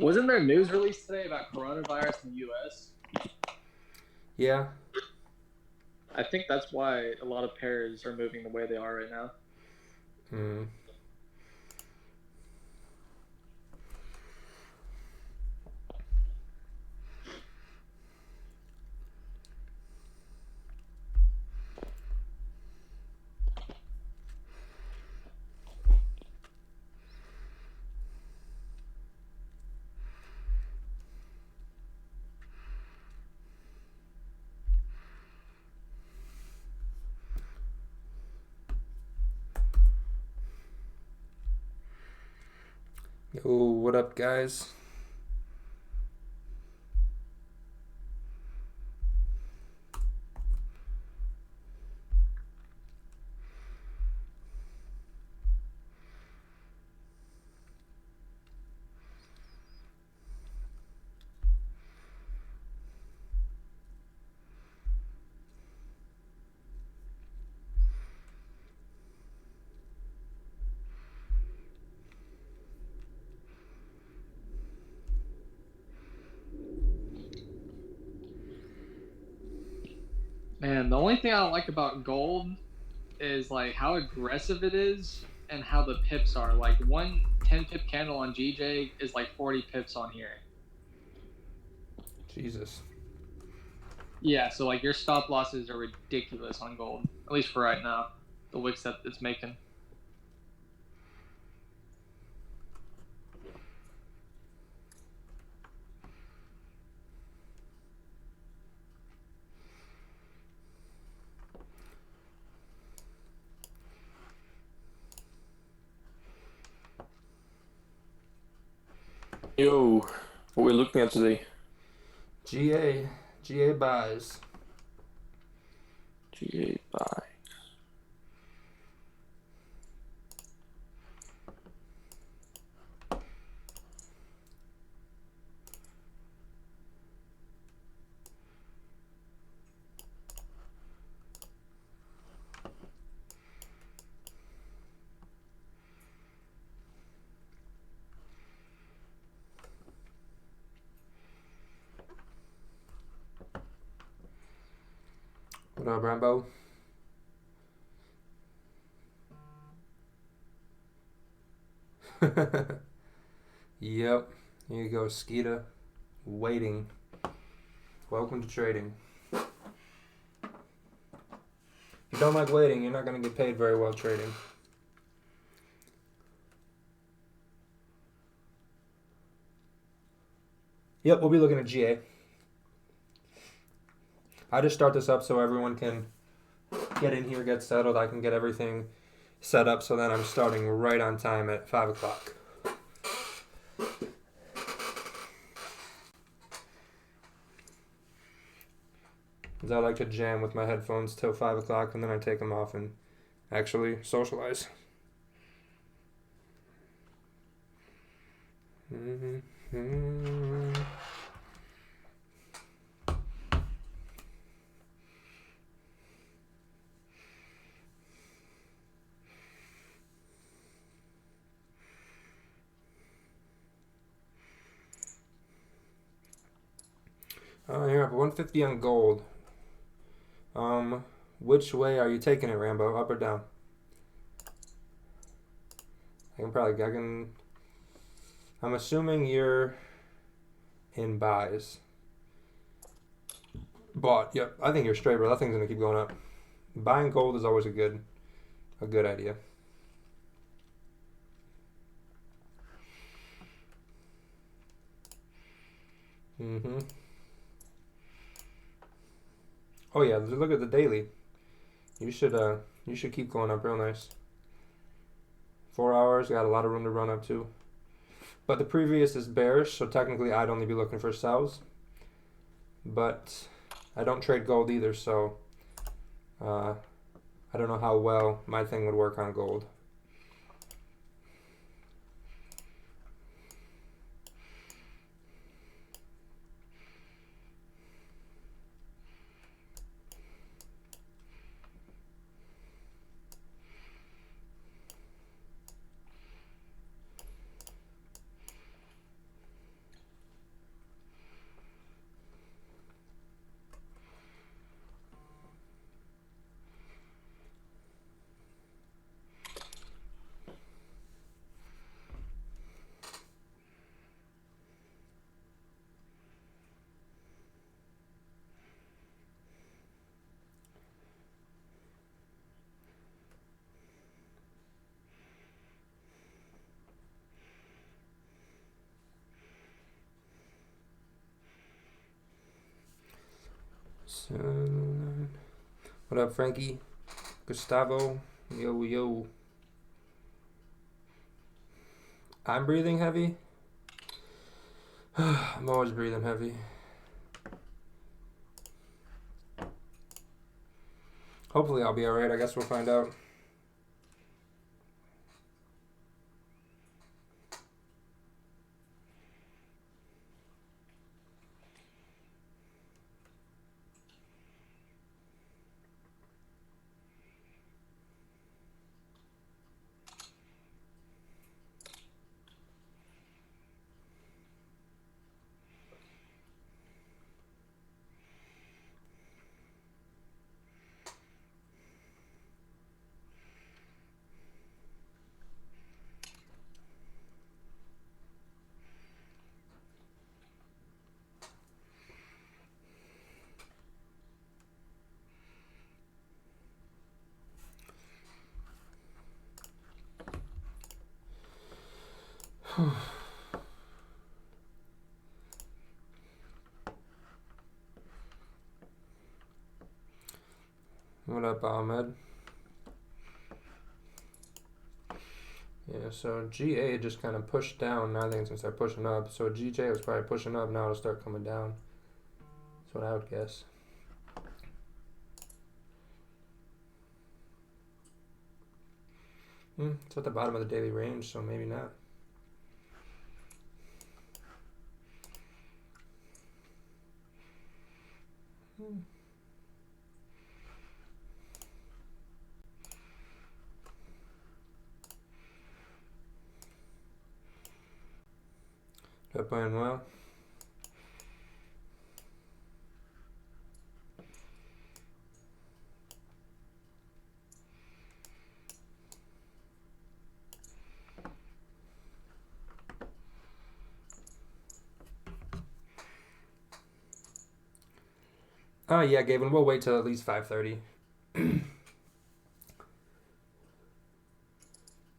Wasn't there news released today about coronavirus in the U.S.? Yeah. I think that's why a lot of pairs are moving the way they are right now. Mm. Yo, what up, guys? Man, the only thing I don't like about gold is like how aggressive it is and how the pips are. Like one 10 pip candle on GJ is like 40 pips on here. Jesus. Yeah, so like your stop losses are ridiculous on gold, at least for right now. The wicks that it's making. Yo, what we're looking at today? GA. GA buys. GA buy. What up, Rambo? Yep. Here you go, Skeeta. Waiting. Welcome to trading. If you don't like waiting, you're not going to get paid very well trading. Yep, we'll be looking at GA. I just start this up so everyone can get in here, get settled. I can get everything set up so then I'm starting right on time at 5 o'clock. Because I like to jam with my headphones till 5 o'clock and then I take them off and actually socialize. Mm-hmm. You're up 150 on gold. Which way are you taking it, Rambo? Up or down? I'm assuming you're in buys. Bought. Yep. I think you're straight, bro. That thing's gonna keep going up. Buying gold is always a good idea. Mm-hmm. Oh yeah, look at the daily. You should keep going up real nice. 4 hours, got a lot of room to run up to. But the previous is bearish, so technically I'd only be looking for sells. But I don't trade gold either, so I don't know how well my thing would work on gold. What up, Frankie? Gustavo? Yo, yo. I'm breathing heavy. I'm always breathing heavy. Hopefully I'll be alright. I guess we'll find out. What up, Ahmed? Yeah, so GA just kind of pushed down. Now I think it's going to start pushing up. So GJ was probably pushing up. Now it'll start coming down. That's what I would guess. It's at the bottom of the daily range, so maybe not. They're playing well. Yeah, Gavin, we'll wait till at least 5:30.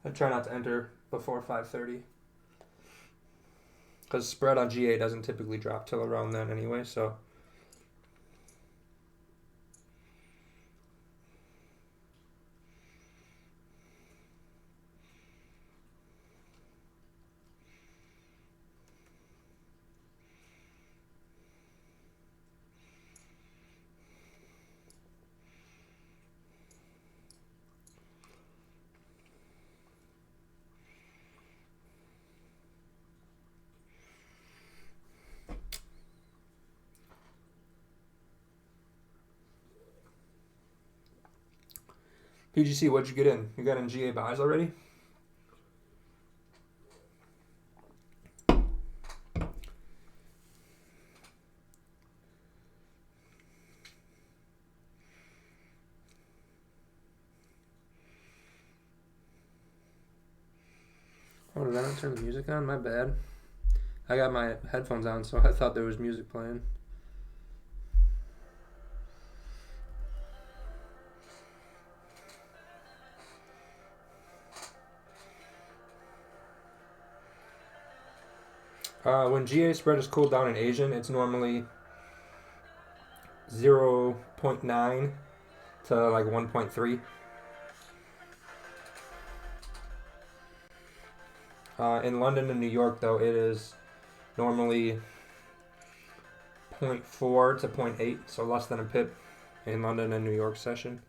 I try not to enter before 5:30. Because spread on GA doesn't typically drop till around then anyway, so. PGC, what'd you get in? You got in GA buys already? Oh, did I not turn the music on? My bad. I got my headphones on, so I thought there was music playing. When GA spread is cooled down in Asian, it's normally 0.9 to like 1.3. In London and New York, though, it is normally 0.4 to 0.8, so less than a pip in London and New York session.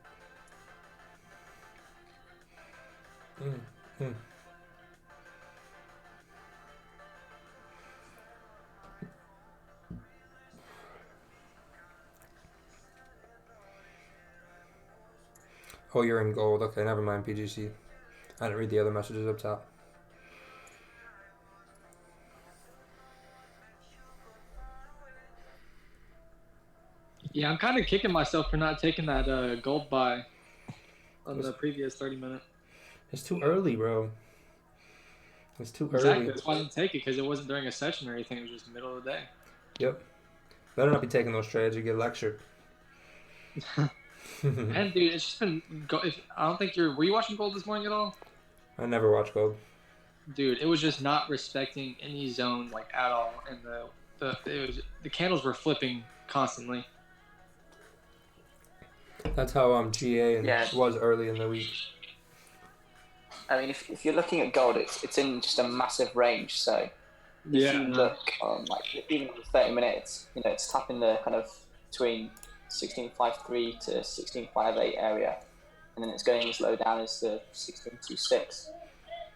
Oh, you're in gold. Okay, never mind, PGC. I didn't read the other messages up top. Yeah, I'm kind of kicking myself for not taking that gold buy on the previous 30-minute. It's too early, bro. It's too Exactly. early. That's why I didn't take it, because it wasn't during a session or anything. It was just the middle of the day. Yep. Better not be taking those trades. You get lectured. And dude, it's just been. I don't think you're. Were you watching gold this morning at all? I never watch gold. Dude, it was just not respecting any zone like at all, and the candles were flipping constantly. That's how GA Yeah. was early in the week. I mean, if you're looking at gold, it's in just a massive range. So if you look on like even on the 30 minutes, it's tapping the kind of between 16.53 to 16.58 area, and then it's going as low down as the 16.26.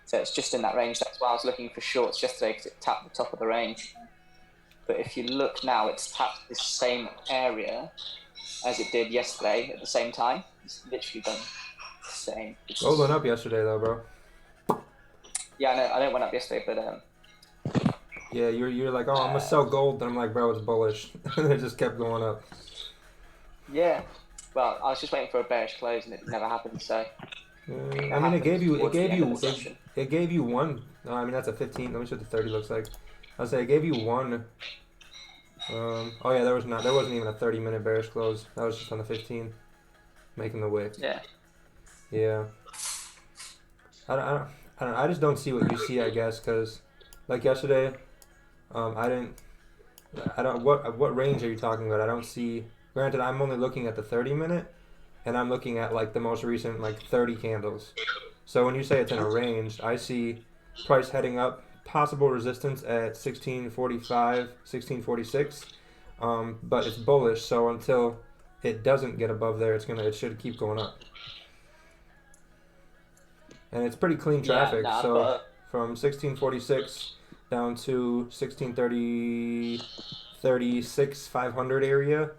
So it's just in that range. That's why I was looking for shorts yesterday, because it tapped the top of the range. But if you look now, it's tapped the same area as it did yesterday at the same time. It's literally done the same. Gold went up yesterday though, bro. Yeah, I know it went up yesterday, but yeah, you're like, oh, I'm gonna sell gold, and I'm like, bro, it's bullish, and it just kept going up. Yeah, well, I was just waiting for a bearish close, and it never happened. So I mean, it gave you one. No, I mean that's a 15. Let me see what the 30 looks like. I'll say it gave you one. Oh yeah, there wasn't even a 30-minute bearish close. That was just on the 15, making the wick. Yeah. Yeah. I don't. I just don't see what you see. I guess because, like yesterday, I didn't. I don't. What range are you talking about? I don't see. Granted, I'm only looking at the 30-minute, and I'm looking at like the most recent like 30 candles. So when you say it's in a range, I see price heading up, possible resistance at 1645, 1646, but it's bullish. So until it doesn't get above there, it should keep going up. And it's pretty clean traffic. Yeah, so from 1646 down to 1630, 36, 500 area,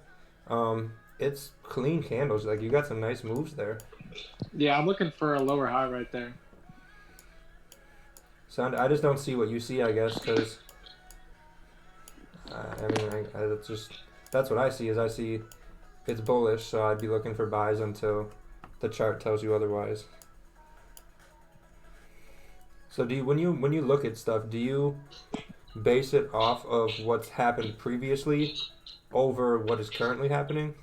it's clean candles. Like you got some nice moves there. Yeah, I'm looking for a lower high right there. So I just don't see what you see, I guess, because that's what I see. Is I see it's bullish, so I'd be looking for buys until the chart tells you otherwise. So when you look at stuff, do you base it off of what's happened previously over what is currently happening?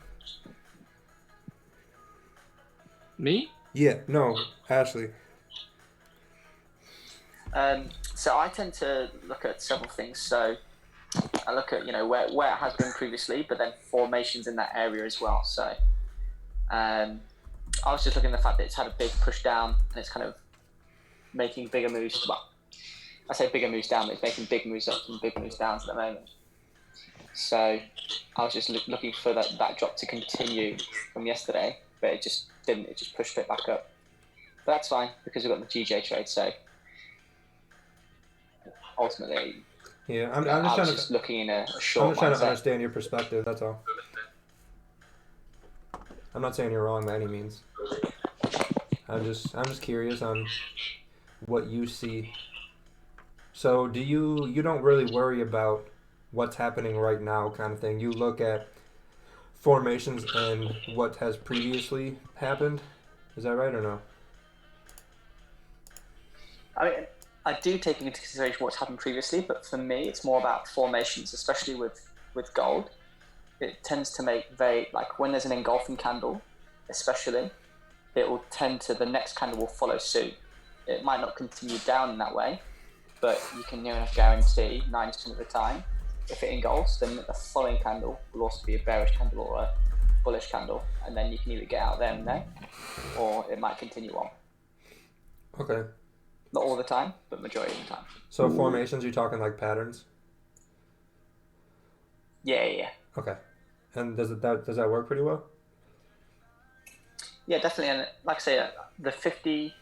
Me? Yeah, no, Ashley. So I tend to look at several things. So I look at where it has been previously, but then formations in that area as well. So I was just looking at the fact that it's had a big push down, and it's kind of making bigger moves. Well, I say bigger moves down, but it's making big moves up and big moves down at the moment. So I was just looking for that drop to continue from yesterday, but it just didn't. It just pushed it back up. But that's fine because we've got the GJ trade. So ultimately, yeah, I'm just looking in a short. I'm just trying to understand your perspective. That's all. I'm not saying you're wrong by any means. I'm just curious on what you see. So you don't really worry about what's happening right now kind of thing. You look at formations and what has previously happened. Is that right or no? I mean, I do take into consideration what's happened previously, but for me, it's more about formations, especially with gold. It tends to make when there's an engulfing candle, especially, it will tend to, the next candle will follow suit. It might not continue down in that way, but you can near enough guarantee 90% of the time, if it engulfs, then the following candle will also be a bearish candle or a bullish candle, and then you can either get out there and there, or it might continue on. Okay. Not all the time, but majority of the time. So formations, you're talking like patterns? Yeah. Okay. And does that work pretty well? Yeah, definitely. And like I say, the 50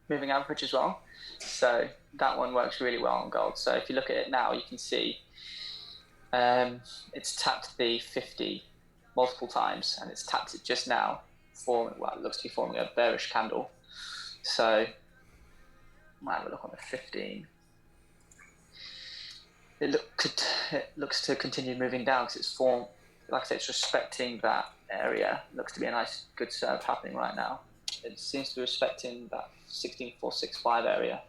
moving average as well. So that one works really well on gold. So if you look at it now, you can see it's tapped the 50 multiple times, and it's tapped it just now. It looks to be forming a bearish candle. So might have a look on the 15. It looks to continue moving down because it's formed. Like I say, it's respecting that area. It looks to be a nice, good serve happening right now. It seems to be respecting that 16465 area.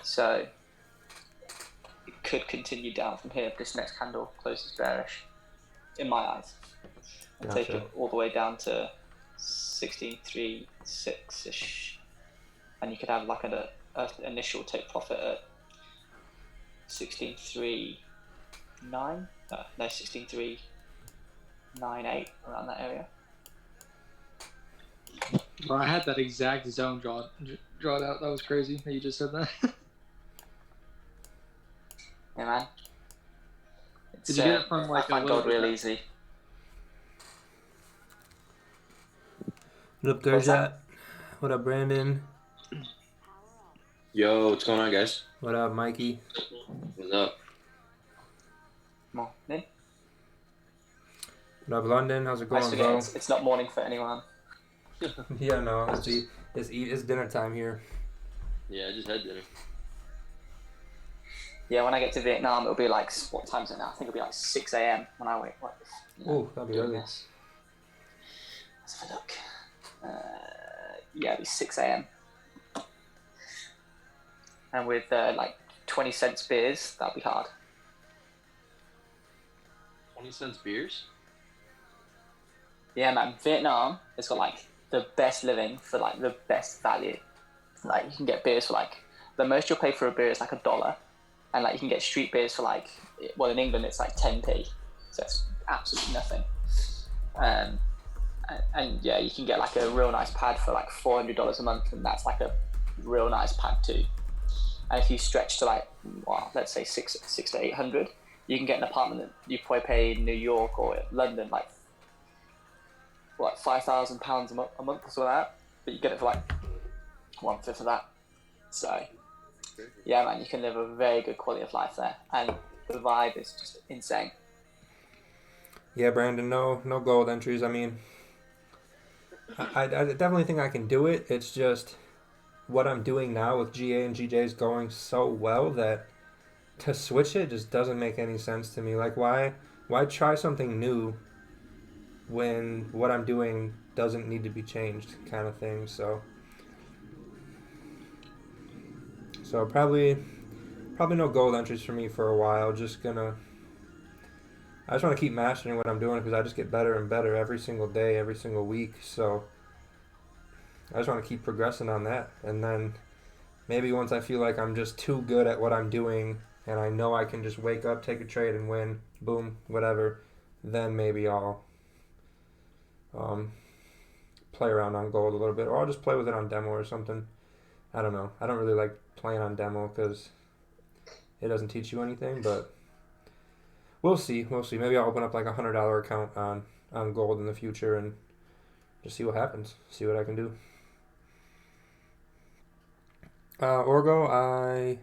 So it could continue down from here if this next candle closes bearish, in my eyes. And Gotcha. take it all the way down to 1636-ish. And you could have like an initial take profit at 1639. No, 1638, around that area. Bro, I had that exact zone drawn out. That was crazy that you just said that. Yeah, man. Did you get it from I like a find little gold real bit? easy. What up, What's Gurjat? What up, Brandon? Yo, what's going on, guys? What up, Mikey? What's up? Morning. What up, London? How's it I going, forget bro? it's not morning for anyone. Yeah, no, it's dinner time here. Yeah, I just had dinner. Yeah, when I get to Vietnam, it'll be like, what time is it now? I think it'll be like 6 a.m. when I wake up. Ooh, that'll be early. This. Let's have a look. Yeah, it'll be 6 a.m. And with like 20 cents beers, that'll be hard. 20 cents beers? Yeah, man. Vietnam has got like the best living for like the best value. Like you can get beers for like the most you'll pay for a beer is like $1, and like you can get street beers for like, well, in England it's like 10p, so it's absolutely nothing. And yeah, you can get like a real nice pad for like $400 a month, and that's like a real nice pad too. And if you stretch to like, well, let's say six to 800, you can get an apartment that you probably pay in New York or London like what, £5,000 a month or something like that, but you get it for like 1/5 of that. So yeah, man, you can live a very good quality of life there, and the vibe is just insane. Yeah, Brandon, no gold entries. I mean, I definitely think I can do it. It's just what I'm doing now with GA and GJ is going so well that to switch it just doesn't make any sense to me. Like, why try something new when what I'm doing doesn't need to be changed, kind of thing. So probably no gold entries for me for a while. I just want to keep mastering what I'm doing because I just get better and better every single day, every single week. So I just want to keep progressing on that. And then maybe once I feel like I'm just too good at what I'm doing and I know I can just wake up, take a trade and win, boom, whatever, then maybe I'll play around on gold a little bit, or I'll just play with it on demo or something. I don't know. I don't really like playing on demo because it doesn't teach you anything, but we'll see. Maybe I'll open up like $100 account on gold in the future and just see what happens. See what I can do. Orgo,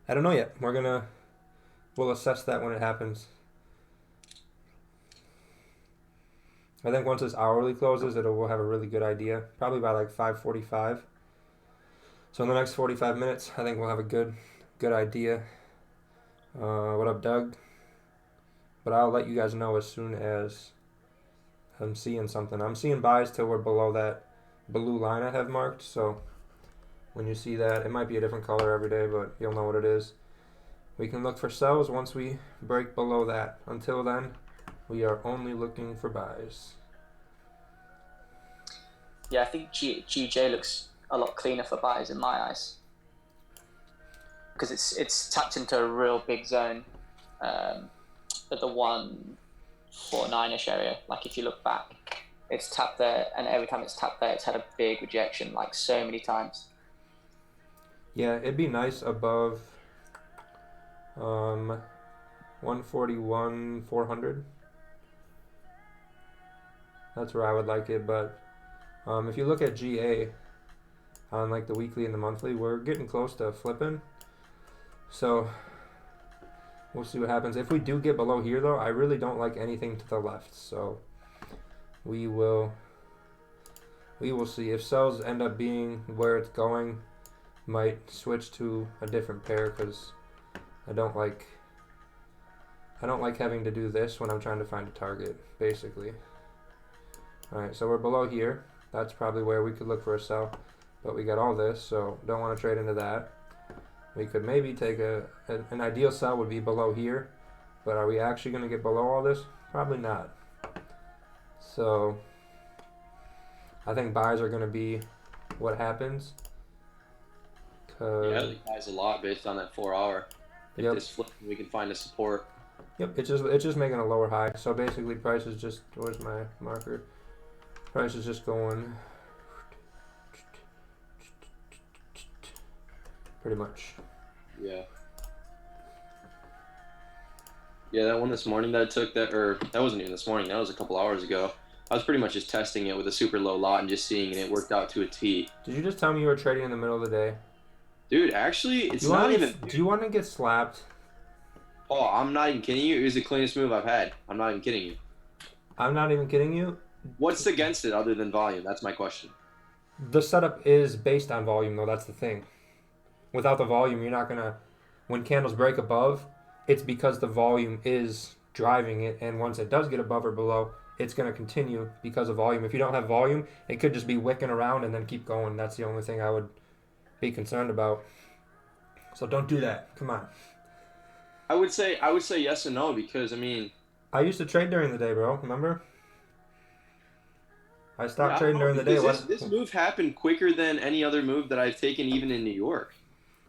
I don't know yet. We'll assess that when it happens. I think once this hourly closes, we'll have a really good idea. Probably by like 5:45. So in the next 45 minutes, I think we'll have a good idea. What up, Doug? But I'll let you guys know as soon as I'm seeing something. I'm seeing buys till we're below that blue line I have marked. So when you see that, it might be a different color every day, but you'll know what it is. We can look for sells once we break below that. Until then, we are only looking for buys. Yeah, I think GJ looks a lot cleaner for buys in my eyes, because it's tapped into a real big zone at the 149ish area. Like if you look back, it's tapped there, and every time it's tapped there, it's had a big rejection, like so many times. Yeah, it'd be nice above 141 400. That's where I would like it, but if you look at GA on like the weekly and the monthly, we're getting close to flipping. So we'll see what happens. If we do get below here though, I really don't like anything to the left. So we will see. If sells end up being where it's going, might switch to a different pair because I don't like having to do this when I'm trying to find a target, basically. Alright, so we're below here. That's probably where we could look for a sell. But we got all this, so don't want to trade into that. We could maybe take an ideal sell would be below here. But are we actually going to get below all this? Probably not. So I think buys are going to be what happens. Yeah, I think buys a lot based on that 4 hour. If Yep. this flips, we can find a support. Yep, it's just making a lower high. So basically price is just, where's my marker? Price is just going pretty much. Yeah. Yeah, that one this morning that I took that wasn't even this morning. That was a couple hours ago. I was pretty much just testing it with a super low lot and just seeing, and it worked out to a T. Did you just tell me you were trading in the middle of the day? Dude, actually, Do it's you want not to even. do you want to get slapped? Oh, I'm not even kidding you. It was the cleanest move I've had. I'm not even kidding you. I'm not even kidding you. What's against it other than volume? That's my question. The setup is based on volume, though. That's the thing. Without the volume, you're not gonna. When candles break above, it's because the volume is driving it, and once it does get above or below, it's gonna continue because of volume. If you don't have volume, it could just be wicking around and then keep going. That's the only thing I would be concerned about. So don't do that. Come on. I would say yes and no because I mean. I used to trade during the day, bro. Remember? I stopped Yeah, trading during the day. This move happened quicker than any other move that I've taken, even in New York.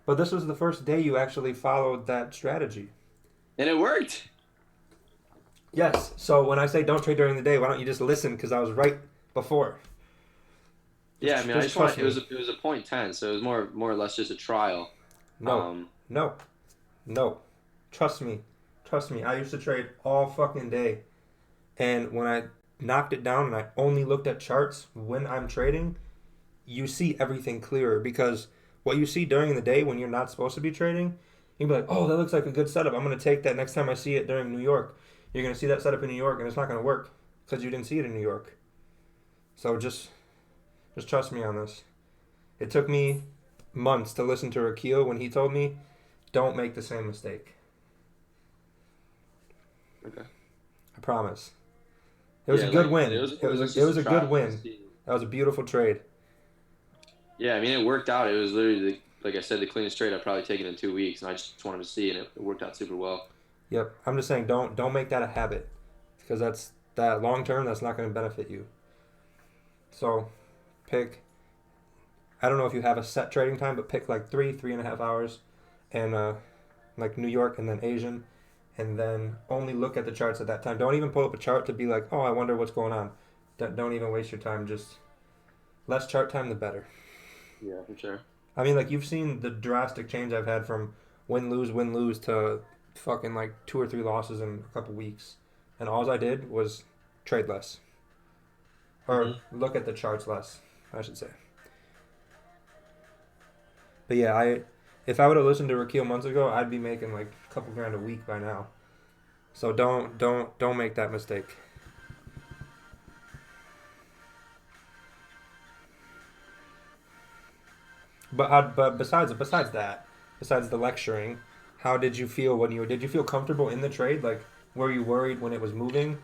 But this was the first day you actually followed that strategy. And it worked. Yes. So when I say don't trade during the day, why don't you just listen? Because I was right before. Yeah, I mean, I just trust want it was a .10, so it was more or less just a trial. No, no. Trust me. I used to trade all fucking day, and when I knocked it down and I only looked at charts when I'm trading, you see everything clearer because what you see during the day when you're not supposed to be trading, you'll be like, oh, that looks like a good setup. I'm going to take that next time I see it during New York. You're going to see that setup in New York and it's not going to work because you didn't see it in New York. So just trust me on this. It took me months to listen to Rakil when he told me, don't make the same mistake. Okay. I promise. It was a good win. It was a good win. That was a beautiful trade. Yeah, I mean, it worked out. It was literally, like I said, the cleanest trade I've probably taken in 2 weeks, and I just wanted to see, and it worked out super well. Yep. I'm just saying, don't make that a habit, because that long term, that's not going to benefit you. So, pick. I don't know if you have a set trading time, but pick like 3.5 hours, and like New York and then Asian, and then only look at the charts at that time. Don't even pull up a chart to be like, oh, I wonder what's going on. Don't even waste your time. Just less chart time, the better. Yeah, for sure. I mean, like, you've seen the drastic change I've had from win, lose to fucking, like, 2 or 3 losses in a couple weeks. And all I did was trade less. Or look at the charts less, I should say. But yeah, if I would have listened to Rakil months ago, I'd be making, like, a couple grand a week by now. So don't make that mistake. But besides the lecturing, how did you feel did you feel comfortable in the trade? Like, were you worried when it was moving?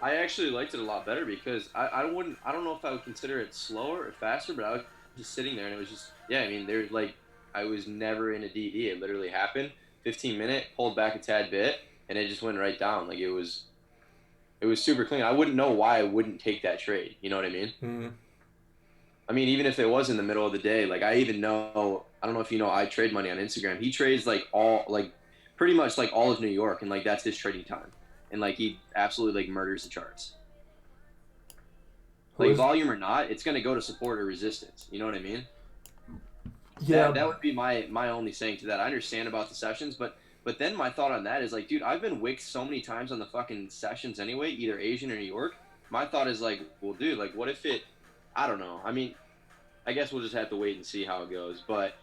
I actually liked it a lot better because I don't know if I would consider it slower or faster, but I was just sitting there and it was just, yeah, I mean, there's like, I was never in a DD. It literally happened. 15-minute, pulled back a tad bit, and it just went right down. Like, it was super clean. I wouldn't know why I wouldn't take that trade. You know what I mean? Mm-hmm. I mean, even if it was in the middle of the day, like I don't know if you know, I trade money on Instagram. He trades pretty much like all of New York, and like that's his trading time, and like he absolutely like murders the charts. Like volume or not, it's gonna go to support or resistance. You know what I mean? Yeah. That would be my only saying to that. I understand about the sessions, but then my thought on that is like, dude, I've been wicked so many times on the fucking sessions anyway, either Asian or New York. My thought is like, well, dude, like what if it? I don't know. I mean, I guess we'll just have to wait and see how it goes. But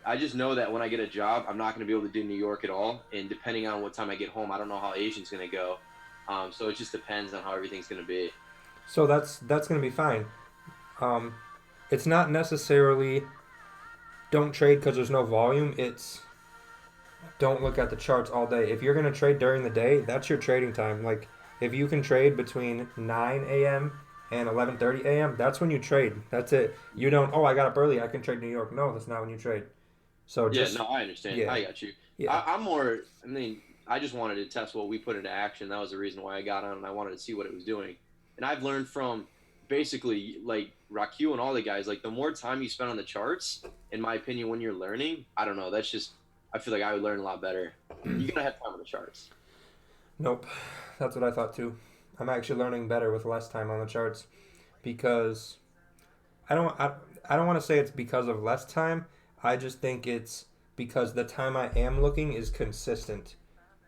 I just know that when I get a job, I'm not going to be able to do New York at all. And depending on what time I get home, I don't know how Asian's going to go. So it just depends on how everything's going to be. So that's going to be fine. It's not necessarily don't trade because there's no volume. It's don't look at the charts all day. If you're going to trade during the day, that's your trading time. Like, if you can trade between 9 a.m. and 11:30 a.m., that's when you trade. That's it. You don't, I got up early, I can trade New York. No, that's not when you trade. So just... Yeah, no, I understand. Yeah. I got you. Yeah. I just wanted to test what we put into action. That was the reason why I got on, and I wanted to see what it was doing. And I've learned from basically, like, Raku and all the guys, like, the more time you spend on the charts, in my opinion, when you're learning, I don't know, that's just, I feel like I would learn a lot better. You gotta have time on the charts. Nope. That's what I thought too. I'm actually learning better with less time on the charts because I don't want to say it's because of less time. I just think it's because the time I am looking is consistent.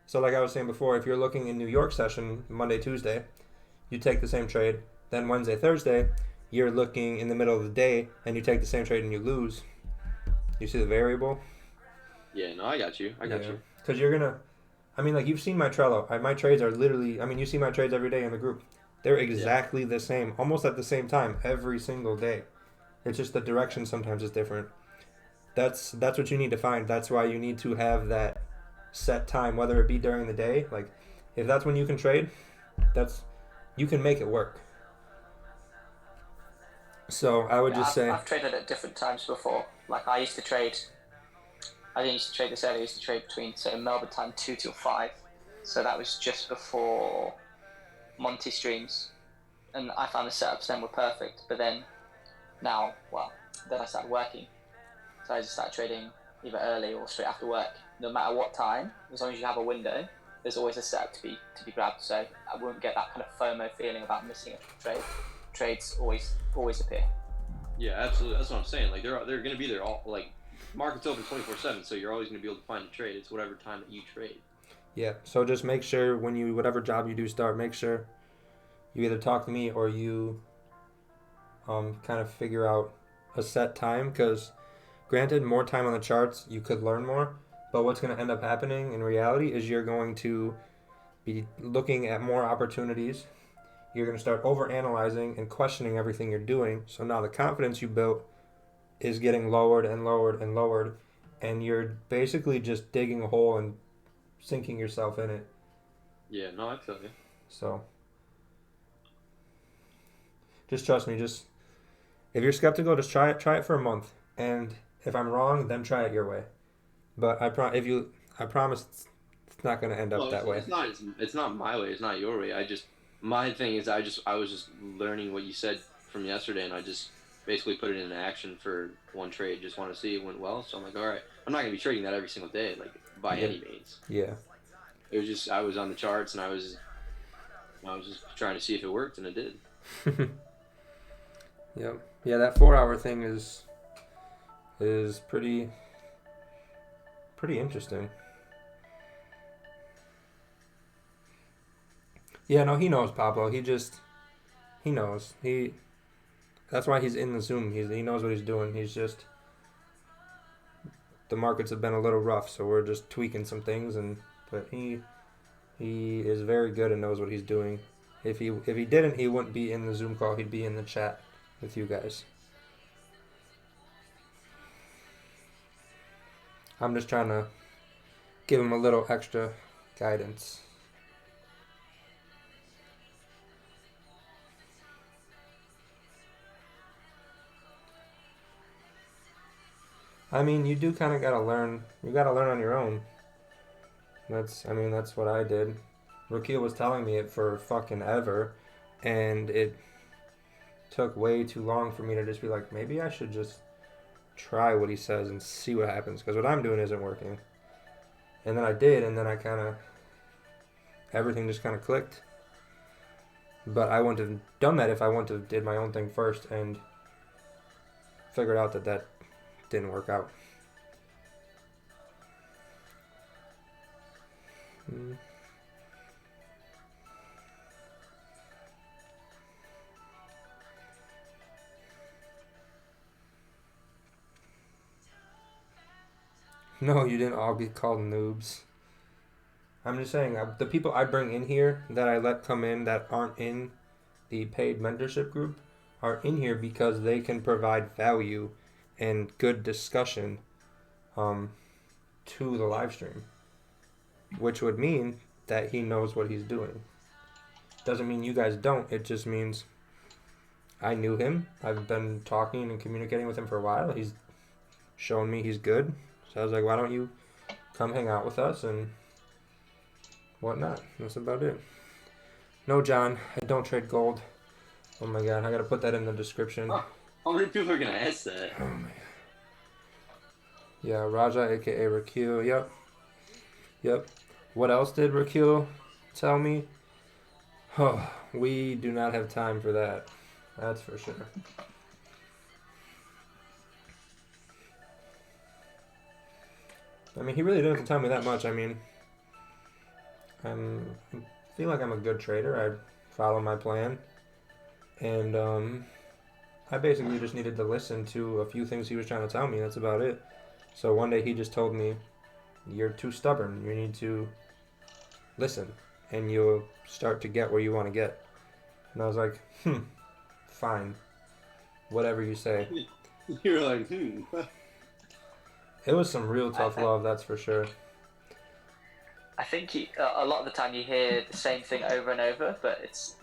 So like I was saying before, if you're looking in New York session Monday, Tuesday, you take the same trade. Then Wednesday, Thursday, you're looking in the middle of the day and you take the same trade and you lose. You see the variable? Yeah, no, I got you. I got you. Because you're going to, I mean, like you've seen my Trello. My trades are literally, I mean, you see my trades every day in the group. They're exactly the same, almost at the same time every single day. It's just the direction sometimes is different. That's what you need to find. That's why you need to have that set time, whether it be during the day. Like, if that's when you can trade, you can make it work. So I would just say I've traded at different times before. Like I used to trade. I didn't used to trade this early. I used to trade between Melbourne time 2 till 5. So that was just before Monty streams, and I found the setups then were perfect. But then now, then I started working. So I just started trading either early or straight after work. No matter what time, as long as you have a window, there's always a setup to be grabbed. So I wouldn't get that kind of FOMO feeling about missing a trade. Trades always appear. Yeah, absolutely. That's what I'm saying. Like they're going to be there all like market's open 24/7, so you're always going to be able to find a trade. It's whatever time that you trade. Yeah. So just make sure when you whatever job you do start, make sure you either talk to me or you kind of figure out a set time because. Granted, more time on the charts, you could learn more, but what's going to end up happening in reality is you're going to be looking at more opportunities. You're going to start overanalyzing and questioning everything you're doing. So now the confidence you built is getting lowered and lowered and lowered, and you're basically just digging a hole and sinking yourself in it. Yeah, no, I feel you. So just trust me. Just if you're skeptical, just try it for a month, and if I'm wrong, then try it your way. But I promise it's not going to end up that way. It's not my way. It's not your way. My thing is I was just learning what you said from yesterday, and I just basically put it into action for one trade. Just want to see it went well. So I'm like, all right, I'm not going to be trading that every single day, like by any means. Yeah. It was just I was on the charts and I was just trying to see if it worked, and it did. Yep. Yeah, that 4-hour thing is pretty interesting. Yeah, no, he knows Pablo. He knows. That's why he's in the Zoom. He knows what he's doing. He's just the markets have been a little rough, so we're just tweaking some things but he is very good and knows what he's doing. If he didn't, he wouldn't be in the Zoom call. He'd be in the chat with you guys. I'm just trying to give him a little extra guidance. I mean, you do kind of gotta learn. You gotta learn on your own. That's what I did. Rakil was telling me it for fucking ever, and it took way too long for me to just be like, maybe I should just try what he says and see what happens, because what I'm doing isn't working. And then I did, and then everything just kind of clicked. But I wouldn't have done that if I wouldn't have did my own thing first and figured out that didn't work out. No, you didn't all get called noobs. I'm just saying, the people I bring in here that I let come in that aren't in the paid mentorship group are in here because they can provide value and good discussion to the live stream, which would mean that he knows what he's doing. Doesn't mean you guys don't. It just means I knew him. I've been talking and communicating with him for a while. He's shown me he's good. So I was like, why don't you come hang out with us and whatnot. That's about it. No, John, I don't trade gold. Oh my god, I gotta put that in the description. Huh. How many people are gonna ask that? Oh my god. Yeah, Raja, aka Rakil. Yep. What else did Rakil tell me? Oh, we do not have time for that. That's for sure. I mean, he really didn't have to tell me that much. I mean, I feel like I'm a good trader. I follow my plan, and I basically just needed to listen to a few things he was trying to tell me. That's about it. So one day he just told me, "You're too stubborn. You need to listen, and you'll start to get where you want to get." And I was like, fine, whatever you say. You're like, It was some real tough love, that's for sure. I think a lot of the time you hear the same thing over and over, but it's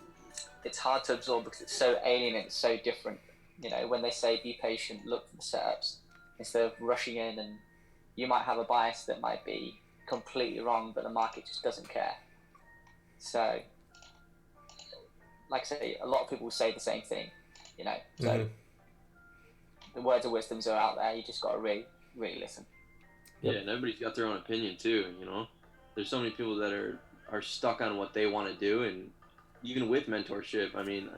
hard to absorb because it's so alien and it's so different. You know, when they say be patient, look for the setups instead of rushing in, and you might have a bias that might be completely wrong, but the market just doesn't care. So, like I say, a lot of people say the same thing. You know, so the words of wisdoms are out there. You just got to really, really listen. yeah, and everybody's got their own opinion too. You know, there's so many people that are stuck on what they want to do, and even with mentorship, I mean,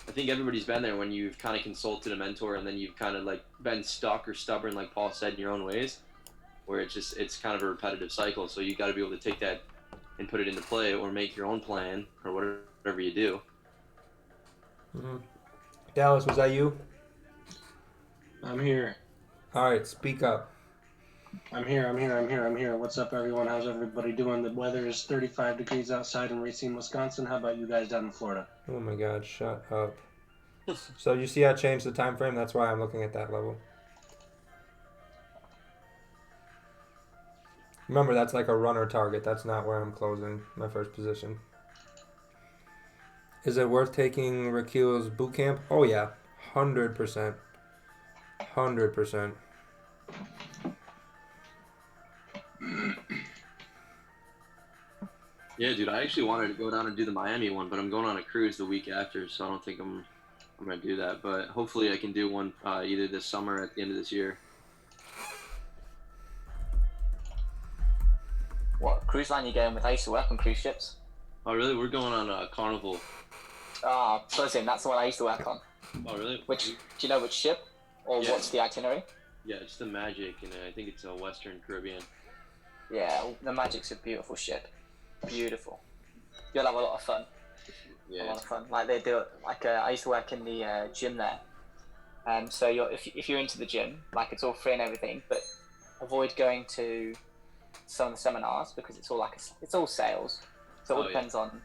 I think everybody's been there when you've kind of consulted a mentor and then you've kind of like been stuck or stubborn, like Paul said, in your own ways, where it's kind of a repetitive cycle. So you got to be able to take that and put it into play, or make your own plan, or whatever you do. Dallas, was that you? I'm here. All right, speak up. I'm here. What's up, everyone? How's everybody doing? The weather is 35 degrees outside in Racine, Wisconsin. How about you guys down in Florida? Oh my God, shut up. So you see I changed the time frame? That's why I'm looking at that level. Remember, that's like a runner target. That's not where I'm closing my first position. Is it worth taking Rakil's boot camp? Oh yeah, 100%. 100%. Yeah, dude, I actually wanted to go down and do the Miami one, but I'm going on a cruise the week after, so I don't think I'm gonna do that. But hopefully, I can do one either this summer or at the end of this year. What cruise line you going with? I used to work on cruise ships. Oh, really? We're going on Carnival. Ah, Buzzing. That's the one I used to work on. Oh, really? Do you know which ship, or Yeah. what's the itinerary? Yeah, it's the Magic, and I think it's a Western Caribbean. Yeah, the Magic's a beautiful ship. Beautiful. You'll have a lot of fun. Yeah. A lot of fun. Like they do it. Like I used to work in the gym there, and so if you're into the gym, like it's all free and everything, but avoid going to some of the seminars because it's all it's all sales. So it all depends on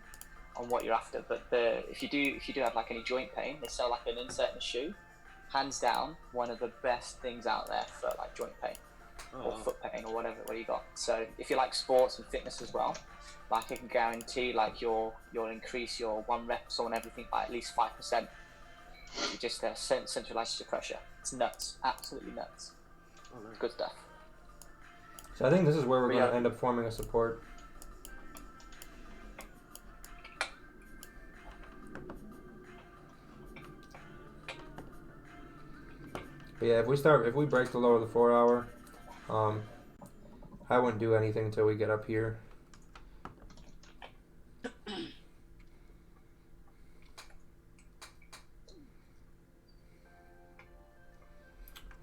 what you're after. But if you do have like any joint pain, they sell like an insert in the shoe. Hands down, one of the best things out there for like joint pain or foot pain or whatever you got. So if you like sports and fitness as well, like I can guarantee like you'll increase your 1 reps on everything by at least 5%. It just centralizes your pressure. It's nuts, absolutely nuts. Oh, nice. Good stuff. So I think this is where we're going to end up forming a support. But yeah, if we break the low of the 4 hour, I wouldn't do anything until we get up here.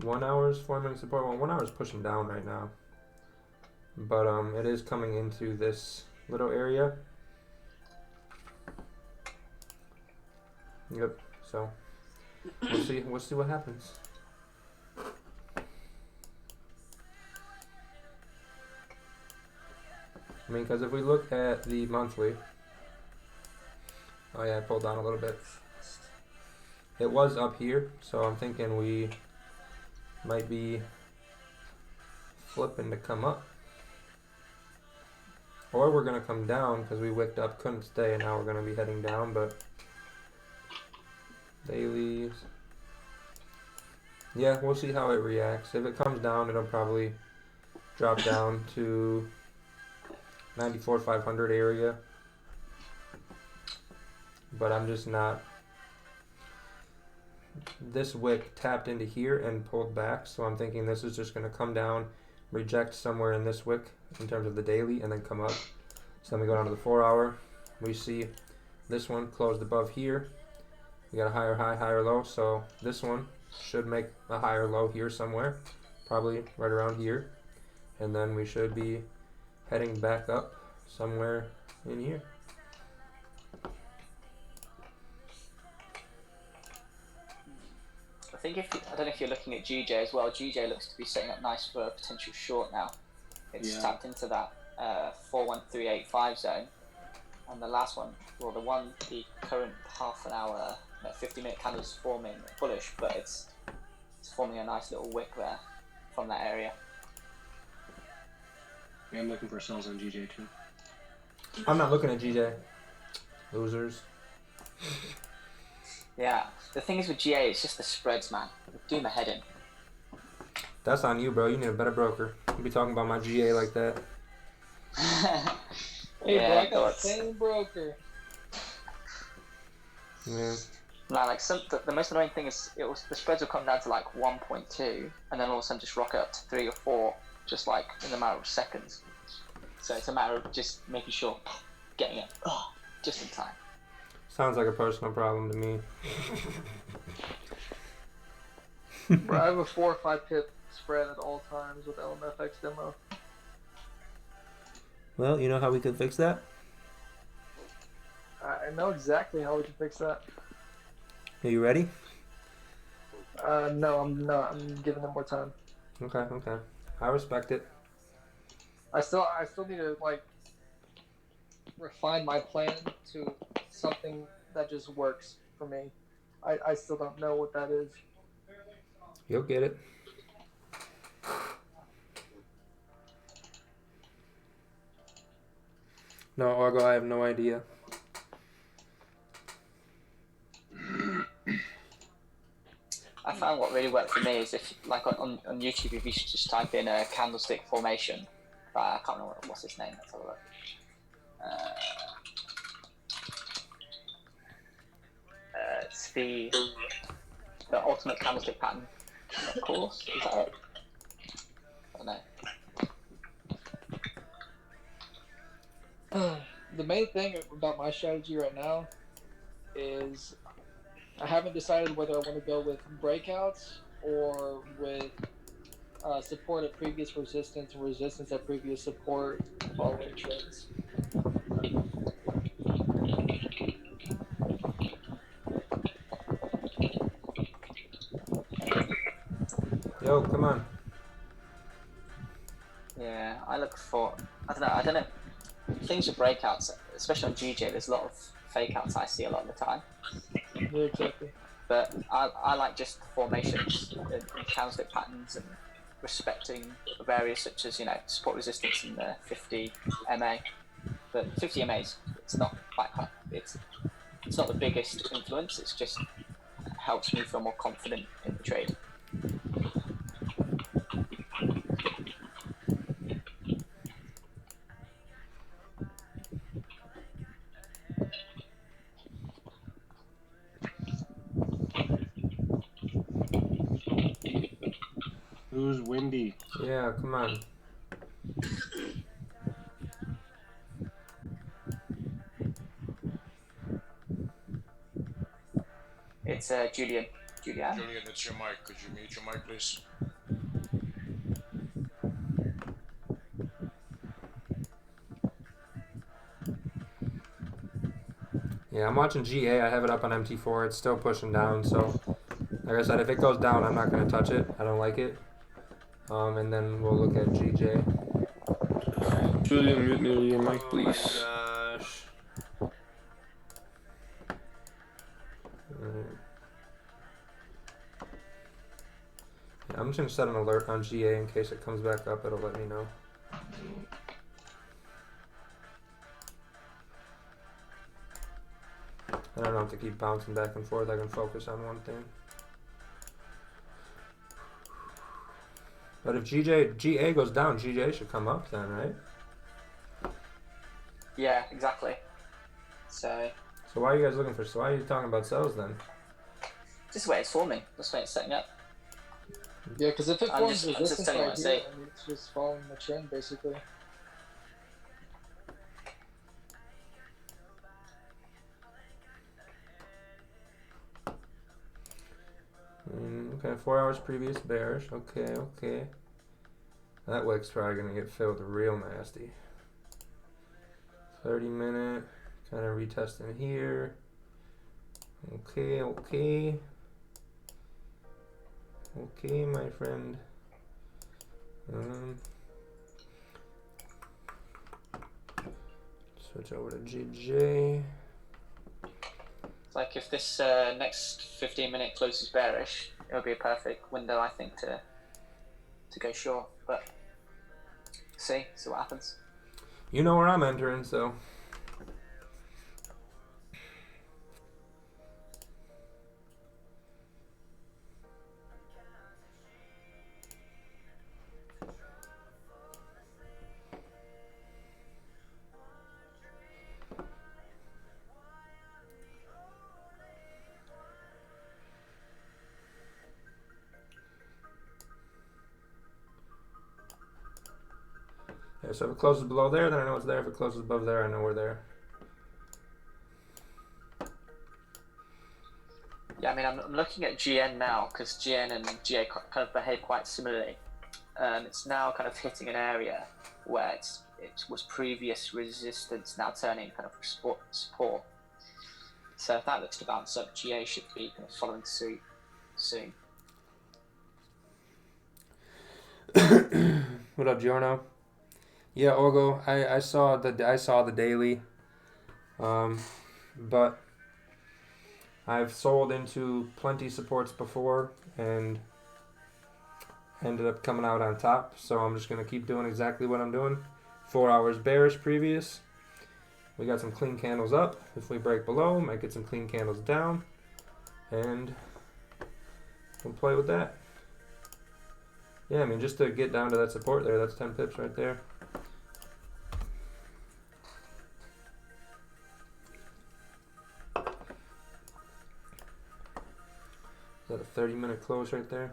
One hour's forming support. Well, 1 hour's pushing down right now, but it is coming into this little area. Yep. So we'll see what happens. I mean, because if we look at the monthly, oh yeah, I pulled down a little bit. It was up here, so I'm thinking we might be flipping to come up. Or we're going to come down because we wicked up, couldn't stay, and now we're going to be heading down, but dailies. Yeah, we'll see how it reacts. If it comes down, it'll probably drop down to 94,500 area. But I'm just not. This wick tapped into here and pulled back, so I'm thinking this is just going to come down, reject somewhere in this wick in terms of the daily, and then come up. So then we go down to the 4 hour. We see this one closed above here. We got a higher high, higher low, so this one should make a higher low here somewhere, probably right around here. and then we should be heading back up somewhere in here. I think I don't know if you're looking at GJ as well. GJ looks to be setting up nice for a potential short now. It's tapped into that 41385 zone, and the last one, well, the current half an hour, 50-minute candle is forming bullish, but it's forming a nice little wick there from that area. Yeah, I'm looking for sells on GJ too. I'm not looking at GJ. Losers. Yeah, the thing is with GA, it's just the spreads, man. Do my head in. That's on you, bro. You need a better broker. Don't be talking about my GA like that. Hey, Yeah, bro, I got but- the same broker. Yeah. No, like the most annoying thing is the spreads will come down to like 1.2, and then all of a sudden just rocket up to 3 or 4, just like in a matter of seconds. So it's a matter of just making sure getting it just in time. Sounds like a personal problem to me. Bro, I have a 4 or 5 pip spread at all times with LMFX demo. Well, you know how we can fix that? I know exactly how we can fix that. Are you ready? No, I'm not. I'm giving them more time. Okay. I respect it. I still need to like refine my plan to something that just works for me. I still don't know what that is. You'll get it. No, Argo, I have no idea. I found what really worked for me is if, like on YouTube, if you should just type in a candlestick formation. I can't remember what's his name. Let's have a look. It's the ultimate candlestick pattern. Of course, is that it? I don't know. The main thing about my strategy right now is I haven't decided whether I want to go with breakouts or with support at previous resistance and resistance at previous support following trends. Yo, come on. Yeah, I look for. I don't know. Things with breakouts, especially on GJ, there's a lot of fake outs I see a lot of the time. Yeah, exactly. But I like just formations and candlestick patterns and respecting various such as support resistance in the 50 MA. But 50 MAs, it's not like it's not the biggest influence. It's just helps me feel more confident in the trade. Who's windy? Yeah, come on. It's Julian. Julian, it's your mic. Could you mute your mic, please? Yeah, I'm watching GA. I have it up on MT4. It's still pushing down. So, like I said, if it goes down, I'm not going to touch it. I don't like it. And then we'll look at GJ. Julian, mute your mic, Oh please. my gosh. Yeah, I'm just going to set an alert on GA in case it comes back up. It'll let me know. I don't have to keep bouncing back and forth. I can focus on one thing. But if GA goes down, GJ should come up then, right? Yeah, exactly. So why are you guys looking for? So why are you talking about sells then? this is where it's forming. This is where it's setting up. Yeah, because if it I'm forms just resistance telling you right what I here, say. then it's just following the trend basically. Okay, 4 hours previous bearish. Okay. That wick's probably going to get filled real nasty. 30-minute. Kind of retesting here. Okay, okay. Okay, my friend. Switch over to GJ. It's like if this next 15-minute closes bearish, it'll be a perfect window, I think, to go short. But see what happens. You know where I'm entering, so. Yeah, so if it closes below there, then I know it's there. If it closes above there, I know we're there. Yeah, I mean, I'm looking at GN now because GN and GA kind of behave quite similarly. It's now kind of hitting an area where it was previous resistance now turning kind of support. So if that looks to bounce up, GA should be kind of following suit soon. What up, Giorno? Yeah, Ogo, I saw the daily, but I've sold into plenty supports before and ended up coming out on top. So I'm just gonna keep doing exactly what I'm doing. 4 hours bearish previous. We got some clean candles up. If we break below, might get some clean candles down, and we'll play with that. Yeah, I mean, just to get down to that support there, that's 10 pips right there. Is that a 30-minute close right there?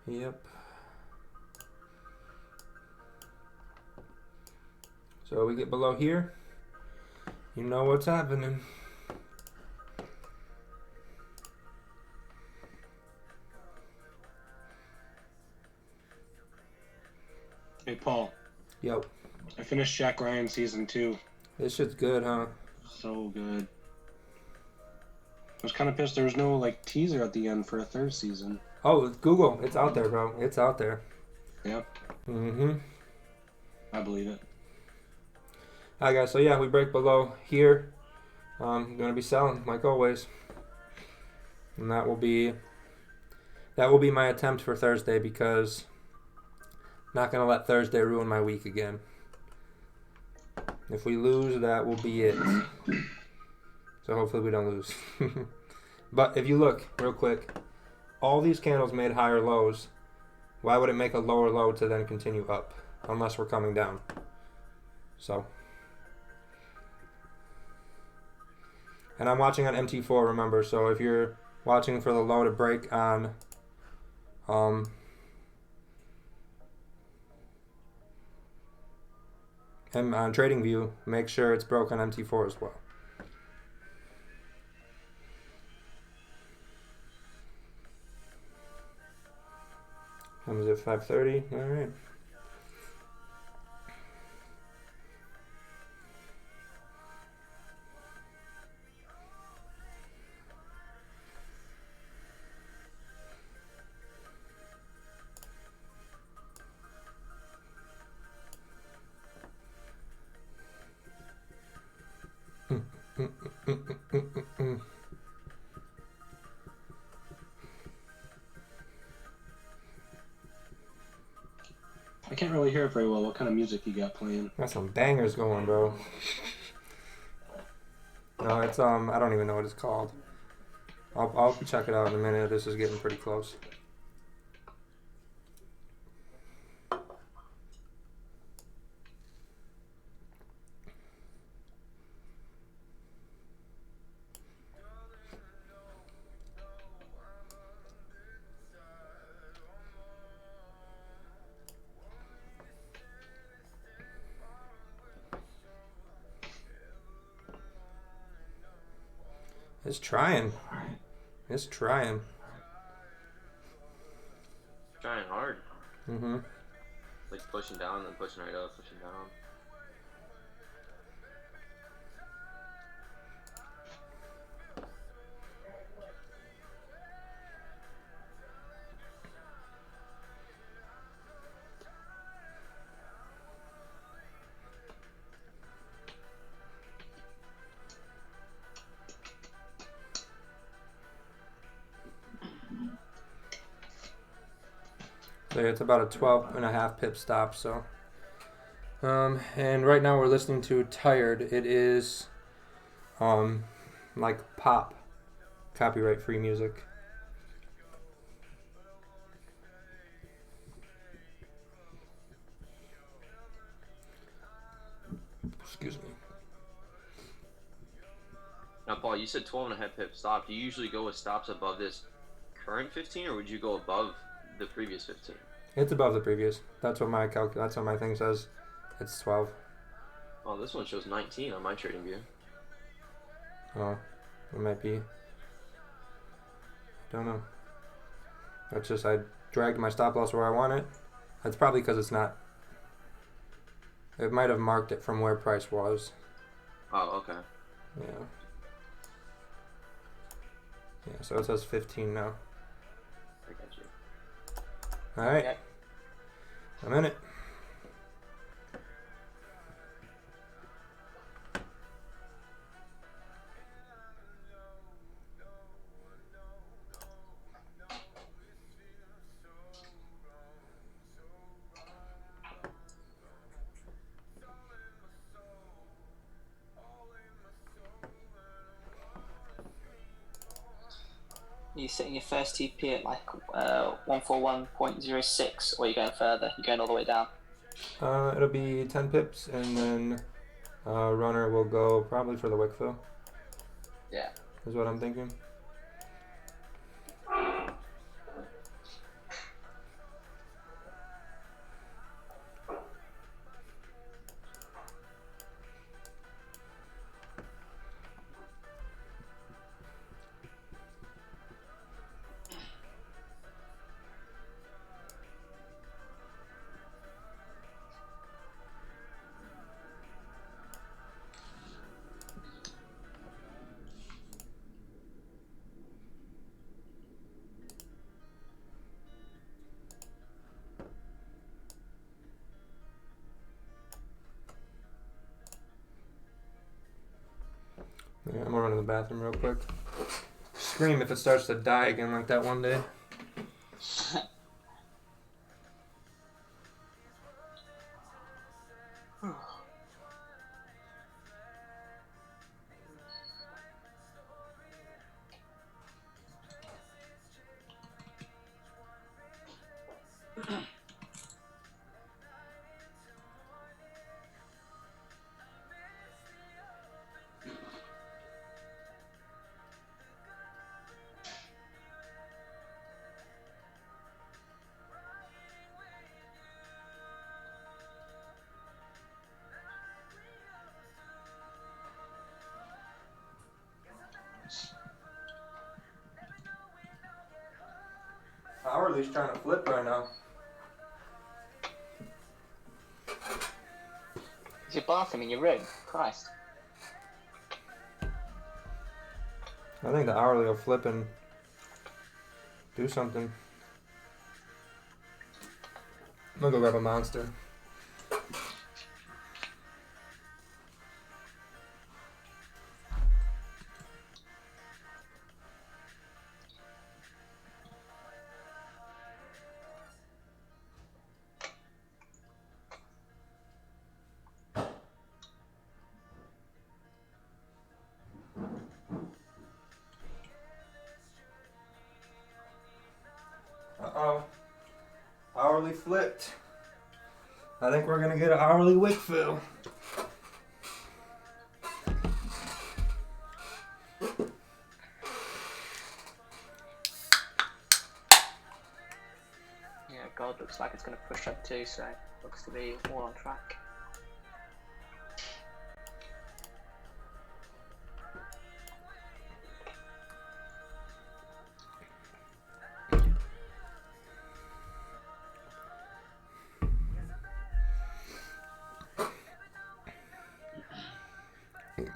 Yep. So we get below here, you know what's happening. Hey, Paul. Yo, I finished Jack Ryan season 2. this shit's good, huh? So good. I was kind of pissed there was no like teaser at the end for a 3rd season. Oh, Google, it's out there, bro. It's out there. Yeah. Mm-hmm. I believe it. Alright, guys. So yeah, we break below here. I'm gonna be selling like always, and that will be my attempt for Thursday, because I'm not gonna let Thursday ruin my week again. If we lose, that will be it. So hopefully we don't lose. But if you look real quick, all these candles made higher lows. Why would it make a lower low to then continue up? Unless we're coming down. So. And I'm watching on MT4, remember. So if you're watching for the low to break on on TradingView, make sure it's broke on MT4 as well. Comes at 5:30. All right. I can't really hear it very well. What kind of music you got playing? Got some bangers going, bro. No, it's I don't even know what it's called. I'll check it out in a minute. This is getting pretty close. It's trying. It's trying. Trying hard. Mm-hmm. pushing down, then pushing right up, pushing down. So it's about a 12.5 pip stop. So, and right now we're listening to Tired. It is, like pop, copyright free music. Excuse me. Now, Paul, you said 12.5 pip stop. Do you usually go with stops above this current 15, or would you go above the previous 15? It's above the previous. That's what my that's what my thing says. It's 12. Oh, this one shows 19 on my trading view. Oh, it might be. Don't know. That's just I dragged my stop loss where I want it. That's probably because it's not. It might have marked it from where price was. Oh, okay. Yeah. Yeah, so it says 15 now. I got you. All right. Okay. I'm in it. You setting your first TP at like 141.06, or are you going further? You're going all the way down. It'll be 10 pips, and then runner will go probably for the wick fill. Yeah. Is what I'm thinking. Yeah, I'm gonna run to the bathroom real quick. Scream if it starts to die again like that one day. Hourly's trying to flip right now. Is your bathroom in your room? Christ. I think the hourly will flip and do something. I'm gonna go grab a monster. Uh-oh. Hourly flipped. I think we're gonna get an hourly wick fill. Yeah, gold looks like it's going to push up too, so looks to be all on track.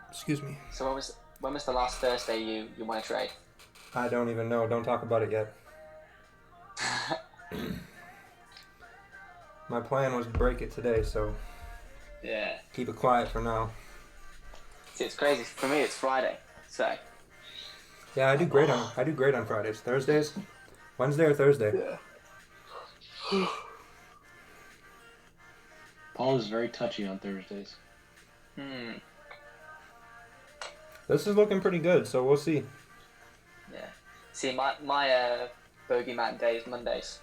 Excuse me. So when was the last Thursday you won a trade? I don't even know. Don't talk about it yet. My plan was to break it today, so Yeah. keep it quiet for now. See, it's crazy. For me, it's Friday. So. Yeah, I do great on Fridays. Thursdays, Wednesday or Thursday. Yeah. Paul is very touchy on Thursdays. This is looking pretty good, so we'll see. Yeah. See, my bogeyman day is Mondays.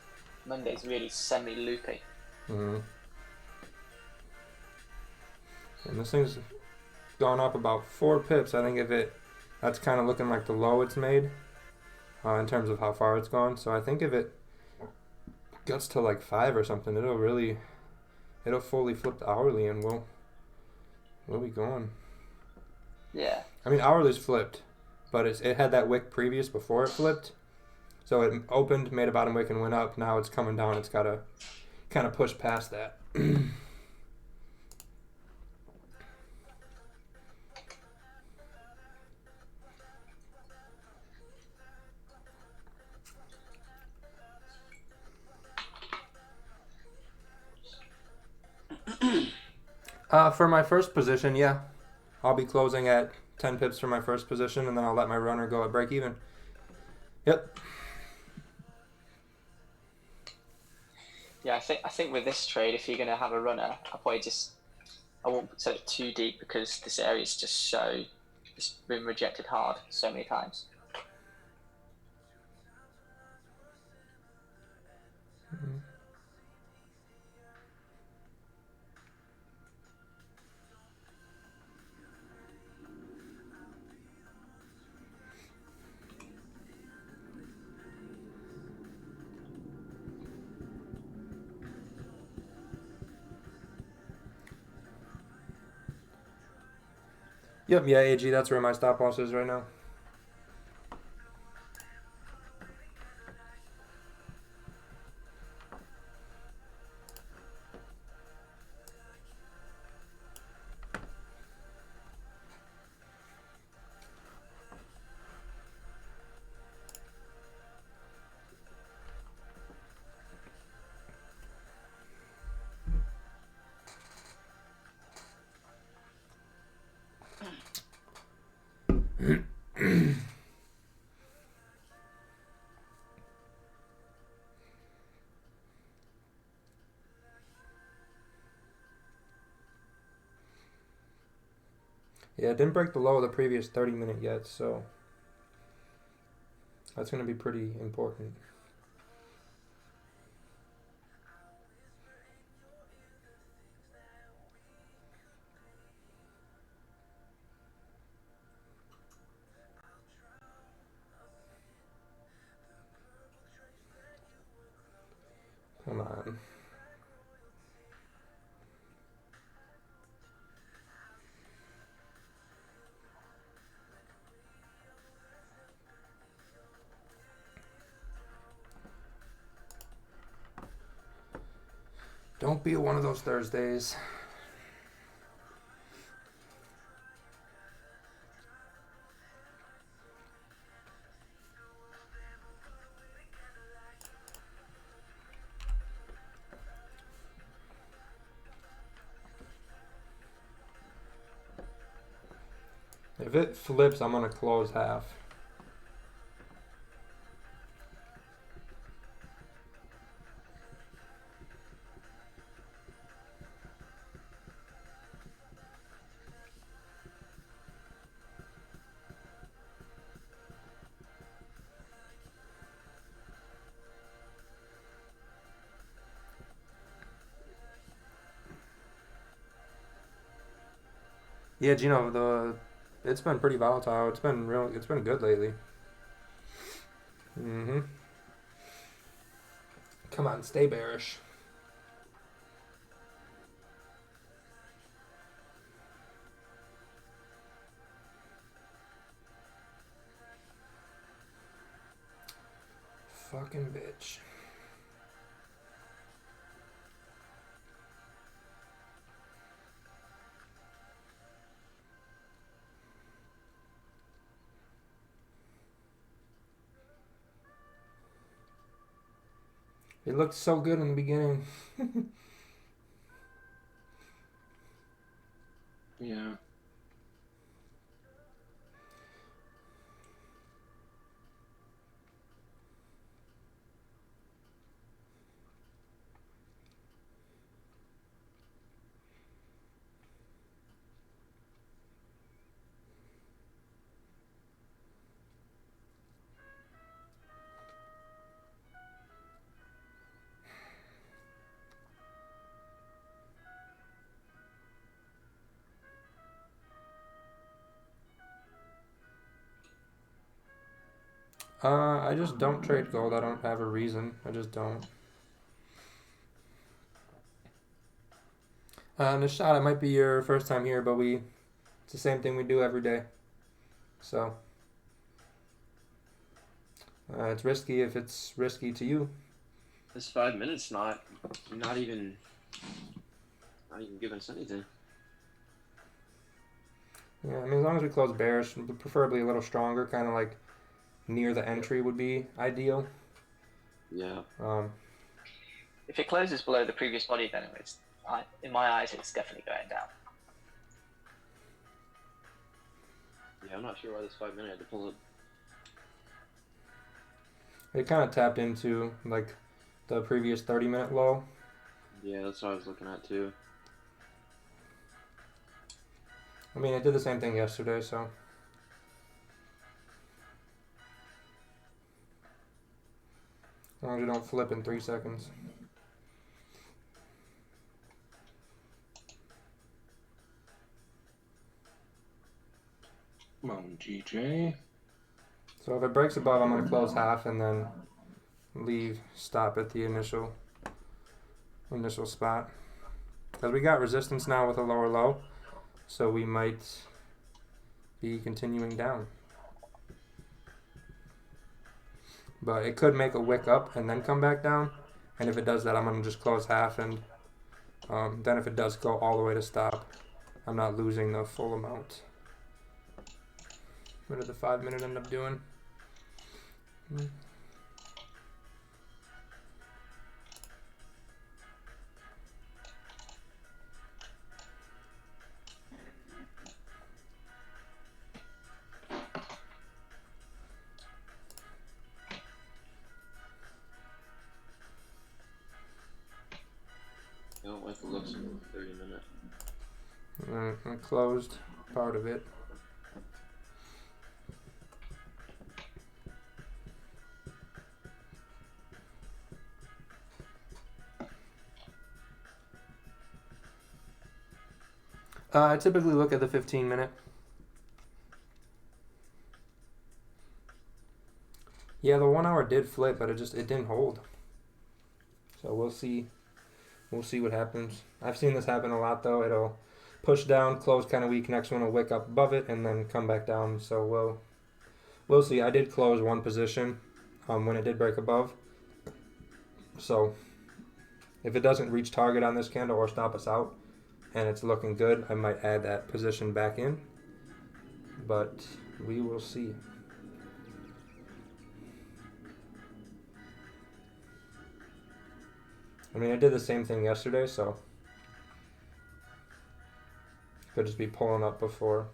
Mondays really semi-loopy. Mm-hmm. And this thing's gone up about 4 pips. I think that's kind of looking like the low it's made in terms of how far it's gone. So I think if it gets to like 5 or something, it'll fully flip the hourly and we'll be going. Yeah. I mean, hourly's flipped, but it had that wick previous before it flipped. So it opened, made a bottom wick, and went up. Now it's coming down. It's got to kind of push past that. For my first position, yeah. I'll be closing at 10 pips for my first position, and then I'll let my runner go at break even. Yep. Yeah, I think with this trade, if you're gonna have a runner, I won't set it too deep because this area is just it's been rejected hard so many times. Mm-hmm. Yep, yeah, AG, that's where my stop loss is right now. Yeah, it didn't break the low of the previous 30-minute yet, so that's going to be pretty important. Come on. Don't be one of those Thursdays. If it flips, I'm going to close half. Yeah, Gino, it's been pretty volatile. It's been good lately. Mm-hmm. Come on, stay bearish. Fucking bitch. It looked so good in the beginning. Yeah. I just don't trade gold. I don't have a reason. I just don't. Nishad, it might be your first time here, but it's the same thing we do every day. So, it's risky if it's risky to you. This 5 minutes not even giving us anything. Yeah, I mean, as long as we close bearish, preferably a little stronger, kind of like near the entry would be ideal. Yeah. If it closes below the previous body, then in my eyes, it's definitely going down. Yeah, I'm not sure why this 5 minute had to pull it. It kind of tapped into like the previous 30-minute low. Yeah, that's what I was looking at too. I mean, it did the same thing yesterday, so. As long as you don't flip in 3 seconds. Come on, GJ. So if it breaks above, I'm going to close half and then stop at the initial spot. Because we got resistance now with a lower low, so we might be continuing down. But it could make a wick up and then come back down. And if it does that, I'm going to just close half. And then if it does go all the way to stop, I'm not losing the full amount. What did the 5 minute end up doing? I don't like the looks of the 30 minute. I closed part of it. I typically look at the 15 minute. Yeah, the 1 hour did flip, but it didn't hold. So we'll see. We'll see what happens. I've seen this happen a lot though. It'll push down, close kind of weak, next one will wick up above it, and then come back down. So we'll see. I did close one position when it did break above. So if it doesn't reach target on this candle or stop us out, and it's looking good, I might add that position back in. But we will see. I mean, I did the same thing yesterday, so could just be pulling up before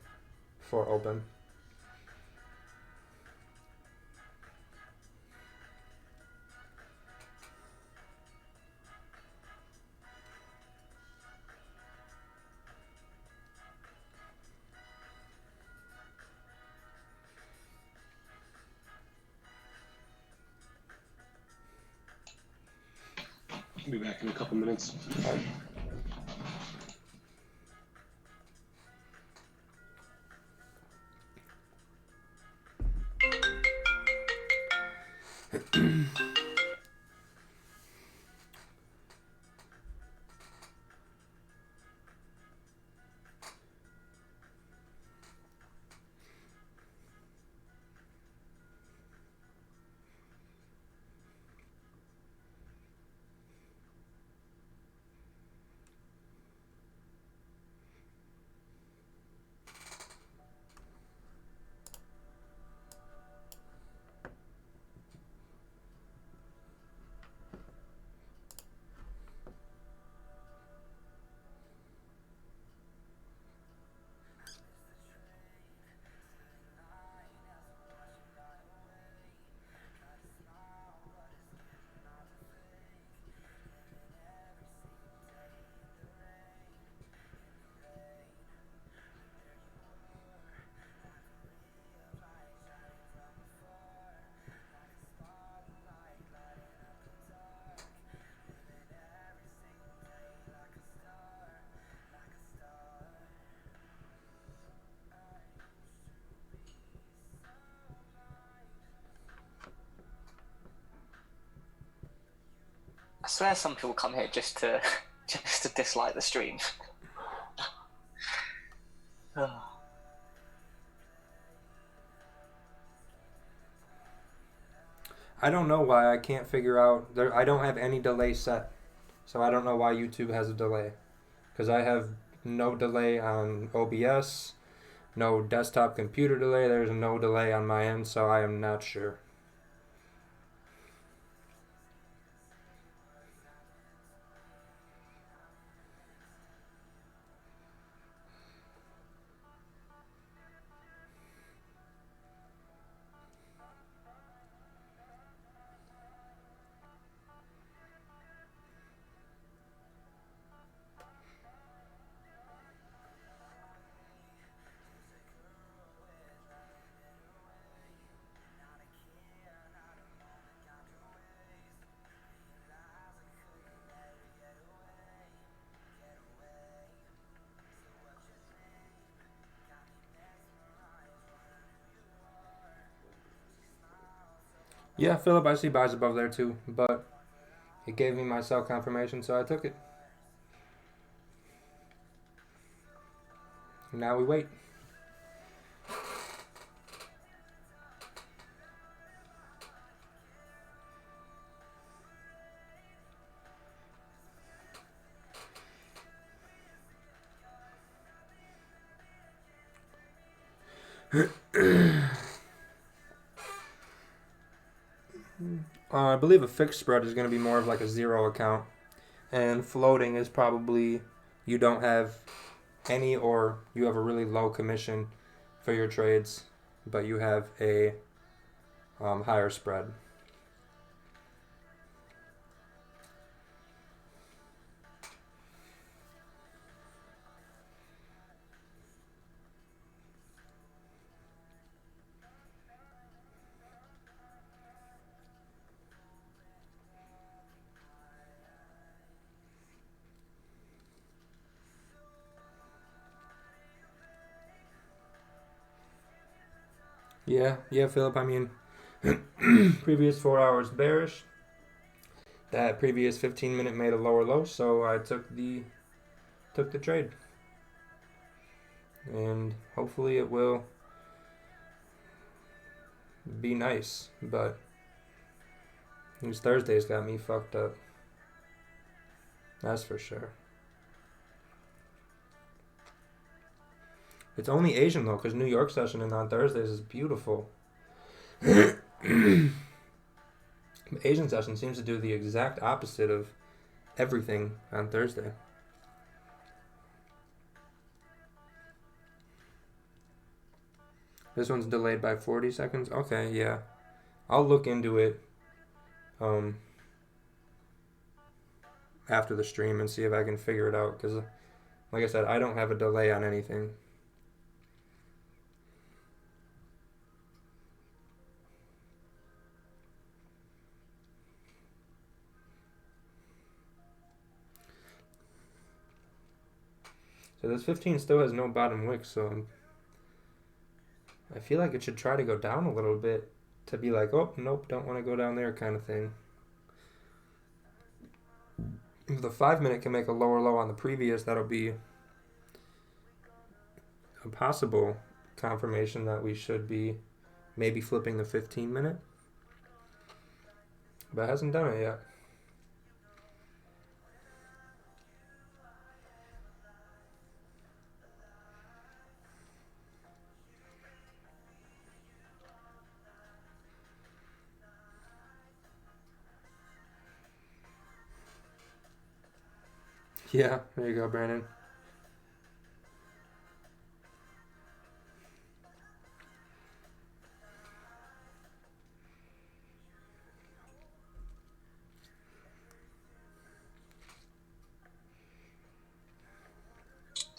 open. I'll be back in a couple minutes. All right. swear some people come here just to dislike the stream. I don't know why I can't figure out. I don't have any delay set, so I don't know why YouTube has a delay. Because I have no delay on OBS, no desktop computer delay. There's no delay on my end, so I am not sure. Yeah, Philip, I see buys above there too, but it gave me my sell confirmation, so I took it. Now we wait. I believe a fixed spread is going to be more of like a zero account, and floating is probably you don't have any or you have a really low commission for your trades, but you have a higher spread. Yeah, Philip. I mean, previous 4 hours bearish. That previous 15-minute made a lower low, so I took the trade, and hopefully it will be nice. But these Thursdays got me fucked up. That's for sure. It's only Asian though, because New York session and on Thursdays is beautiful. Asian session seems to do the exact opposite of everything on Thursday. This one's delayed by 40 seconds. Okay, yeah. I'll look into it after the stream and see if I can figure it out, because like I said, I don't have a delay on anything. So this 15 still has no bottom wick, so I feel like it should try to go down a little bit to be like, oh, nope, don't want to go down there kind of thing. If the 5-minute can make a lower low on the previous, that'll be a possible confirmation that we should be maybe flipping the 15-minute. But it hasn't done it yet. Yeah, there you go, Brandon.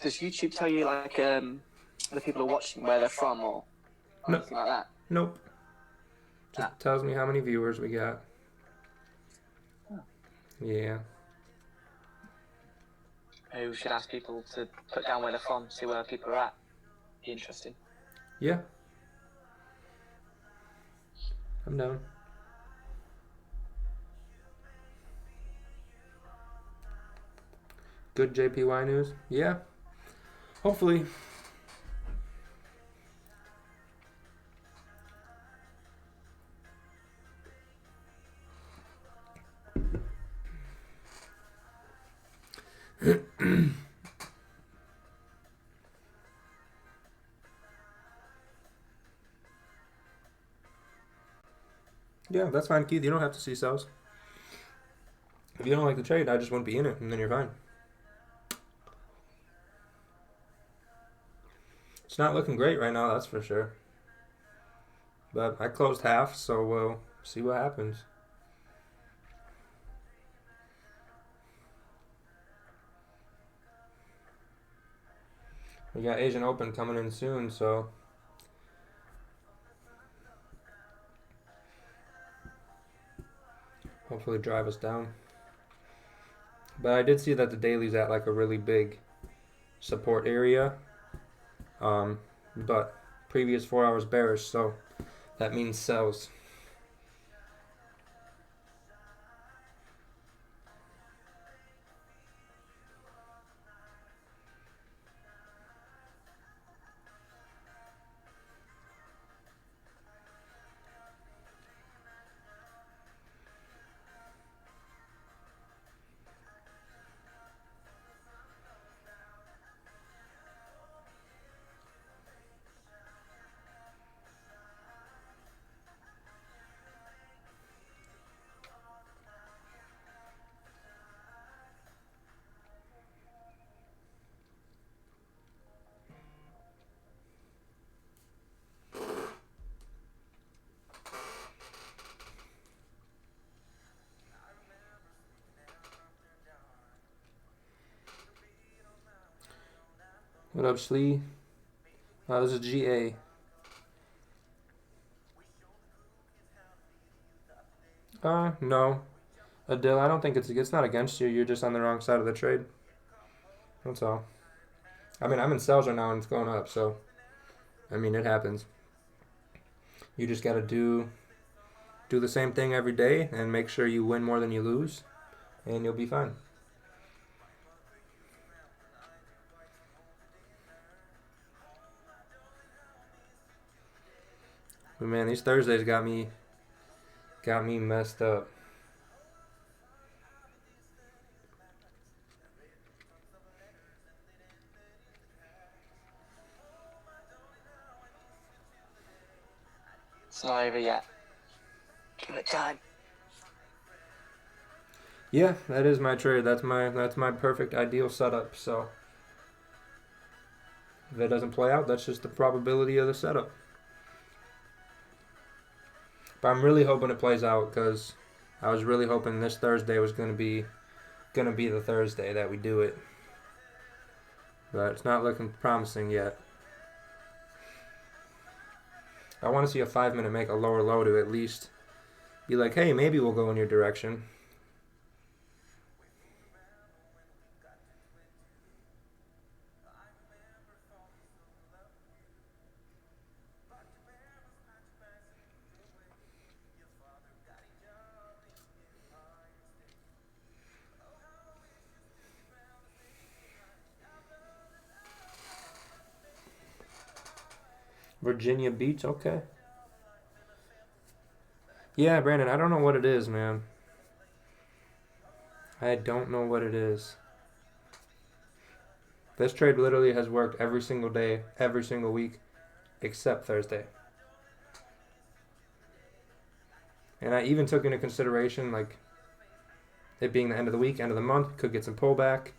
Does YouTube tell you like the people who are watching where they're from or No. anything like that? Nope. Just tells me how many viewers we got. Oh. Yeah. Maybe we should ask people to put down where they're from, see where people are at. Be interesting. Yeah. I'm down. Good JPY news? Yeah. Hopefully. Yeah, that's fine, Keith. You don't have to see sells. If you don't like the trade, I just wouldn't be in it, and then you're fine. It's not looking great right now, that's for sure. But I closed half, so we'll see what happens. We got Asian Open coming in soon, so hopefully drive us down. But I did see that the daily's at like a really big support area. But previous 4 hours bearish, so that means sells. What up, Slee? This is GA. No. Adil, I don't think it's not against you. You're just on the wrong side of the trade. That's all. I mean, I'm in sales right now and it's going up, so I mean, it happens. You just gotta do the same thing every day and make sure you win more than you lose, and you'll be fine. But man, these Thursdays got me messed up. It's not over yet. Give it time. Yeah, that is my trade. That's my perfect ideal setup. So if it doesn't play out, that's just the probability of the setup. But I'm really hoping it plays out because I was really hoping this Thursday was gonna be the Thursday that we do it. But it's not looking promising yet. I want to see a 5-minute make a lower low to at least be like, hey, maybe we'll go in your direction. Virginia Beach, okay. Yeah, Brandon, I don't know what it is, man. I don't know what it is. This trade literally has worked every single day, every single week, except Thursday. And I even took into consideration, like, it being the end of the week, end of the month, could get some pullback.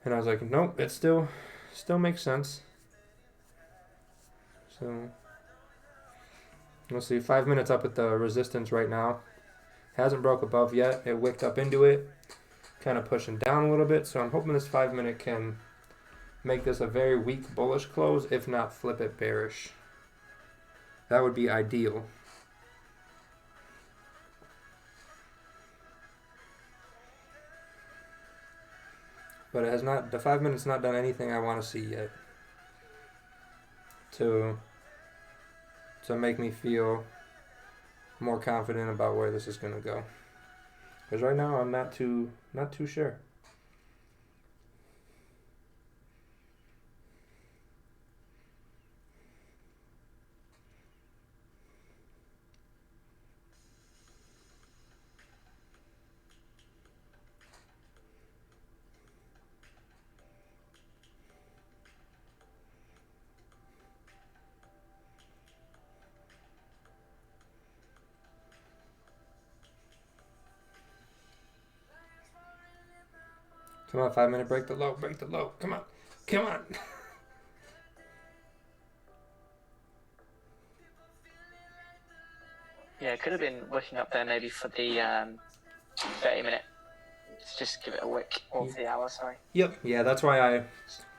And I was like, nope, it still makes sense. So, we'll see. 5 minutes up at the resistance right now. Hasn't broke above yet. It wicked up into it. Kind of pushing down a little bit. So I'm hoping this 5 minute can make this a very weak bullish close, if not flip it bearish. That would be ideal. But it has not. The 5 minutes not done anything I want to see yet to make me feel more confident about where this is going to go. Because right now I'm not too sure. Come on, 5 minute, break the low, break the low. Come on, come on. Yeah, it could have been working up there maybe for the 30-minute. Just give it a wick, or for the hour, sorry. Yep. Yeah, that's why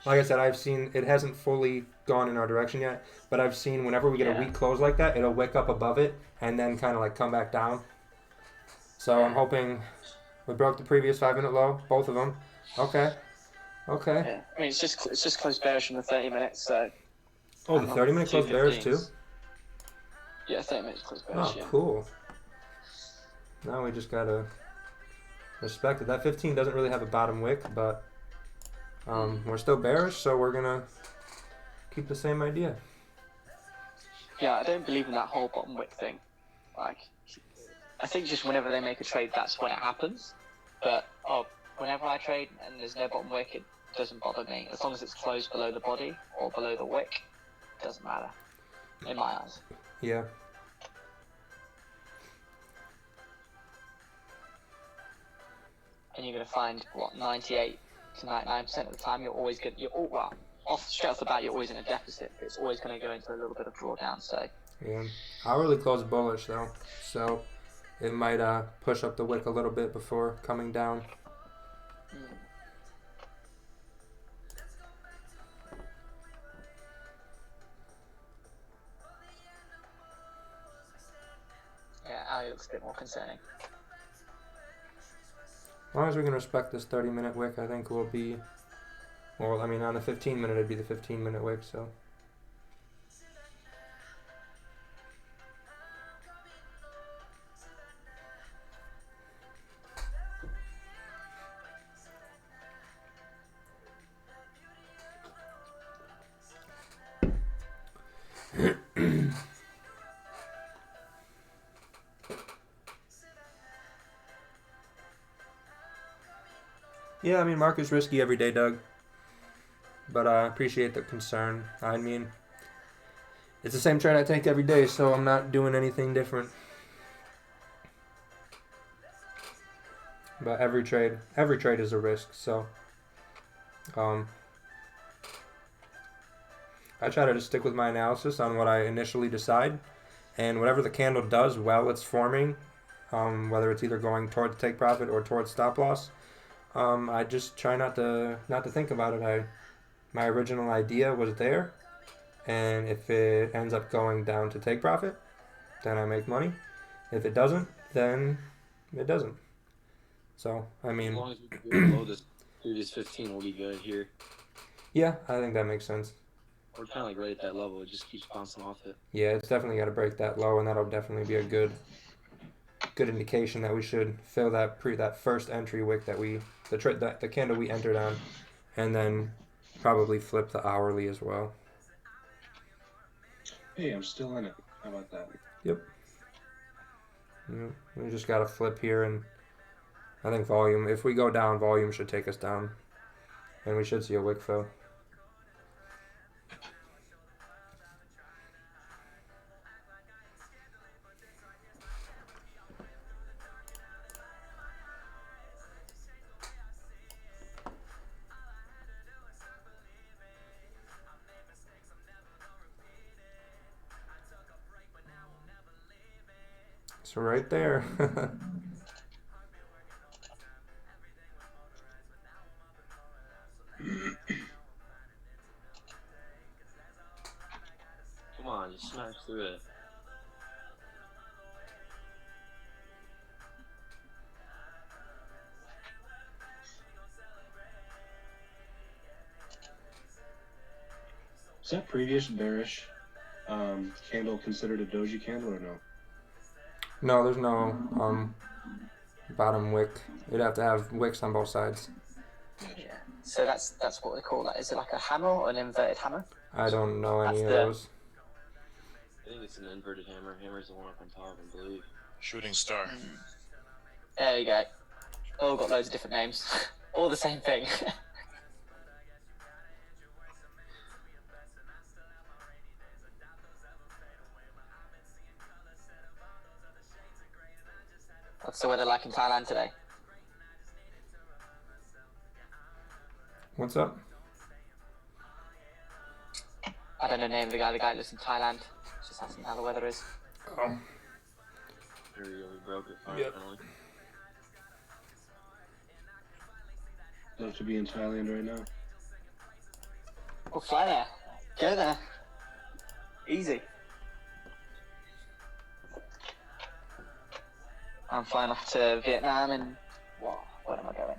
like I said, I've seen, it hasn't fully gone in our direction yet, but I've seen whenever we get a weak close like that, it'll wick up above it and then kind of like come back down. So I'm hoping we broke the previous 5 minute low, both of them. Okay. Okay. Yeah, I mean, it's just close bearish in the 30 minutes, so. Oh, the 30 minute close bearish too? Yeah, 30 minutes close bearish, Oh, cool. Now we just gotta respect it. That 15 doesn't really have a bottom wick, but we're still bearish, so we're gonna keep the same idea. Yeah, I don't believe in that whole bottom wick thing. Like, I think just whenever they make a trade, that's when it happens. But whenever I trade and there's no bottom wick, it doesn't bother me. As long as it's closed below the body or below the wick, it doesn't matter. In my eyes. Yeah. And you're going to find, 98 to 99% of the time, you're always good. Straight off the bat, you're always in a deficit, but it's always going to go into a little bit of drawdown, so. Yeah. Hourly close bullish, though, so it might push up the wick a little bit before coming down. Yeah, hourly looks a bit more concerning. As long as we can respect this 30 minute wick, I think we'll be, well, I mean, on the 15 minute, it'd be the 15 minute wick, so. Yeah, I mean, market's risky every day, Doug. But I appreciate the concern. I mean, it's the same trade I take every day, so I'm not doing anything different. But every trade is a risk, so I try to just stick with my analysis on what I initially decide, and whatever the candle does while it's forming, whether it's either going towards take profit or towards stop loss, I just try not to think about it. My original idea was there, and if it ends up going down to take profit, then I make money. If it doesn't, then it doesn't. So, I mean, as long as we can go below this previous 15, we'll be good here. Yeah, I think that makes sense. We're kind of like right at that level. It just keeps bouncing off it. Yeah, it's definitely got to break that low, and that'll definitely be a good indication that we should fill that first entry wick that the candle we entered on, and then probably flip the hourly as well. Hey, I'm still in it. How about that? Yep. Yeah, we just got to flip here, and I think volume, if we go down, volume should take us down, and we should see a wick fill. So right there. Come on, just smash through it. Is that previous bearish candle considered a doji candle or no? No, there's no bottom wick. You'd have to have wicks on both sides. Yeah. So that's what they call that. Is it like a hammer or an inverted hammer? I don't know any of That's those. I think it's an inverted hammer. Hammer's the one up on top, I believe. Shooting star. There you go. All got loads of different names. All the same thing. What's the weather like in Thailand today? What's up? I don't know the name of the guy. The guy lives in Thailand. Just asking how the weather is. Oh. There you go. We broke it Yep. finally. Love to be in Thailand right now. We'll fly there. Go there. Easy. I'm flying off to Vietnam in when am I going?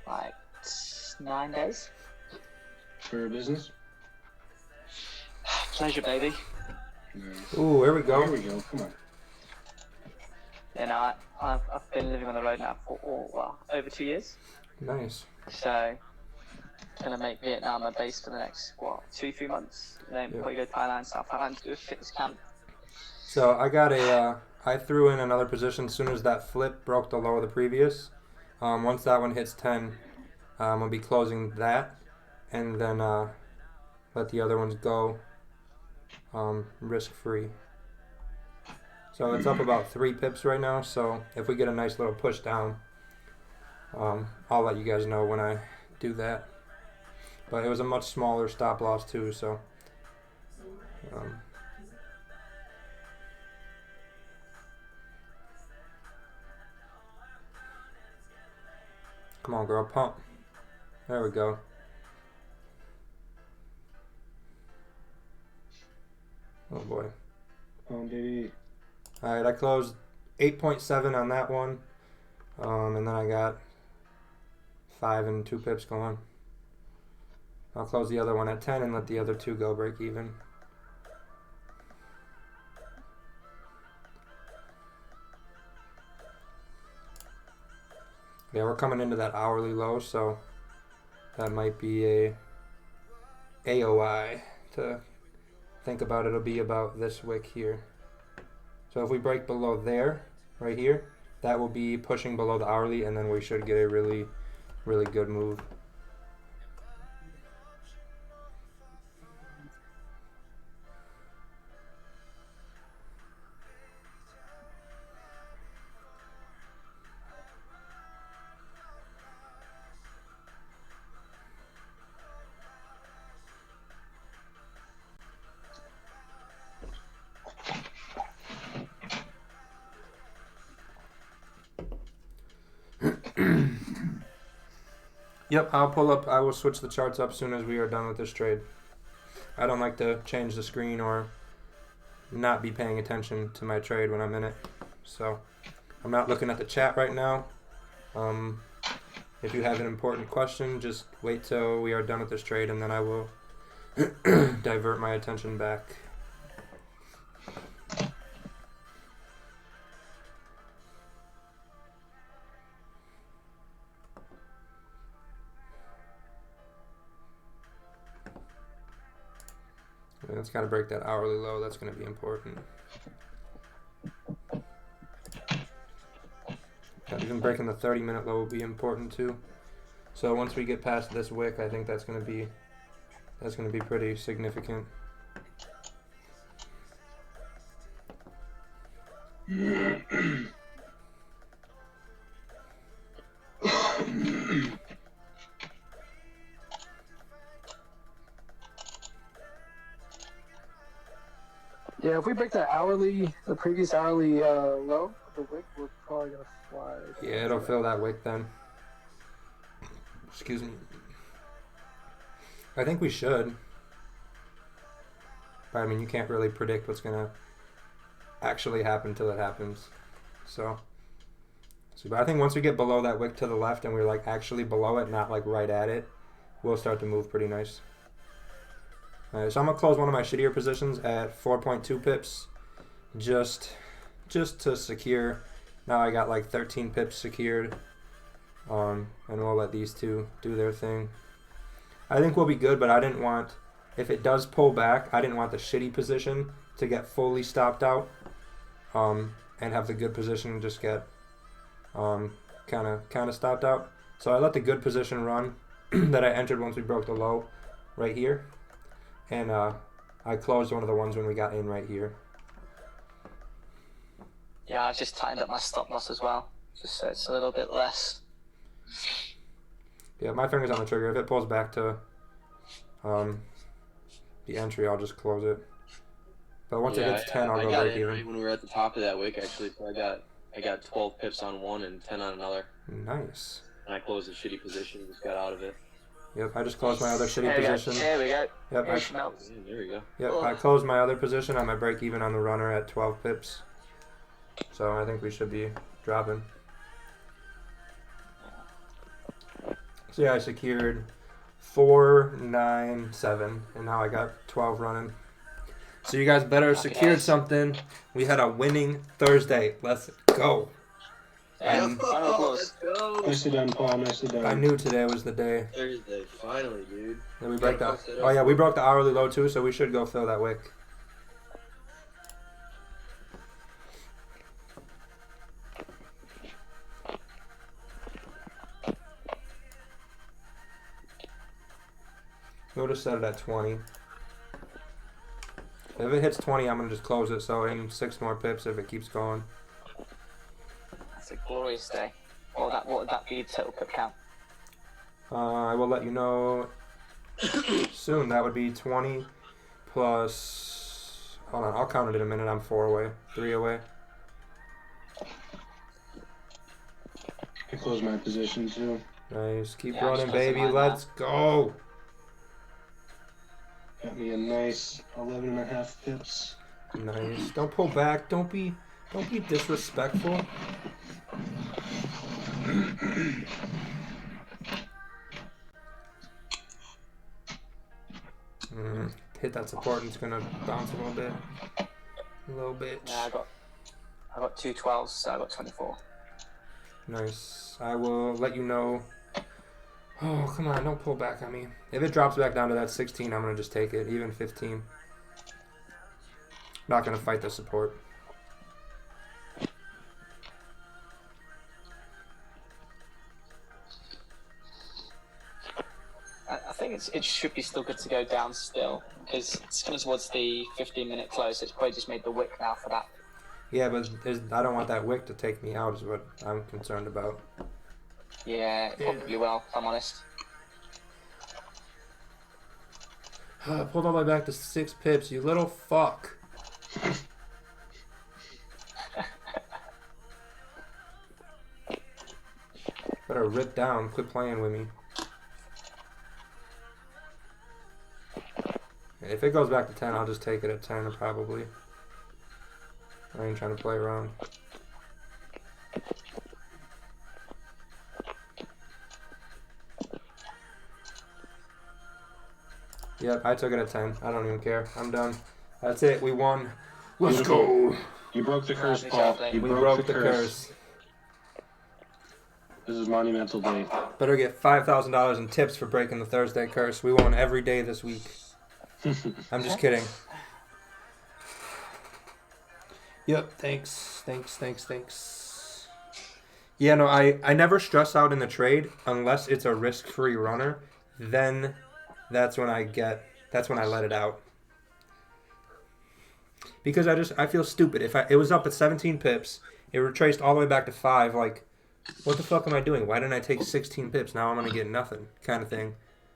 Like 9 days. For business? Pleasure, baby. Nice. Ooh, there we go. Here we go. Come on. You know, I've been living on the road now for over 2 years. Nice. So, gonna make Vietnam a base for the next 2-3 months. And then probably go to Thailand, South Thailand, do a fitness camp. So I got I threw in another position as soon as that flip broke the low of the previous. Once that one hits 10, I'll be closing that, and then let the other ones go risk-free. So it's up about 3 pips right now, so if we get a nice little push down, I'll let you guys know when I do that. But it was a much smaller stop loss too, so come on, girl, pump. There we go. Oh boy. Oh, baby. Alright, I closed 8.7 on that one. And then I got 5 and 2 pips going. I'll close the other one at 10 and let the other 2 go break even. Yeah, we're coming into that hourly low, so that might be a AOI to think about. It'll be about this wick here. So if we break below there, right here, that will be pushing below the hourly, and then we should get a really, really good move. Yep, I'll pull up. I will switch the charts up as soon as we are done with this trade. I don't like to change the screen or not be paying attention to my trade when I'm in it. So I'm not looking at the chat right now. If you have an important question, just wait till we are done with this trade, and then I will divert my attention back. And it's got to break that hourly low. That's going to be important. Even breaking the 30-minute low will be important too. So once we get past this wick, I think that's going to be pretty significant. Yeah, if we break that hourly, the previous hourly low, the wick, we're probably gonna fly. Yeah, it'll fill that wick then. Excuse me. I think we should. But I mean, you can't really predict what's gonna actually happen till it happens. So but I think once we get below that wick to the left and we're like actually below it, not like right at it, we'll start to move pretty nice. Alright, so I'm gonna close one of my shittier positions at 4.2 pips, just to secure. Now I got like 13 pips secured, and we'll let these two do their thing. I think we'll be good, but I didn't want, if it does pull back, I didn't want the shitty position to get fully stopped out, and have the good position just get kind of stopped out. So I let the good position run that I entered once we broke the low right here. And I closed one of the ones when we got in right here. Yeah, I just tightened up my stop loss as well, just so it's a little bit less. Yeah, my finger's on the trigger. If it pulls back to the entry, I'll just close it. But once it hits 10, I'll go break even. Right when we were at the top of that wick, actually. So I got 12 pips on one and 10 on another. Nice. And I closed a shitty position, just got out of it. Yep, I just closed my other shitty position. There we go. Yep, There we go. Yep, I closed my other position. I'm at break even on the runner at 12 pips. So I think we should be dropping. So yeah, I secured 4, 9, 7, and now I got 12 running. So you guys better secured something. We had a winning Thursday. Let's go. And Let's go. Nicely done, Paul. Nicely done. I knew today was the day. Thursday, finally, dude. Then we broke that. Oh yeah, we broke the hourly low too, so we should go fill that wick. We'll just set it at 20. If it hits 20, I'm going to just close it, so in 6 more pips if it keeps going. That's a glorious day. What would that be, total pip count? I will let you know soon. That would be 20 plus... Hold on, I'll count it in a minute. I'm 4 away. 3 away. I close my position too. Nice. Keep Yeah, running, I'm just baby. closing mine Let's go. Got me a nice 11.5 pips. Nice. Don't pull back. Don't be disrespectful. Hit that support and it's gonna bounce a little bit. A little bit. Yeah, I got 2 12s, so I got 24. Nice. I will let you know. Oh, come on, don't pull back on me. If it drops back down to that 16, I'm going to just take it, even 15. Not going to fight the support. I think it should be still good to go down still, because it's coming towards the 15-minute close, so it's probably just made the wick now for that. Yeah, but I don't want that wick to take me out is what I'm concerned about. Yeah, it probably will, if I'm honest. Pulled all the way back to 6 pips, you little fuck. Better rip down, quit playing with me. If it goes back to 10, I'll just take it at 10 probably. I ain't trying to play around. Yep, I took it at 10. I don't even care. I'm done. That's it. We won. Let's go. You broke the curse, Paul. You We broke the curse. This is monumental day. Better get $5,000 in tips for breaking the Thursday curse. We won every day this week. I'm just kidding. Yep, thanks. Yeah, no, I never stress out in the trade unless it's a risk-free runner. Then that's when I let it out. Because I feel stupid. If it was up at 17 pips, it retraced all the way back to 5, like, what the fuck am I doing? Why didn't I take 16 pips? Now I'm going to get nothing, kind of thing.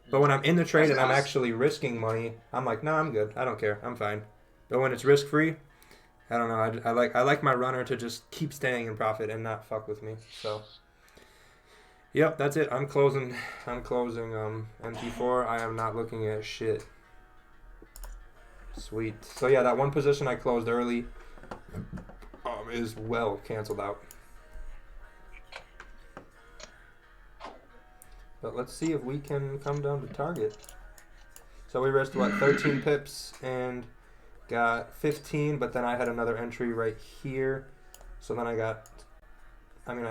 But when I'm in the trade and I'm actually risking money, I'm like, nah, I'm good. I don't care. I'm fine. But when it's risk-free, I don't know. I like my runner to just keep staying in profit and not fuck with me. So, yep, that's it. I'm closing MT4. I am not looking at shit. Sweet. So yeah, that one position I closed early is well canceled out. But let's see if we can come down to target. So we risked, 13 pips and got 15, but then I had another entry right here. So then I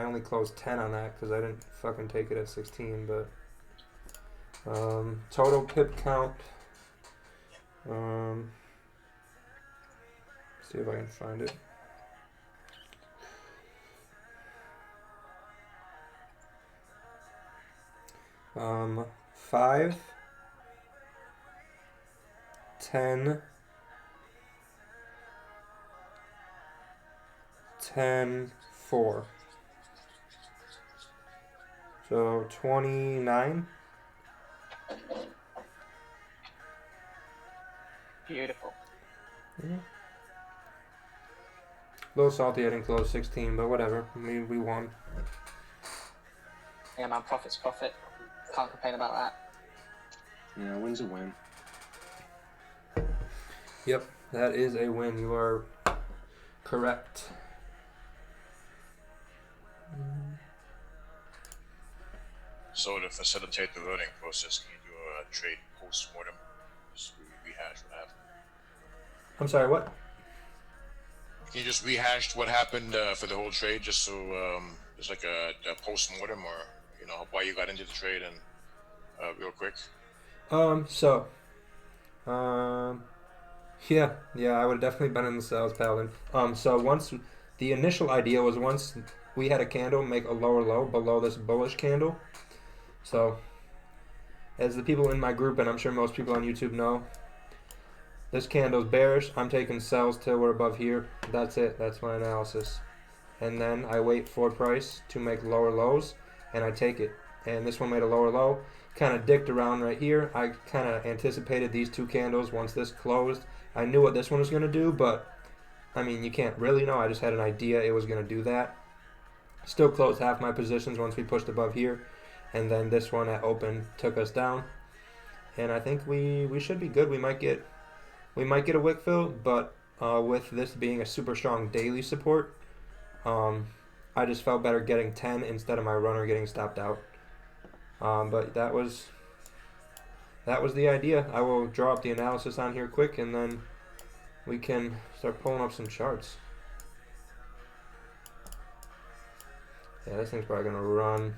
only closed 10 on that because I didn't fucking take it at 16, but total pip count. See if I can find it. Um, 5, 10, 10, 4. So 29. Beautiful. Yeah. A little salty I didn't close 16, but whatever. We won. Yeah, man, profit's profit. Can't complain about that. Yeah, win's a win. Yep, that is a win. You are correct. So to facilitate the voting process, can you do a trade post-mortem? Just rehash what happened. I'm sorry, what? Can you just rehash what happened for the whole trade, just so there's like a post-mortem, or you know why you got into the trade, and real quick. Yeah, I would have definitely been in the sales, Paladin. So once the initial idea was once we had a candle make a lower low below this bullish candle. So as the people in my group, and I'm sure most people on YouTube know, this candle's bearish. I'm taking sells till we're above here. That's it. That's my analysis. And then I wait for price to make lower lows, and I take it. And this one made a lower low. Kind of dicked around right here. I kind of anticipated these two candles once this closed. I knew what this one was going to do, but I mean, you can't really know. I just had an idea it was going to do that. Still closed half my positions once we pushed above here. And then this one at open took us down. And I think we should be good. We might get a wick fill, but with this being a super strong daily support, I just felt better getting 10 instead of my runner getting stopped out. But that was the idea. I will draw up the analysis on here quick, and then we can start pulling up some charts. Yeah, this thing's probably gonna run.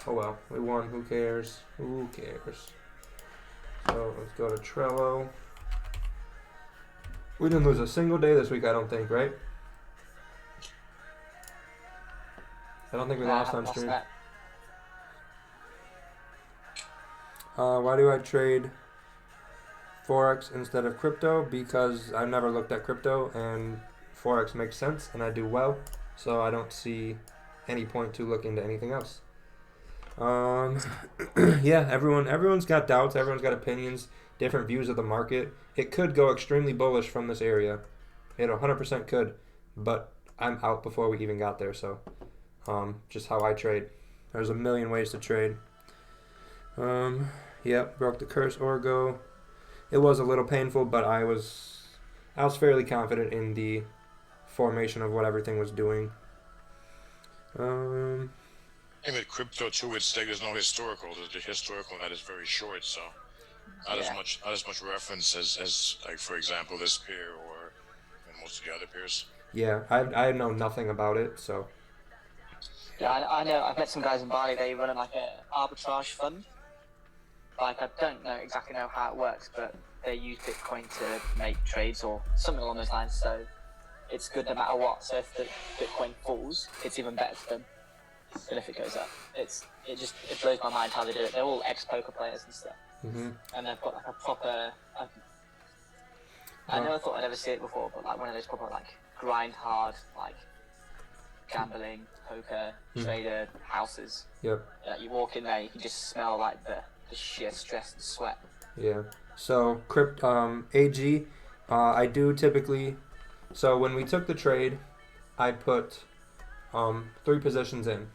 Oh well, we won. Who cares? Who cares? So let's go to Trello. We didn't lose a single day this week, I don't think, right? I don't think we lost on stream. Why do I trade Forex instead of crypto? Because I've never looked at crypto, and Forex makes sense, and I do well, so I don't see any point to look into anything else. Yeah, everyone's got doubts, everyone's got opinions, different views of the market. It could go extremely bullish from this area. It 100% could, but I'm out before we even got there, so just how I trade. There's a million ways to trade. Yep, broke the curse Orgo. It was a little painful, but I was fairly confident in the formation of what everything was doing. And with crypto too, it's like there's no historical. The historical that is very short, so not as much reference as like, for example, this pair or most of the other pairs. Yeah, I know nothing about it, so. Yeah, I know. I've met some guys in Bali. They run like an arbitrage fund. Like, I don't know exactly how it works, but they use Bitcoin to make trades or something along those lines. So it's good no matter what. So if the Bitcoin falls, it's even better for them than if it goes up. It blows my mind how they do it. They're all ex-poker players and stuff. Mm-hmm. And they've got like a proper. I never thought I'd ever see it before, but like one of those proper like grind hard like gambling, poker, trader houses. Yep. You walk in there, you can just smell like the sheer stress and sweat. Yeah. So AG, I do typically. So when we took the trade, I put 3 positions in,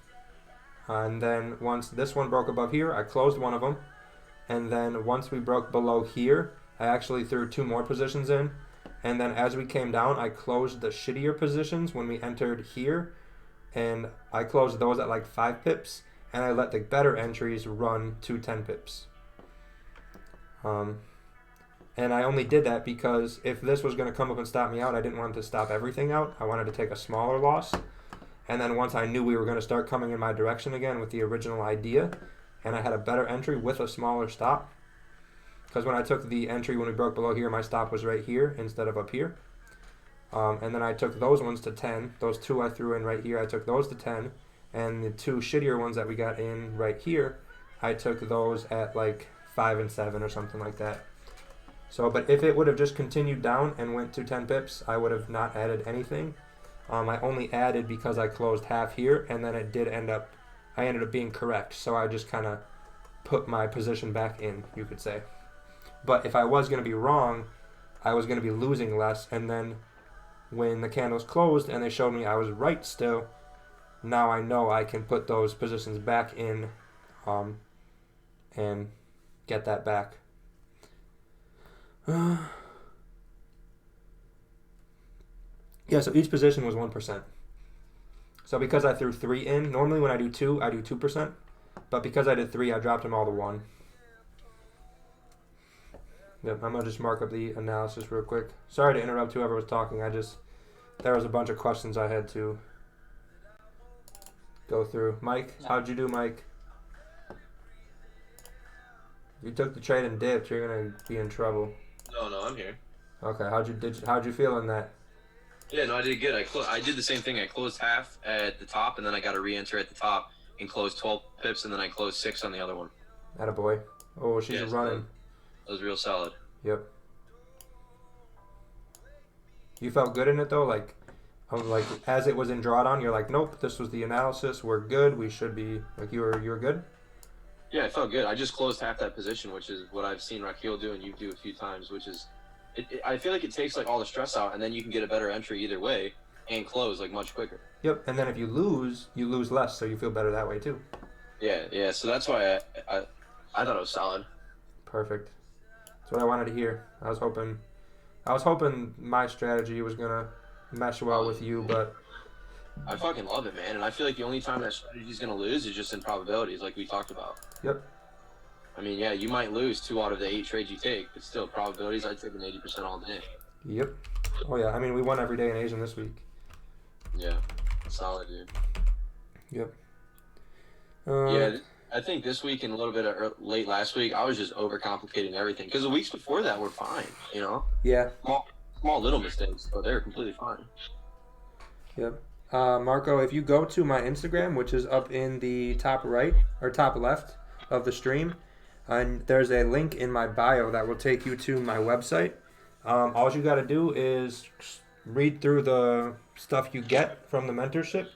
and then once this one broke above here, I closed one of them, and then once we broke below here, I actually threw 2 more positions in, and then as we came down, I closed the shittier positions when we entered here, and I closed those at like 5 pips, and I let the better entries run to 10 pips. And I only did that because if this was going to come up and stop me out, I didn't want to stop everything out. I wanted to take a smaller loss. And then once I knew we were going to start coming in my direction again with the original idea, and I had a better entry with a smaller stop, because when I took the entry when we broke below here, my stop was right here instead of up here. And then I took those ones to 10. Those 2 I threw in right here, I took those to 10. And the 2 shittier ones that we got in right here, I took those at like 5 and 7 or something like that. So, but if it would have just continued down and went to 10 pips, I would have not added anything. I only added because I closed half here, and then I ended up being correct. So I just kind of put my position back in, you could say. But if I was going to be wrong, I was going to be losing less. And then when the candles closed and they showed me I was right still, now I know I can put those positions back in and get that back. Yeah, so each position was 1%. So because I threw 3 in, normally when I do 2, I do 2%. But because I did 3, I dropped them all to 1. Yep, I'm going to just mark up the analysis real quick. Sorry to interrupt whoever was talking. There was a bunch of questions I had to go through. Mike, how'd you do, Mike? You took the trade and dipped. You're going to be in trouble. No, I'm here. Okay, how'd you feel in that? Yeah, no, I did good. I did the same thing. I closed half at the top, and then I got a re-enter at the top and closed 12 pips, and then I closed 6 on the other one. Attaboy. Oh, she's running. That was real solid. Yep. You felt good in it though, like as it was in drawdown, you're like, nope, this was the analysis. We're good. We should be like you were good. Yeah, I felt good. I just closed half that position, which is what I've seen Raquel do and you do a few times, which is, I feel like it takes like all the stress out, and then you can get a better entry either way and close like much quicker. Yep, and then if you lose less, so you feel better that way too. Yeah. So that's why I thought it was solid. Perfect. That's what I wanted to hear. I was hoping my strategy was gonna mesh well with you, but I fucking love it, man. And I feel like the only time that strategy's gonna lose is just in probabilities, like we talked about. Yep. I mean, yeah, you might lose 2 out of the 8 trades you take, but still, probabilities, I'd take an 80% all day. Yep. Oh yeah, I mean, we won every day in Asian this week. Yeah, solid, dude. Yep. Yeah, I think this week and a little bit of late last week, I was just overcomplicating everything. Because the weeks before that were fine, you know? Yeah. Small little mistakes, but they were completely fine. Yep. Marco, if you go to my Instagram, which is up in the top right or top left of the stream, and there's a link in my bio that will take you to my website. All you got to do is read through the stuff you get from the mentorship.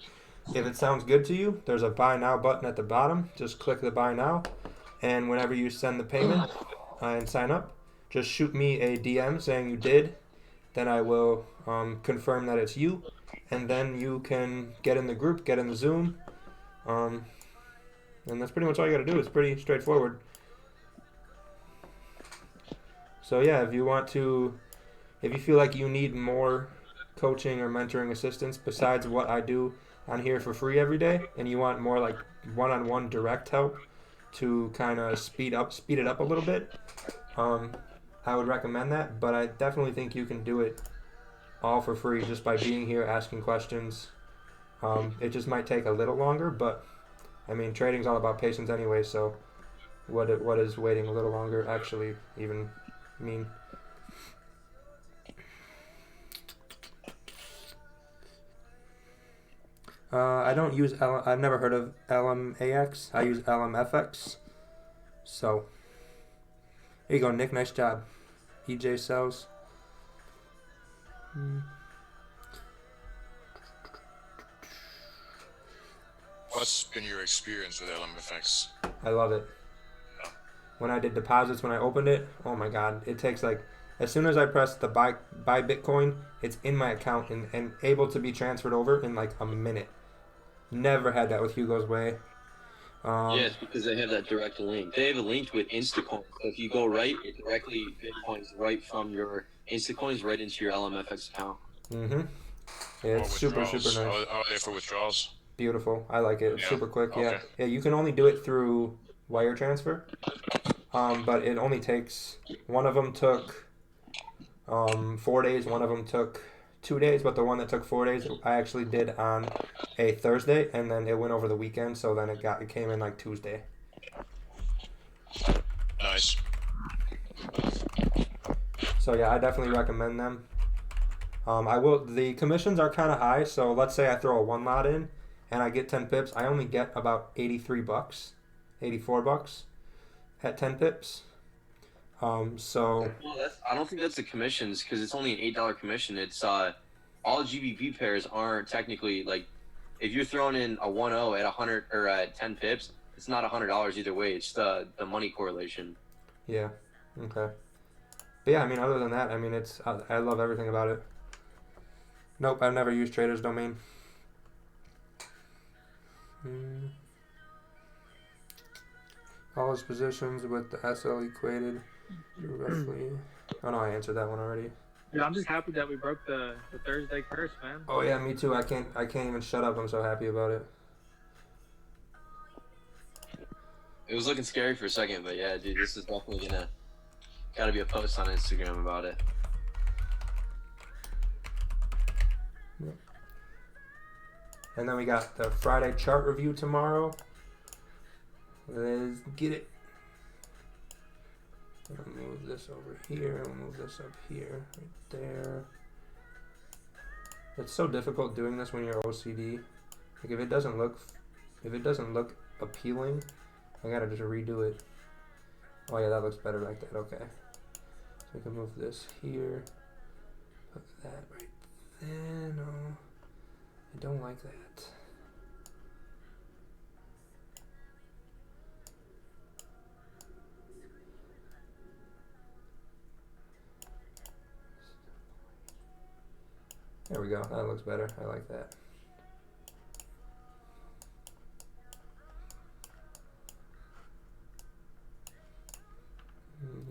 If it sounds good to you, there's a buy now button at the bottom. Just click the buy now, and whenever you send the payment and sign up, just shoot me a DM saying you did. Then I will confirm that it's you, and then you can get in the group, get in the Zoom, and that's pretty much all you got to do. It's pretty straightforward. So yeah, if you feel like you need more coaching or mentoring assistance besides what I do on here for free every day, and you want more like one-on-one direct help to kind of speed it up a little bit, I would recommend that. But I definitely think you can do it all for free just by being here, asking questions. It just might take a little longer, but I mean, trading's all about patience anyway. So what is waiting a little longer actually even mean? I don't use I've never heard of LMAX. I use LMFX. So there you go, Nick. Nice job. EJ sells. What's been your experience with LMFX? I love it. When I did deposits, when I opened it, oh my god, it takes like, as soon as I press the buy Bitcoin, it's in my account and able to be transferred over in like a minute. Never had that with Hugo's Way. Yes, because they have that direct link. They have a link with Instacoin. So if you go right, it directly Bitcoins right from your Instacoins right into your LMFX account. Mm-hmm. Yeah, it's super nice. Are they for withdrawals? Beautiful. I like it. It's super quick. Okay. Yeah. Yeah, you can only do it through wire transfer. But it only takes, one of them took 4 days, one of them took 2 days, but the one that took 4 days I actually did on a Thursday, and then it went over the weekend, so then it came in like Tuesday. Nice. So yeah, I definitely recommend them. The commissions are kind of high, so let's say I throw a one lot in and I get 10 pips, I only get about $83, $84 at 10 pips. So Well, I don't think that's the commissions, because it's only an $8 commission. It's all GBP pairs aren't technically like, if you're throwing in a 1-0 at 100 or at 10 pips, it's not $100 either way. It's the money correlation. Yeah. Okay. But yeah, I mean, other than that, I mean, I love everything about it. Nope, I've never used Trader's Domain. All his positions with the SL equated to roughly. Oh no, I answered that one already. Dude, I'm just happy that we broke the Thursday curse, man. Oh yeah, me too. I can't even shut up. I'm so happy about it. It was looking scary for a second, but yeah, dude, this is definitely gotta be a post on Instagram about it. And then we got the Friday chart review tomorrow. Let's get it. I'll move this over here. I'll move this up here, right there. It's so difficult doing this when you're OCD. Like if it doesn't look appealing, I gotta just redo it. Oh yeah, that looks better like that. Okay. So I can move this here. Put that right there. No, I don't like that. There we go. That looks better. I like that.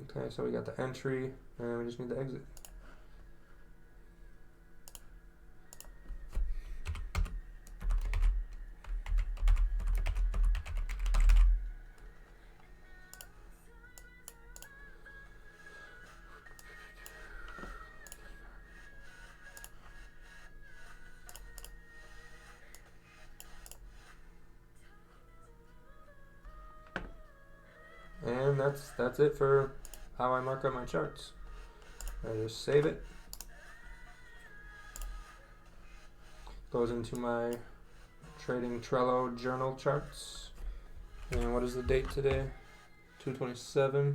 Okay, so we got the entry, and we just need the exit. And that's it for how I mark up my charts. I just save it. Goes into my trading Trello journal charts. And what is the date today? 2/27.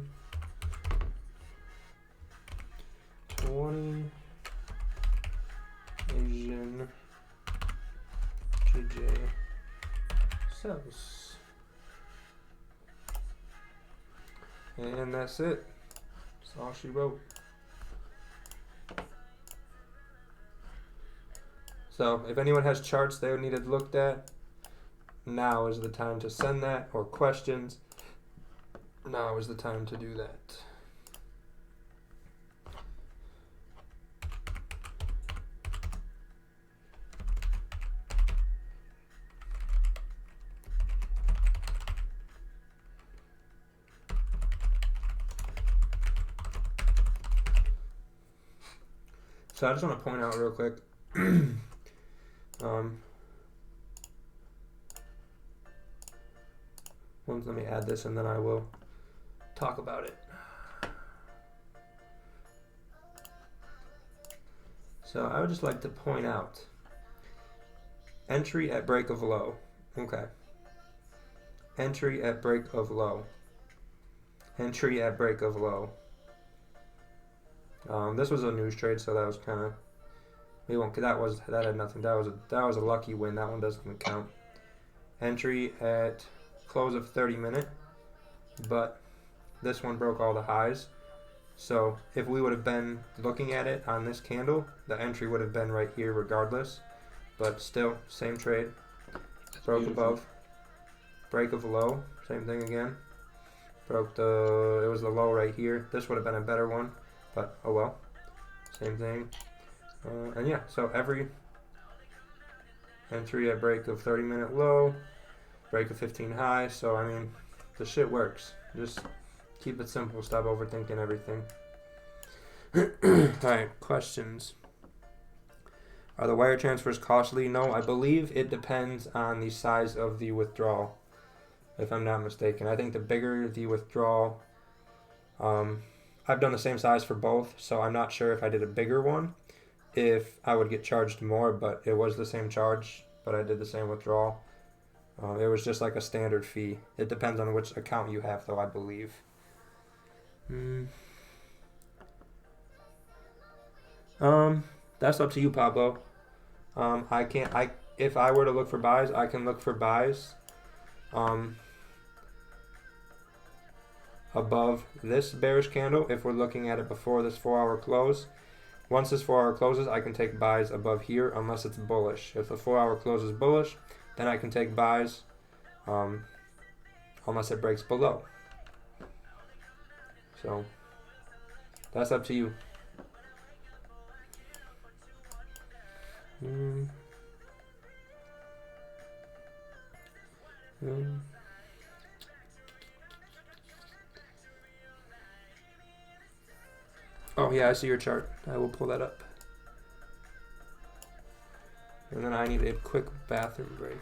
20 Asian GJ sells. And that's it. That's all she wrote. So if anyone has charts they needed looked at, now is the time to send that, or questions. Now is the time to do that. So I just want to point out real quick. Let me add this and then I will talk about it. So I would just like to point out entry at break of low. Okay. Entry at break of low. Entry at break of low. This was a news trade, so that was kind of, that had nothing. That was a lucky win. That one doesn't count. Entry at close of 30-minute, but this one broke all the highs. So if we would have been looking at it on this candle, the entry would have been right here regardless. But still, same trade. Broke above. Break of low. Same thing again. It was the low right here. This would have been a better one. But oh well, same thing. And yeah, so every entry at break of 30-minute low, break of 15 high. So I mean, the shit works. Just keep it simple. Stop overthinking everything. Alright, questions. Are the wire transfers costly? No, I believe it depends on the size of the withdrawal, if I'm not mistaken. I think the bigger the withdrawal, I've done the same size for both, so I'm not sure if I did a bigger one, if I would get charged more, but it was the same charge, but I did the same withdrawal. It was just like a standard fee. It depends on which account you have, though, I believe. That's up to you, Pablo. I can't. If I were to look for buys, I can look for buys. Above this bearish candle, if we're looking at it before this 4-hour close. Once this 4-hour closes, I can take buys above here unless it's bullish. If the 4-hour close is bullish, then I can take buys unless it breaks below. So that's up to you. Oh yeah, I see your chart. I will pull that up. And then I need a quick bathroom break.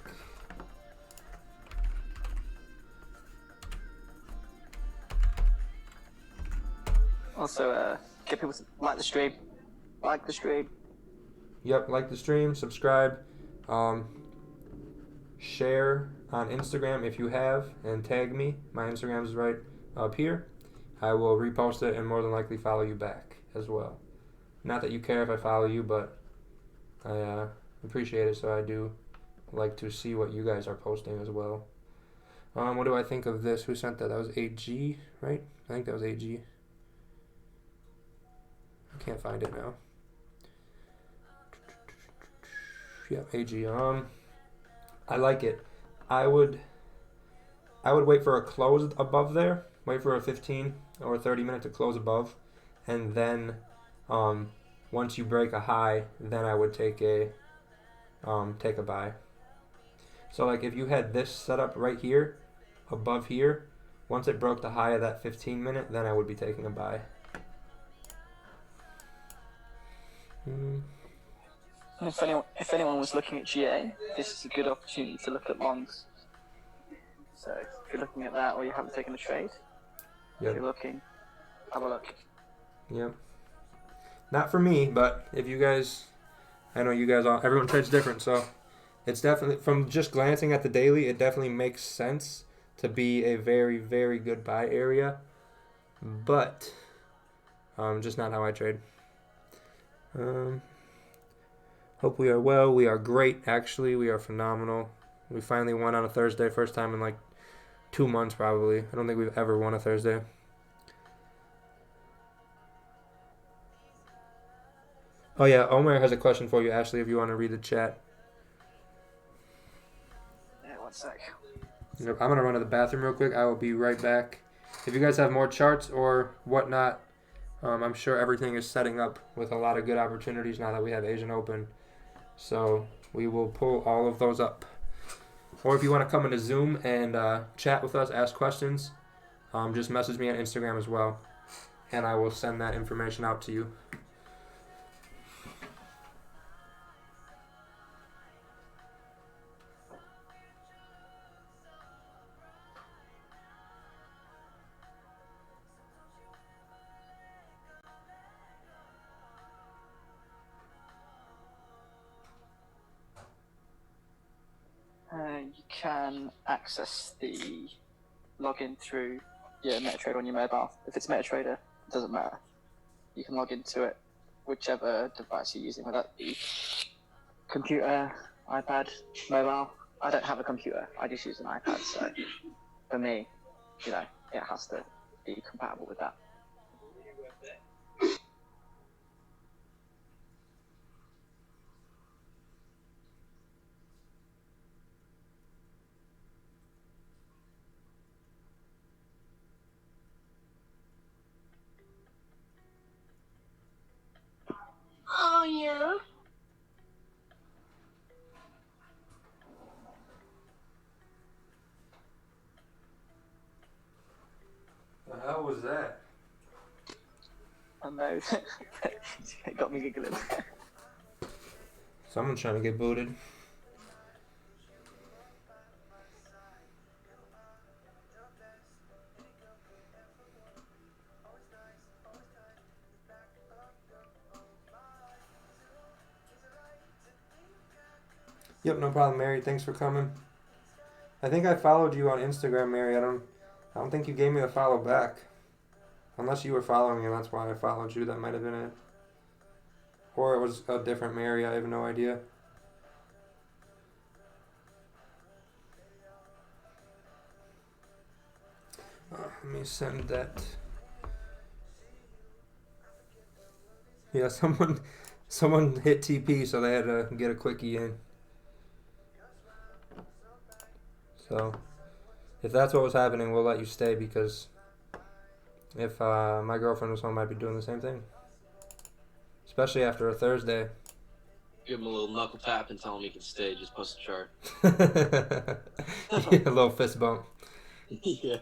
Also, get people to like the stream. Like the stream. Yep, like the stream, subscribe, share on Instagram if you have, and tag me. My Instagram is right up here. I will repost it and more than likely follow you back as well. Not that you care if I follow you, but I appreciate it, so I do like to see what you guys are posting as well. What do I think of this? Who sent that? That was AG, right? I think that was AG. I can't find it now. Yeah, AG. I like it. I would wait for a close above there. Wait for a 15 or 30 minute to close above, and then once you break a high, then I would take a buy. So like if you had this set up right here, above here, once it broke the high of that 15 minute, then I would be taking a buy. If anyone was looking at GA, this is a good opportunity to look at longs. So if you're looking at that or you haven't taken a trade, if you're looking, have a look. Yep. Not for me, but if you guys, I know you guys all, everyone trades different, so it's definitely, from just glancing at the daily, it definitely makes sense to be a very, very good buy area, but just not how I trade. Hope we are well. We are great, actually. We are phenomenal. We finally won on a Thursday, first time in like 2 months probably. I don't think we've ever won a Thursday. Oh yeah, Omer has a question for you, Ashley, if you want to read the chat. Yeah, 1 sec. I'm going to run to the bathroom real quick. I will be right back. If you guys have more charts or whatnot, I'm sure everything is setting up with a lot of good opportunities now that we have Asian Open. So we will pull all of those up. Or if you want to come into Zoom and chat with us, ask questions, just message me on Instagram as well, and I will send that information out to you. You can access the login through your MetaTrader on your mobile. If it's MetaTrader, it doesn't matter. You can log into it, whichever device you're using, whether that be computer, iPad, mobile. I don't have a computer, I just use an iPad, so for me, it has to be compatible with that. Oh, yeah. The hell was that? I know. It got me giggling. Someone's trying to get booted. Yep, no problem, Mary. Thanks for coming. I think I followed you on Instagram, Mary. I don't think you gave me a follow back. Unless you were following me, and that's why I followed you. That might have been it. Or it was a different Mary. I have no idea. Let me send that. Yeah, someone hit TP, so they had to get a quickie in. So, if that's what was happening, we'll let you stay because if my girlfriend was home, I'd be doing the same thing. Especially after a Thursday. Give him a little knuckle tap and tell him he can stay. Just post a chart. Yeah, a little fist bump. Yeah.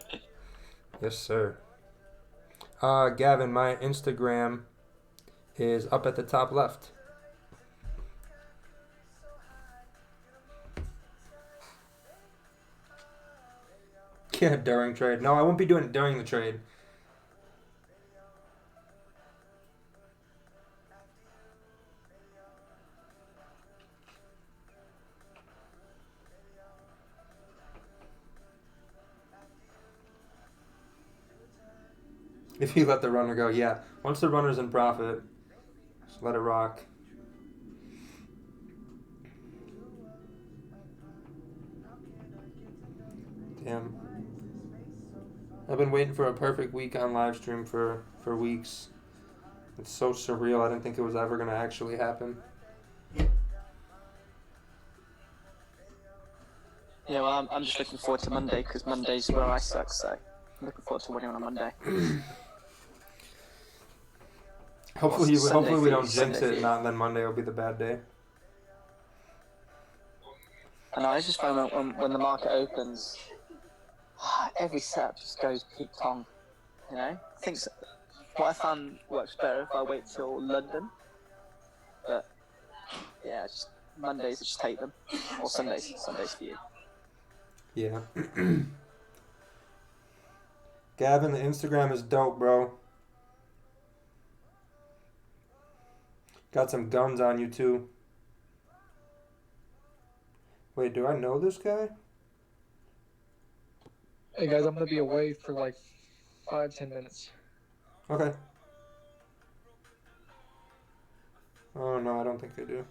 Yes, sir. Gavin, my Instagram is up at the top left. Yeah, during trade. No, I won't be doing it during the trade. If you let the runner go, yeah. Once the runner's in profit, just let it rock. Damn. I've been waiting for a perfect week on live stream for weeks. It's so surreal. I didn't think it was ever going to actually happen. Yeah, well, I'm just looking forward to Monday because Monday's where I suck, so I'm looking forward to winning on a Monday. Hopefully we don't jinx Sunday it, and then Monday will be the bad day. And I just find that when the market opens, every setup just goes peak tong. You know, I think what I found works better if I wait till London. But yeah, just Mondays, just take them, or Sundays for you. Yeah. Gavin, the Instagram is dope, bro. Got some guns on you too. Wait, do I know this guy? Hey guys, I'm gonna be away for like 5-10 minutes. Okay. Oh no, I don't think I do.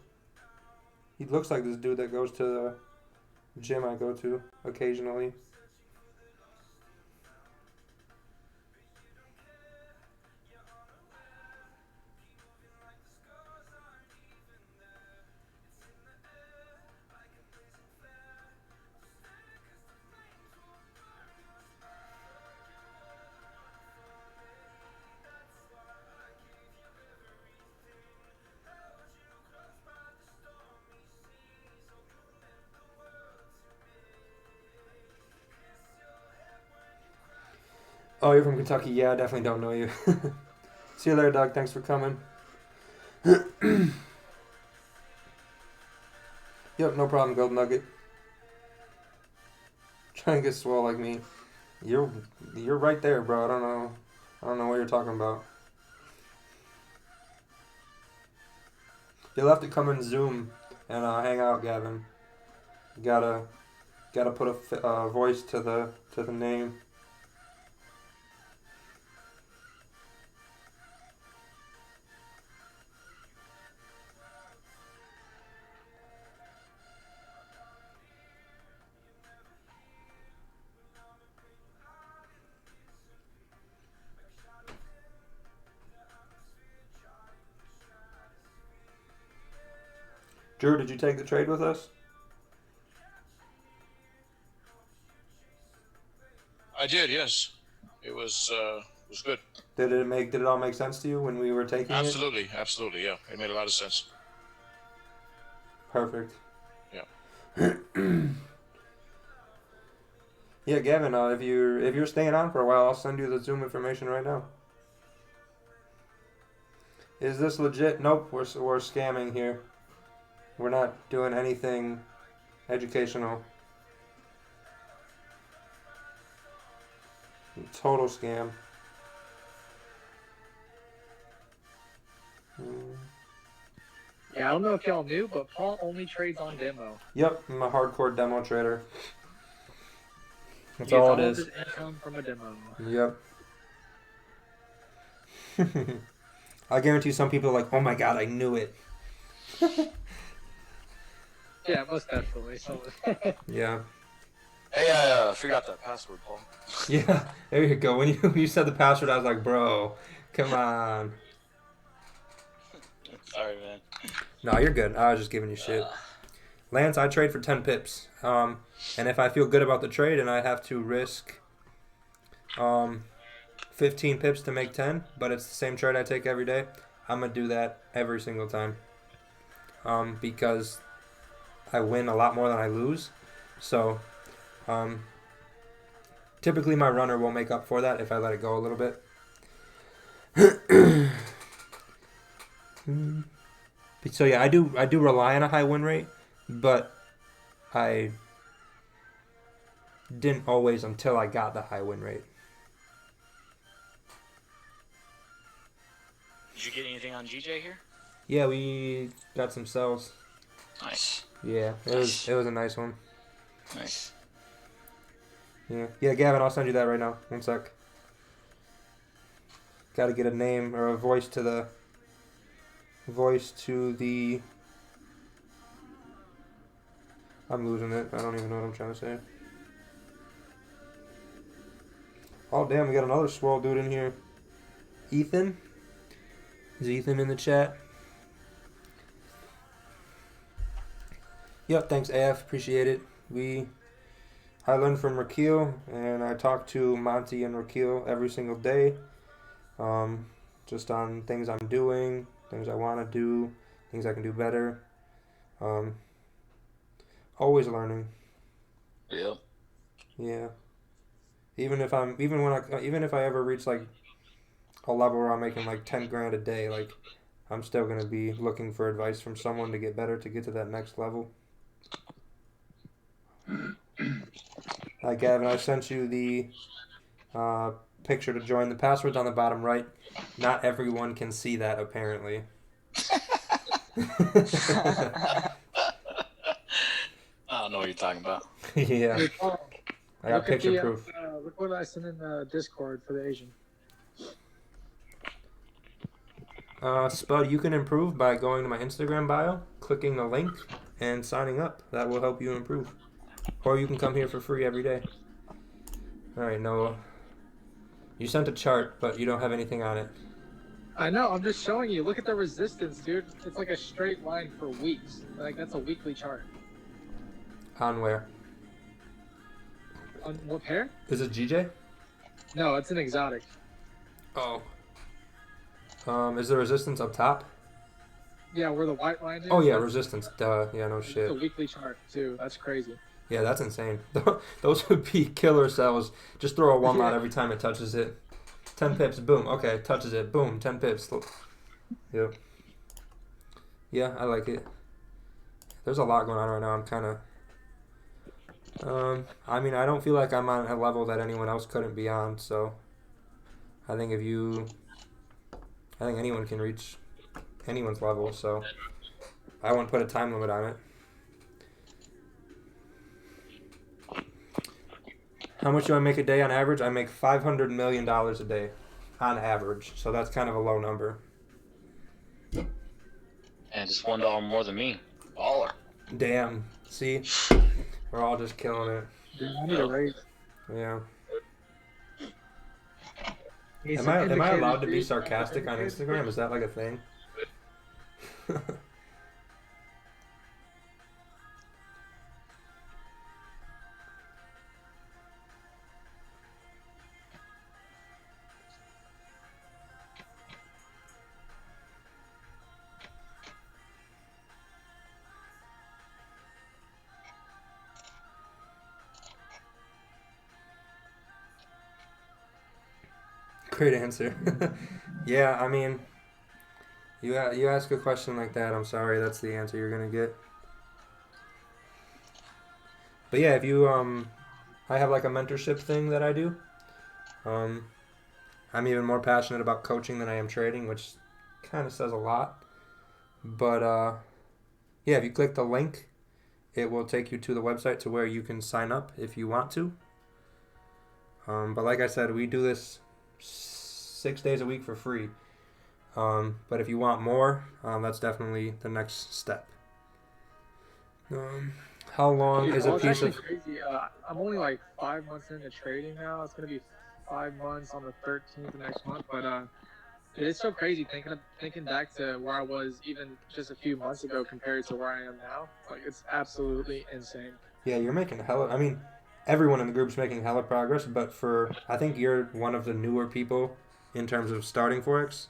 He looks like this dude that goes to the gym I go to occasionally. Oh, you're from Kentucky? Yeah, I definitely don't know you. See you later, Doug. Thanks for coming. Yep, no problem, Gold Nugget. Trying to get swole like me. You're right there, bro. I don't know what you're talking about. You'll have to come in Zoom and hang out, Gavin. You gotta put a voice to the name. Drew, did you take the trade with us? I did, yes. It was good. Did it all make sense to you when we were taking Absolutely, absolutely, yeah. It made a lot of sense. Perfect. Yeah. Yeah, Gavin. If you're staying on for a while, I'll send you the Zoom information right now. Is this legit? Nope. We're scamming here. We're not doing anything educational. Total scam. Yeah, I don't know if y'all knew, but Paul only trades on demo. Yep, I'm a hardcore demo trader. That's He gets all all it of is. his income from a demo. Yep. I guarantee some people are like, oh my god, I knew it. Yeah, most definitely. Yeah. Hey, I figured out that password, Paul. Yeah, there you go. When you said the password, I was like, bro, come on. Sorry, man. No, you're good. I was just giving you shit. Lance, I trade for 10 pips. And if I feel good about the trade and I have to risk 15 pips to make 10, but it's the same trade I take every day, I'm going to do that every single time. Because I win a lot more than I lose. So, typically my runner will make up for that if I let it go a little bit. So yeah, I do rely on a high win rate, but I didn't always until I got the high win rate. Did you get anything on GJ here? Yeah, we got some cells. Nice. Yeah, it was a nice one. Nice. Yeah, Gavin, I'll send you that right now. One sec. Got to get a name or a voice to the. I'm losing it. I don't even know what I'm trying to say. Oh damn, we got another swirl dude in here. Ethan. Is Ethan in the chat? Yep, thanks AF, appreciate it. I learned from Rakeel, and I talk to Monty and Rakeel every single day, just on things I'm doing, things I want to do, things I can do better. Always learning. Yep. Yeah. Even if I ever reach like a level where I'm making like 10 grand a day, like I'm still gonna be looking for advice from someone to get better, to get to that next level. Hi, Gavin. I sent you the picture to join. The password's on the bottom right. Not everyone can see that, apparently. I don't know what you're talking about. Yeah. Hey, Paul, I got look at picture the, proof. look what I sent in the Discord for the Asian. Spud, you can improve by going to my Instagram bio, clicking the link, and signing up. That will help you improve. Or you can come here for free every day. Alright, Noah. You sent a chart, but you don't have anything on it. I know, I'm just showing you. Look at the resistance, dude. It's like a straight line for weeks. Like, that's a weekly chart. On where? On what pair? Is it GJ? No, it's an exotic. Oh. Is the resistance up top? Yeah, where the white line is. Oh yeah, resistance. Duh. Yeah, no shit. It's a weekly chart, too. That's crazy. Yeah, that's insane. Those would be killer cells. Just throw a 1 lot every time it touches it. 10 pips, boom. Okay, touches it, boom. 10 pips. Yep. Yeah, I like it. There's a lot going on right now. I'm kind of... I mean, I don't feel like I'm on a level that anyone else couldn't be on, so... I think anyone can reach anyone's level, so... I wouldn't put a time limit on it. How much do I make a day on average? I make $500 million a day on average. So that's kind of a low number. And just $1 more than me. Baller. Damn. See? We're all just killing it. Dude, I need a raise. Yeah. Need Am some I indicators, allowed to be dude. sarcastic on Instagram? Is that like a thing? Great answer. Yeah, I mean, you ask a question like that, I'm sorry, that's the answer you're gonna get. But yeah, if you I have like a mentorship thing that I do. I'm even more passionate about coaching than I am trading, which kind of says a lot. But yeah, if you click the link, it will take you to the website to where you can sign up if you want to. But like I said, we do this 6 days a week for free. But if you want more, that's definitely the next step. How long Dude, is a well, it's piece actually of? crazy. I'm only like 5 months into trading now. It's gonna be 5 months on the 13th of next month. But it is so crazy thinking back to where I was even just a few months ago compared to where I am now. Like it's absolutely insane. Yeah, you're making hella. I mean, everyone in the group's making hella progress, but I think you're one of the newer people in terms of starting Forex.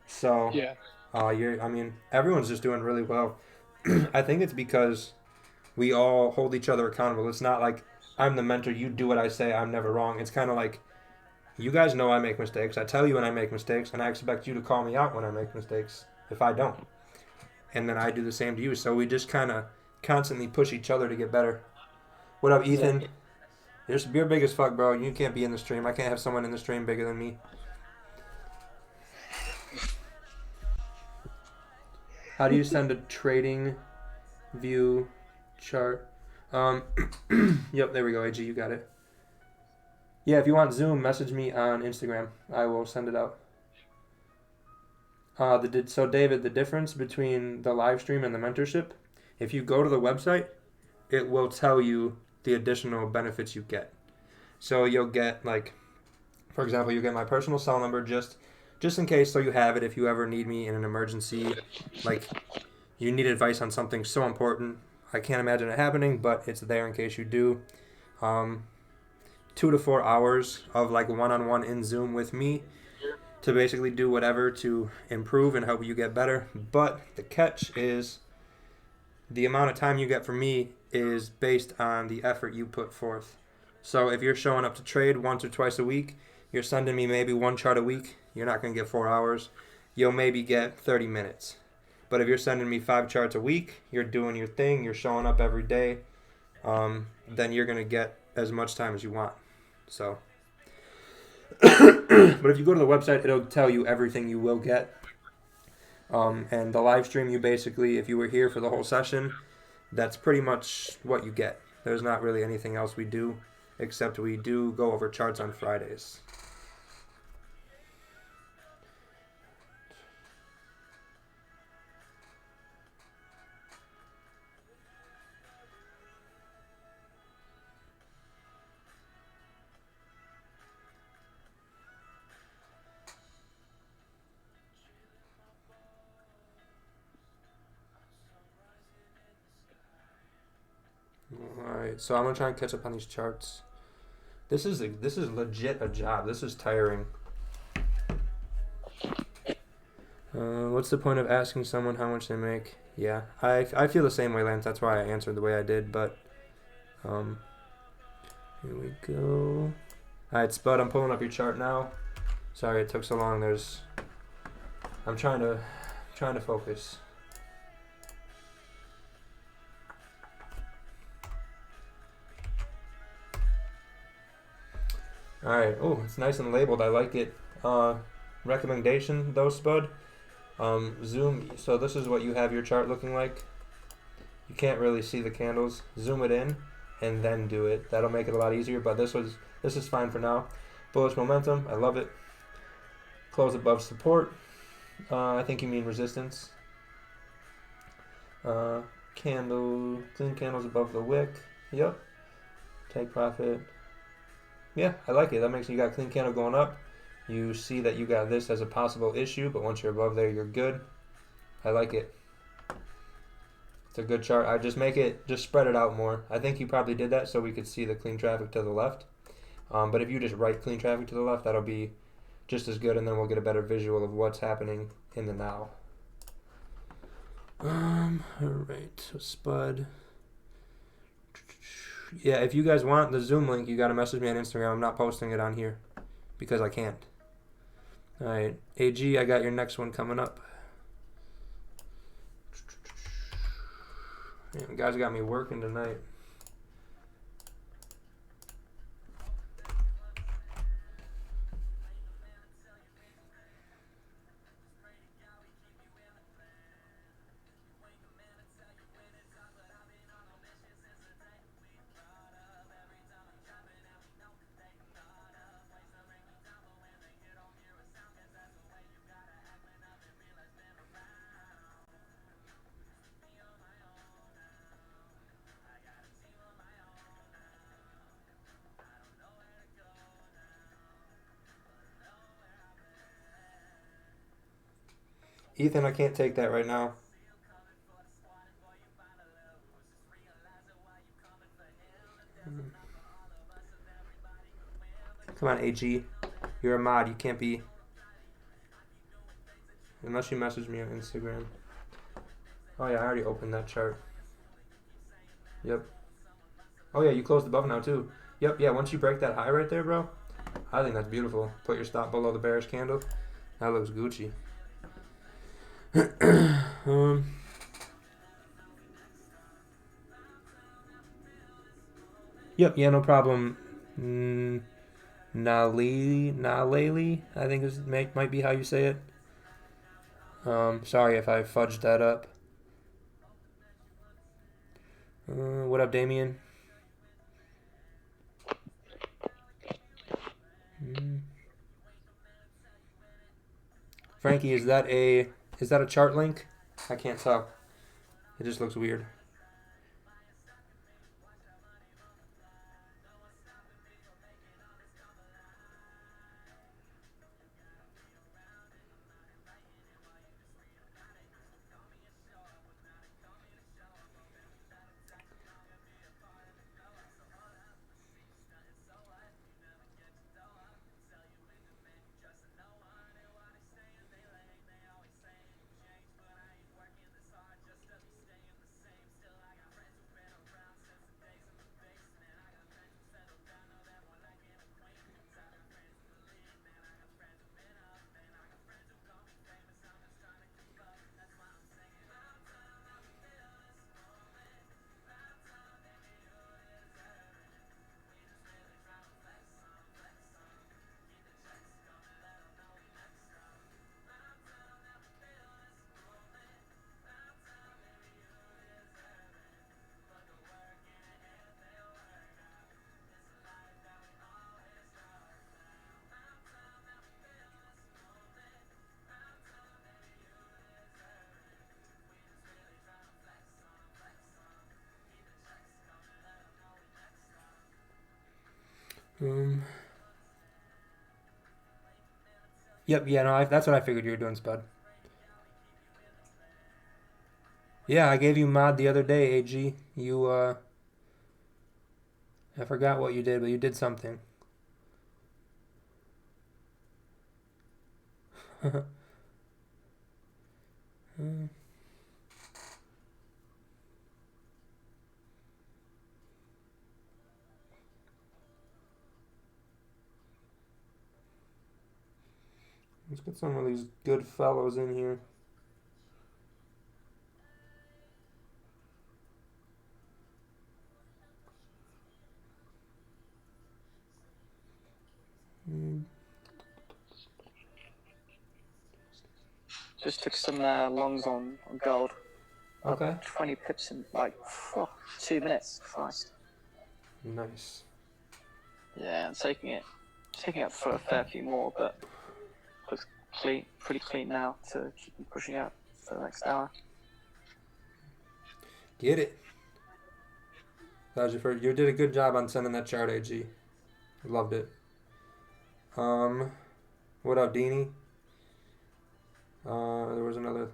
So, Yeah. I mean, everyone's just doing really well. I think it's because we all hold each other accountable. It's not like I'm the mentor, you do what I say, I'm never wrong. It's kind of like you guys know I make mistakes. I tell you when I make mistakes, and I expect you to call me out when I make mistakes if I don't. And then I do the same to you. So we just kind of constantly push each other to get better. What up, Ethan? You're big as fuck, bro. You can't be in the stream. I can't have someone in the stream bigger than me. How do you send a trading view chart? Yep, there we go, AG. You got it. Yeah, if you want Zoom, message me on Instagram. I will send it out. So David, the difference between the live stream and the mentorship, if you go to the website, it will tell you the additional benefits you get. So you'll get like, for example, you get my personal cell number just in case, so you have it if you ever need me in an emergency, like you need advice on something so important. I can't imagine it happening, but it's there in case you do. 2 to 4 hours of like one-on-one in Zoom with me to basically do whatever to improve and help you get better. But the catch is the amount of time you get from me is based on the effort you put forth. So if you're showing up to trade once or twice a week, you're sending me maybe one chart a week, you're not going to get 4 hours. You'll maybe get 30 minutes. But if you're sending me 5 charts a week, you're doing your thing, you're showing up every day, then you're going to get as much time as you want. So, but if you go to the website, it'll tell you everything you will get. And the live stream, you basically, if you were here for the whole session, that's pretty much what you get. There's not really anything else we do, except we do go over charts on Fridays. Alright, so I'm gonna try and catch up on these charts. This is legit a job. This is tiring. What's the point of asking someone how much they make? Yeah, I feel the same way, Lance. That's why I answered the way I did. But here we go. Alright, Spud, I'm pulling up your chart now. Sorry it took so long. I'm trying to focus. Alright, oh, it's nice and labeled. I like it. Recommendation though, Spud. Zoom, so this is what you have your chart looking like. You can't really see the candles. Zoom it in and then do it. That'll make it a lot easier, but this is fine for now. Bullish momentum, I love it. Close above support. I think you mean resistance. Candle, clean candles above the wick. Yep. Take profit. Yeah, I like it. That makes you got clean candle going up. You see that you got this as a possible issue, but once you're above there, you're good. I like it. It's a good chart. I just spread it out more. I think you probably did that so we could see the clean traffic to the left. But if you just write clean traffic to the left, that'll be just as good, and then we'll get a better visual of what's happening in the now. Alright, so Spud. Yeah, if you guys want the Zoom link, you gotta message me on Instagram. I'm not posting it on here because I can't. Alright, AG, I got your next one coming up. Man, you guys got me working tonight. Ethan, I can't take that right now. Come on, AG. You're a mod. You can't be... Unless you message me on Instagram. Oh, yeah, I already opened that chart. Yep. Oh, yeah, you closed above now, too. Yep, yeah, once you break that high right there, bro, I think that's beautiful. Put your stop below the bearish candle. That looks Gucci. Yep, yeah, no problem. Naleli, I think might be how you say it. Sorry if I fudged that up. What up, Damien? Frankie, is that a chart link? I can't tell. It just looks weird. Yep, yeah, no, that's what I figured you were doing, Spud. Yeah, I gave you mod the other day, AG. You, I forgot what you did, but you did something. Let's get some of these good fellows in here. Just took some longs on gold. Okay. 20 pips in like 2 minutes. Christ. Nice. Yeah, I'm taking it for a fair few more, but looks pretty clean now to keep pushing out for the next hour. Get it. That was your first. You did a good job on sending that chart, AG. Loved it. What up, Deanie? There was another.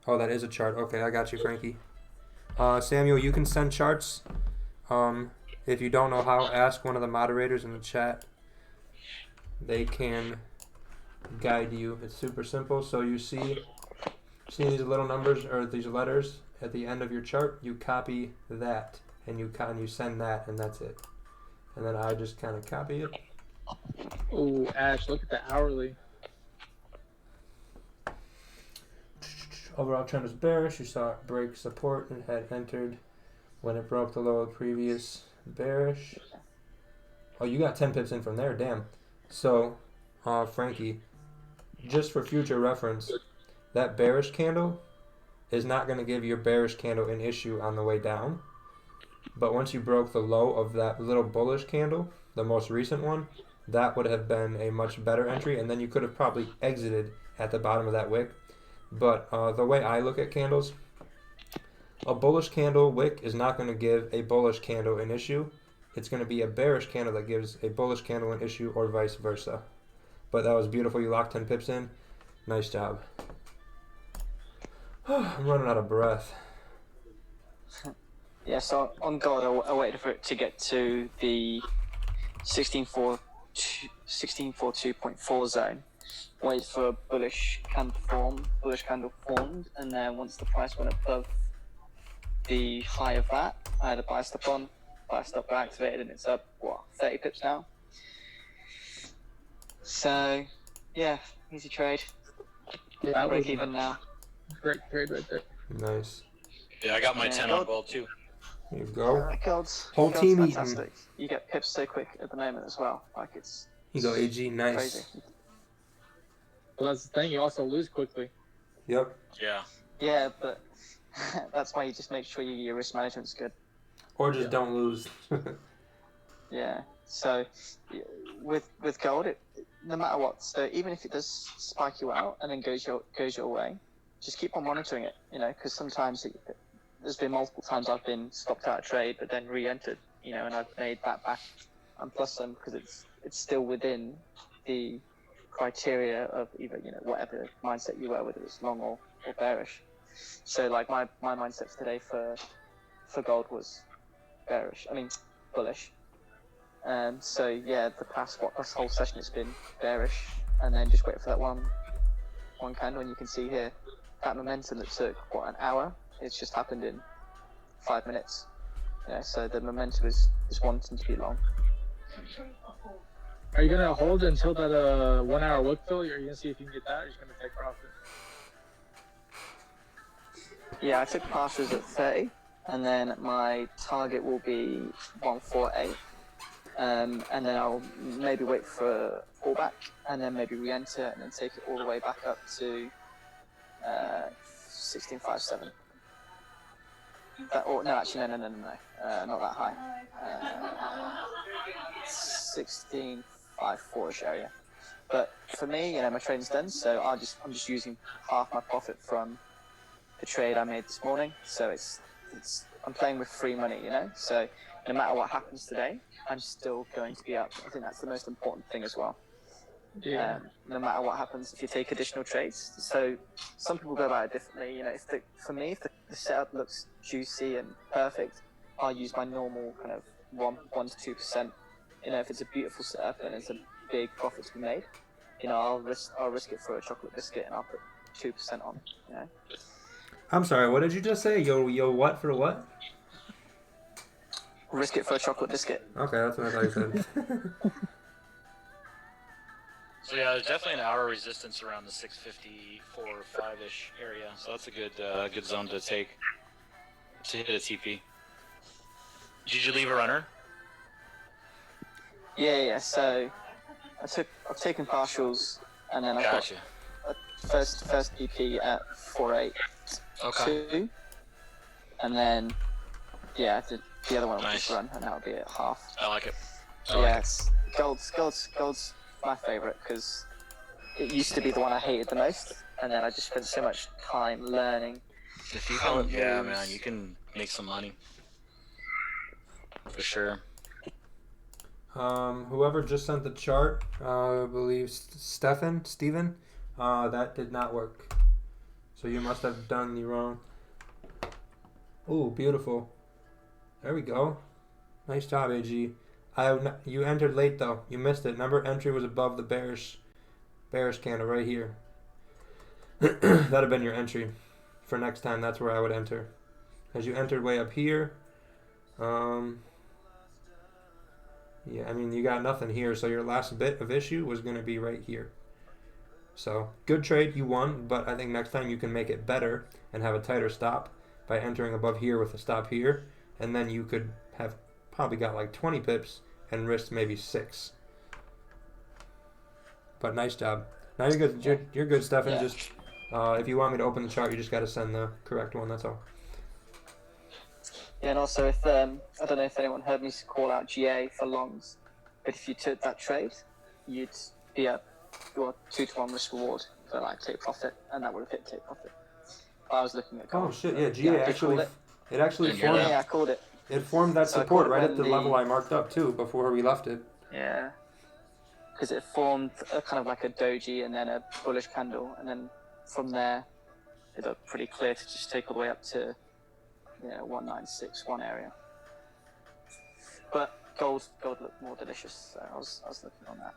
Oh, that is a chart. Okay, I got you, Frankie. Samuel, you can send charts. If you don't know how, ask one of the moderators in the chat. They can guide you. It's super simple. So you see these little numbers or these letters at the end of your chart. You copy that and you send that, and that's it. And then I just kind of copy it. Oh, Ash, look at the hourly. Overall trend was bearish. You saw it break support and had entered when it broke the low of the previous bearish. Oh, you got 10 pips in from there. Damn. So, Frankie, just for future reference, that bearish candle is not going to give your bearish candle an issue on the way down. But once you broke the low of that little bullish candle, the most recent one, that would have been a much better entry, and then you could have probably exited at the bottom of that wick. But the way I look at candles, a bullish candle wick is not going to give a bullish candle an issue. It's going to be a bearish candle that gives a bullish candle an issue, or vice versa. But that was beautiful. You locked 10 pips in. Nice job. I'm running out of breath. Yeah, so on gold, I waited for it to get to the 1642.4 zone. Waited for a bullish candle formed, and then once the price went above the high of that, I had a buy stop on, buy stop activated, and it's up, 30 pips now. So, yeah, easy trade. Yeah, Break even now. Great trade right there. Nice. Yeah, I got my 10 on gold too. There you go. Gold's Team fantastic. eating. You get pips so quick at the moment as well. Like it's You go AG. Nice. crazy. Well, that's the thing. You also lose quickly. Yep. Yeah. Yeah, but that's why you just make sure your risk management's good. Or just don't lose. Yeah. So with gold, no matter what, so even if it does spike you out and then goes your way, just keep on monitoring it. Because sometimes there's been multiple times I've been stopped out of trade, but then re-entered. And I've made that back and plus some because it's still within the criteria of either whatever mindset you were, whether it's long or bearish. So like my mindset today for gold was bullish. So yeah, this whole session it's been bearish, and then just wait for that one candle, and you can see here that momentum that took an hour. It's just happened in 5 minutes. So the momentum is wanting to be long. Are you gonna hold until that 1 hour wick fill? Are you gonna see if you can get that? Or are you just gonna take profit? Yeah, I took passes at 30, and then my target will be 148. And then I'll maybe wait for a pullback, and then maybe re-enter, and then take it all the way back up to 1657. No, not that high. 1654ish area. But for me, my trading's done, so I'm just using half my profit from the trade I made this morning. So I'm playing with free money, So no matter what happens today, I'm still going to be up. I think that's the most important thing as well. Yeah. No matter what happens, if you take additional trades. So some people go about it differently. If the setup looks juicy and perfect, I'll use my normal kind of 1 to 2%. If it's a beautiful setup and it's a big profit to be made, I'll risk it for a chocolate biscuit and I'll put 2% on. I'm sorry. What did you just say? Yo, what for what? Risk it for a chocolate biscuit. Okay, that's what I thought you said. So yeah, there's definitely an hour resistance around the 654 or 5-ish area. So that's a good zone to take to hit a TP. Did you leave a runner? Yeah. So I've taken partials, and then I've got a first PP at 482. Okay. And then the other one will just run, and that'll be at half. I like it. Gold's my favorite because it used to be the one I hated the most, and then I just spent so much time learning. If you how can, it yeah, moves. man, you can make some money for sure. Whoever just sent the chart, I believe Steven, that did not work. So you must have done the wrong. Ooh, beautiful. There we go. Nice job, AG. You entered late though. You missed it. Remember, entry was above the bearish candle right here. That'd have been your entry for next time. That's where I would enter, as you entered way up here. Yeah, I mean, you got nothing here, so your last bit of issue was going to be right here. So, good trade, you won, but I think next time you can make it better and have a tighter stop by entering above here with a stop here, and then you could have probably got like 20 pips and risked maybe 6. But nice job. Now you're good. You're good, Stefan. Yeah. Just if you want me to open the chart, you just got to send the correct one. That's all. Yeah, and also if I don't know if anyone heard me call out GA for longs, but if you took that trade, you'd be at your 2-to-1 risk reward for like take profit, and that would have hit take profit. I was looking at gold. Oh shit! Yeah, GA actually. It actually formed. Yeah, I called it. It formed that So I support called it right at when the level I marked up too before we left it. Yeah. because it formed a kind of like a doji and then a bullish candle, and then from there it looked pretty clear to just take all the way up to 1961 area. But gold looked more delicious, so I was looking on that.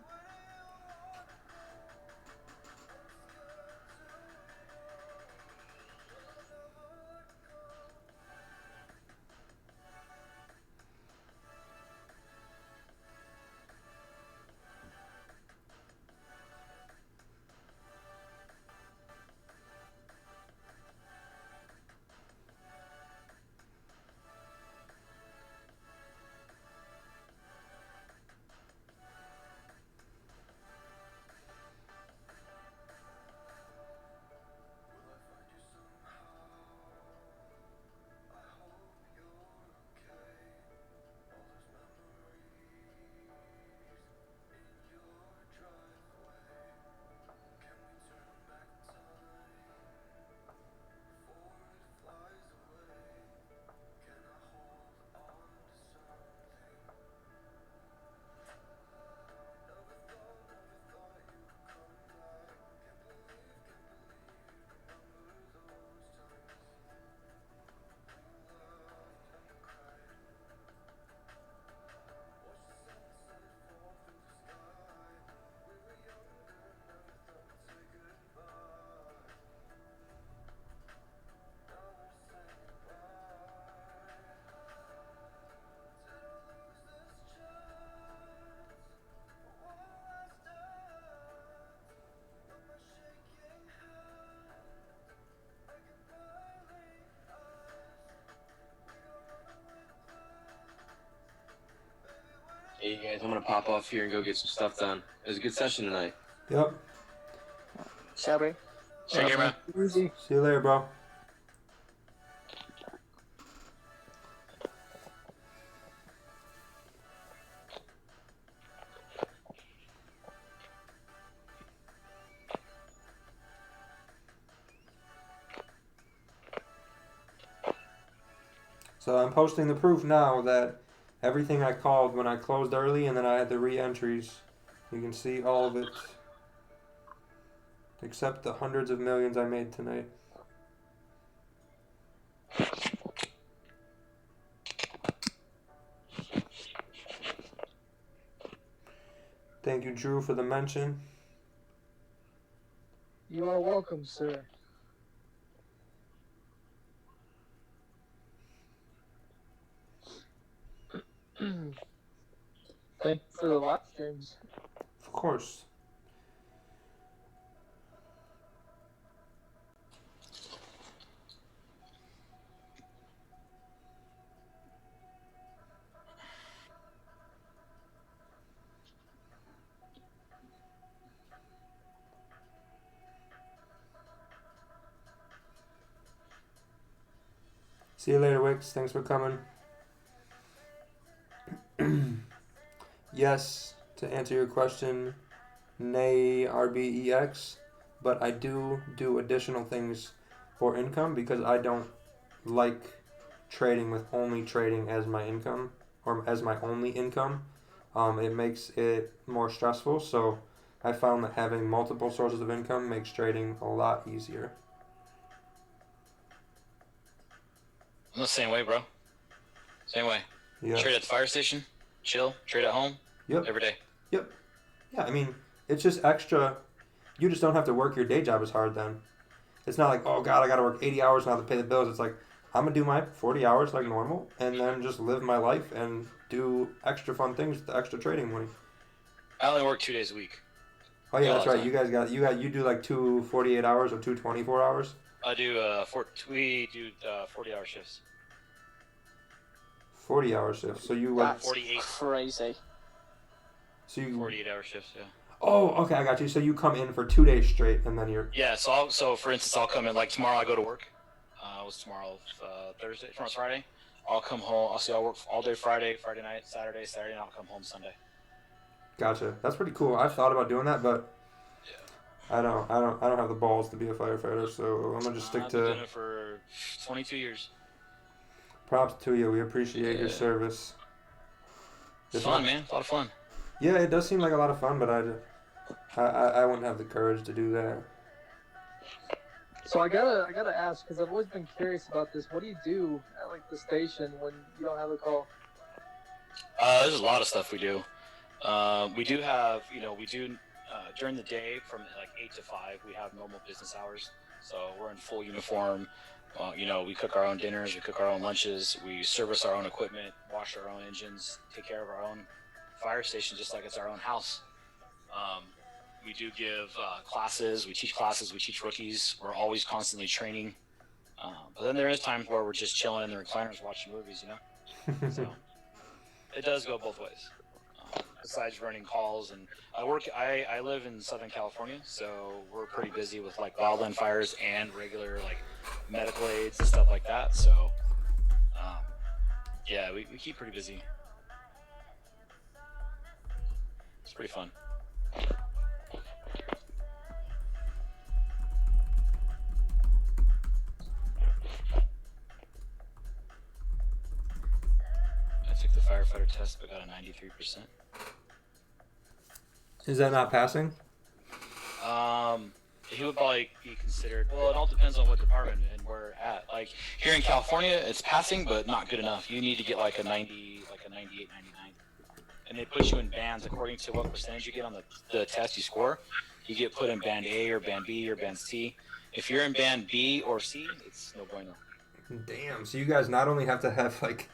Hey guys, I'm gonna pop off here and go get some stuff done. It was a good session tonight. Yep. Shall we? Take care, man. Easy. See you later, bro. So I'm posting the proof now that everything I called when I closed early and then I had the re-entries. You can see all of it. Except the hundreds of millions I made tonight. Thank you, Drew, for the mention. You are welcome, sir. Thank you for the live streams. Of course. See you later, Wix. Thanks for coming. Yes, to answer your question, nay RBEX, but I do additional things for income because I don't like trading with only trading as my income or as my only income. It makes it more stressful, so I found that having multiple sources of income makes trading a lot easier. I'm the same way, bro. Same way. Yeah. Trade at the fire station, chill, trade at home, Yep. every day. Yep. Yeah, I mean, it's just extra. You just don't have to work your day job as hard then. It's not like, oh, God, I got to work 80 hours now to pay the bills. It's like, I'm going to do my 40 hours like normal and then just live my life and do extra fun things with the extra trading money. I only work 2 days a week. Oh, yeah, Yeah, that's right. time. You do like 2 48 hours or 2 24 hours? I do, we do 40-hour shifts. 40-hour shifts. So you work. That's 48. crazy. So you. 48-hour shifts, yeah. Oh, okay, I got you. So you come in for 2 days straight and then you're. Yeah, so for instance, I'll come in, like tomorrow I go to work. What's tomorrow? Thursday? Tomorrow's Friday. I'll come home. I'll work all day Friday night, Saturday, and I'll come home Sunday. Gotcha. That's pretty cool. I've thought about doing that, but I don't have the balls to be a firefighter, so I'm gonna just stick I've to. been doing it for 22 years. Props to you. We appreciate your service. It's fun, man. It's a lot of fun. Yeah, it does seem like a lot of fun, but I wouldn't have the courage to do that. So I gotta ask, because I've always been curious about this. What do you do at like the station when you don't have a call? There's a lot of stuff we do. We do have, during the day from like 8 to 5, we have normal business hours. So we're in full uniform. We cook our own dinners, we cook our own lunches, we service our own equipment, wash our own engines, take care of our own fire station just like it's our own house. We do give classes, we teach rookies. We're always constantly training. But then there is times where we're just chilling in the recliners watching movies, So it does go both ways. Besides running calls, and I live in Southern California, so we're pretty busy with like wildland fires and regular like medical aids and stuff like that. So yeah, we keep pretty busy. It's pretty fun. I took the firefighter test, but got a 93%. Is that not passing? He would probably be considered. Well, it all depends on what department and where we're at. Like here in California, it's passing, but not good enough. You need to get like a 90, like a 98, 99. And they put you in bands according to what percentage you get on the test you score. You get put in band A or band B or band C. If you're in band B or C, it's no bueno. Damn. So you guys not only have to have like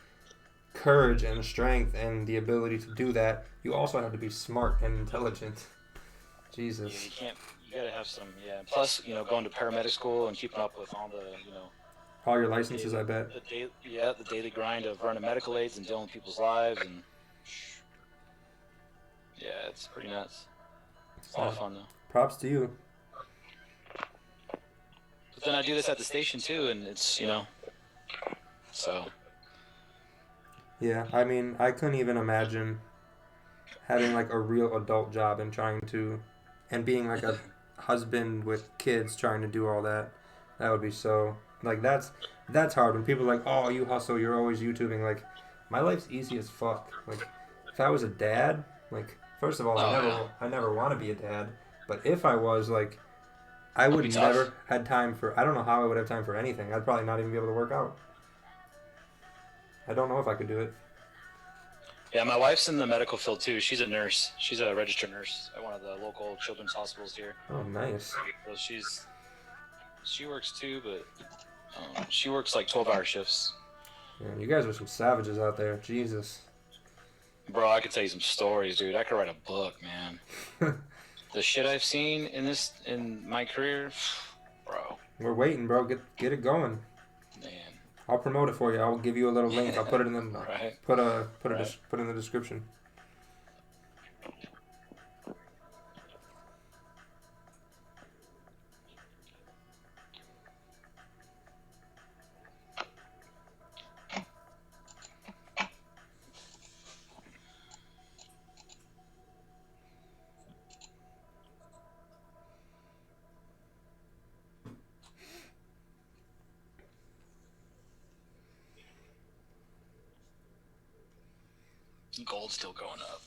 courage and strength and the ability to do that, you also have to be smart and intelligent. Jesus. Yeah, you can't. You gotta have some. Yeah. Plus, going to paramedic school and keeping up with all the, all your licenses, I bet. The daily grind of running medical aids and dealing with people's lives, and yeah, it's pretty nuts. It's a lot of fun though. Props to you. But then I do this at the station too, and it's so. Yeah, I mean, I couldn't even imagine having like a real adult job and being like a husband with kids trying to do all that. That would be so, like, that's hard. When people are like, oh, you hustle, you're always YouTubing. Like, my life's easy as fuck. Like, if I was a dad, like, first of all, I never want to be a dad. But if I was, like, I would never had time for, I don't know how I would have time for anything. I'd probably not even be able to work out. I don't know if I could do it. Yeah, my wife's in the medical field too. She's a nurse. She's a registered nurse at one of the local children's hospitals here. Oh, nice. So she works too, but she works like 12-hour shifts. Yeah, you guys are some savages out there. Jesus. Bro, I could tell you some stories, dude. I could write a book, man. The shit I've seen in my career, bro. We're waiting, bro. Get it going. Man. I'll promote it for you. I'll give you a little link. I'll put it in the right. put in the description. Gold's still going up.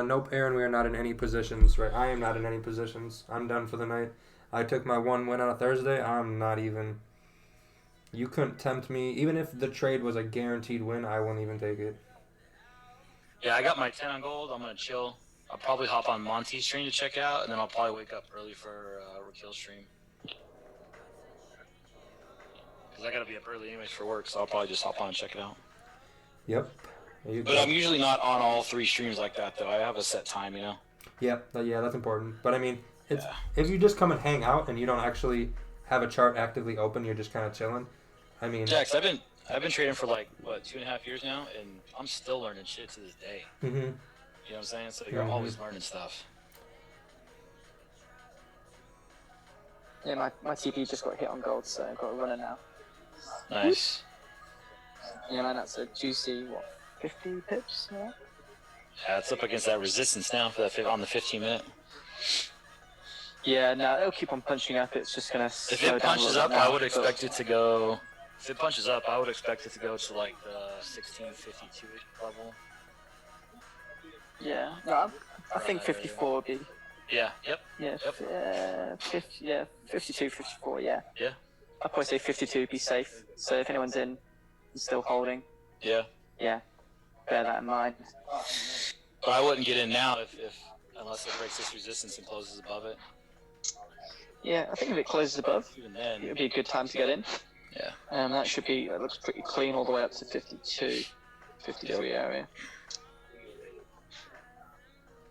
Nope, Aaron, we are not in any positions, right? I am not in any positions. I'm done for the night. I took my one win on a Thursday. I'm not even... You couldn't tempt me. Even if the trade was a guaranteed win, I wouldn't even take it. Yeah, I got my 10 on gold. I'm going to chill. I'll probably hop on Monty's stream to check out, and then I'll probably wake up early for Rakil's stream. Because I got to be up early anyways for work, so I'll probably just hop on and check it out. Yep. But I'm usually not on all 3 streams like that, though. I have a set time, Yeah, that's important. But I mean, if you just come and hang out and you don't actually have a chart actively open, you're just kind of chilling. I mean, Jax, I've been trading for like 2.5 years now, and I'm still learning shit to this day. Mm-hmm. You know what I'm saying? So you're always learning stuff. Yeah, my TP just got hit on gold, so I've got a runner now. Nice. Yeah, man, that's a juicy 50 pips. Yeah, it's up against that resistance now for that on the 15 minute. Yeah, no, it'll keep on punching up. It's just gonna If slow it down a punches little up, bit now, I would but- expect it to go. If it punches up, I would expect it to go to like the 1652 level. Yeah, no, I think 54 would be. Yeah. Yep. Yeah, Yep. 52, 54, yeah. Yeah. I'd probably say 52 would be safe. So if anyone's in and still holding, Yeah. yeah, bear that in mind. But I wouldn't get in now if unless it breaks this resistance and closes above it. Yeah, I think if it closes above, Even it then. would be a good time to get in. Yeah. That should be, it looks pretty clean all the way up to 52, 53 area.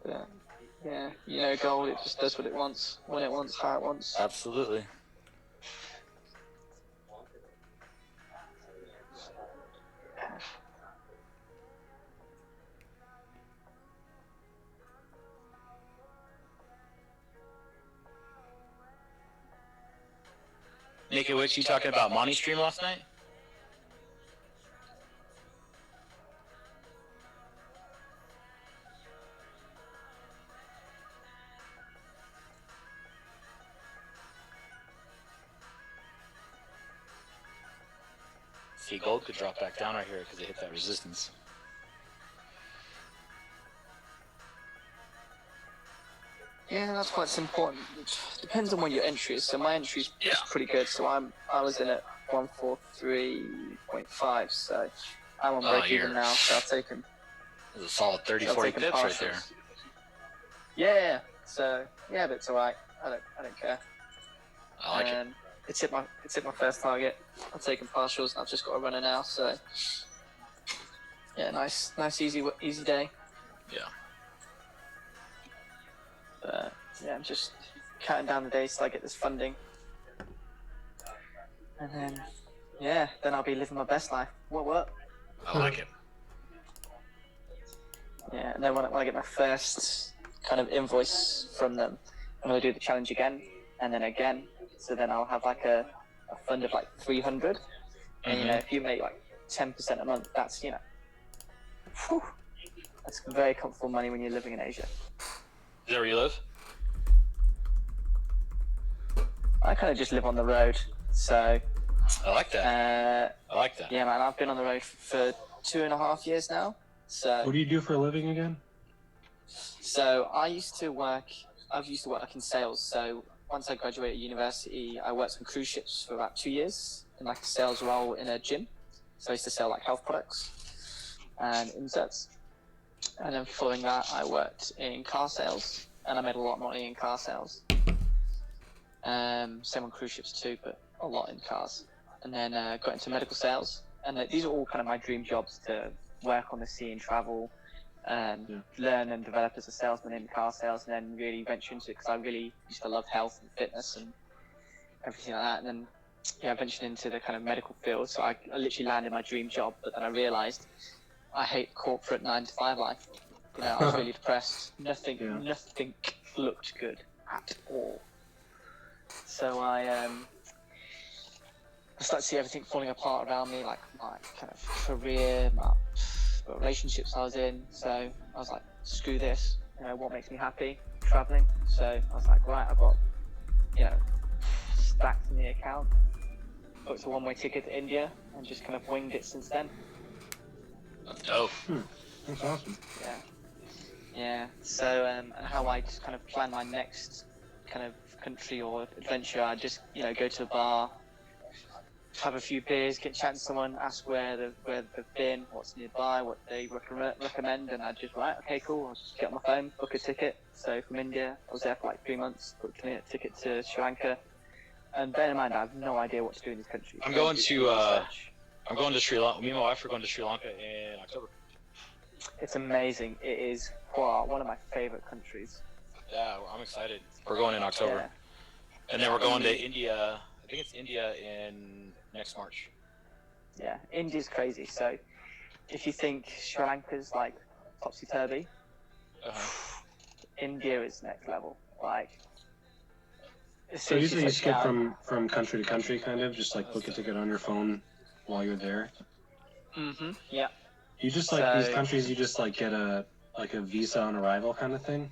But, yeah, you know, gold, it just does what it wants, when it wants, how it wants. Absolutely. Naked Witch, you talking about Monty stream last night? See, gold could drop back down right here because it hit that resistance. Yeah, that's what's important. It depends on where your entry is. So my entry's Yeah. pretty good. So I was in at 143.5. So I'm on Oh, break you're- even now. So I've taken. There's a solid 30, I've 40 taken pips right there. partials. Yeah. So yeah, but it's alright. I don't care. I like it. It's hit my first target. I've taken partials and I've just got a runner now. So yeah, nice easy day. Yeah. But yeah, I'm just counting down the days till I get this funding. And then, yeah, then I'll be living my best life. What? I like it. Yeah, and then when I get my first kind of invoice from them, I'm going to do the challenge again, and then again. So then I'll have like a fund of like 300. And, you know, if you make like 10% a month, that's, you know, whew, that's very comfortable money when you're living in Asia. Is that where you live? I kind of just live on the road, so I like that. I like that. yeah, man, I've been on the road for 2.5 years now. What So, do you do for a living again? I've used to work in sales. So once I graduated university, I worked on cruise ships for about 2 years in like a sales role in a gym. So I used to sell like health products and inserts. And then following that, I worked in car sales, and I made a lot of money in car sales. Same on cruise ships too, but a lot in cars. And then got into medical sales, and these are all kind of my dream jobs, to work on the sea and travel, learn and develop as a salesman in car sales, and then really venture into it because I really used to love health and fitness and everything like that. And then I ventured into the kind of medical field, so I literally landed my dream job, but then I realised I hate corporate 9-to-5 life. You know, I was really depressed. Nothing looked good at all. So I started to see everything falling apart around me, like my kind of career, my relationships I was in. So I was like, screw this. You know, what makes me happy? Traveling. So I was like, right, I've got, you know, stacks in the account. Booked a one-way ticket to India and just kind of winged it since then. That's dope. That's awesome. Yeah. So and how I just kind of plan my next kind of country or adventure, I just, you know, go to a bar, have a few beers, get chatting to someone, ask where they've been, what's nearby, what they recommend, and I just, right, okay, cool, I'll just get on my phone, book a ticket. So from India, I was there for like 3 months, booked a ticket to Sri Lanka, and bear in mind, I have no idea what to do in this country. I'm going to Sri Lanka. Me and my wife are going to Sri Lanka in October. It's amazing. It is one of my favorite countries. Yeah, I'm excited. We're going in October. Yeah. And then we're going to India. I think it's India in next March. Yeah, India's crazy. So if you think Sri Lanka's like topsy-turvy, India is next level. Like, as So soon as usually you touch skip down- from country to country, kind of, just like book a ticket on your phone while you're there. Yeah. You just like these So- countries, you just like get a visa on arrival kind of thing.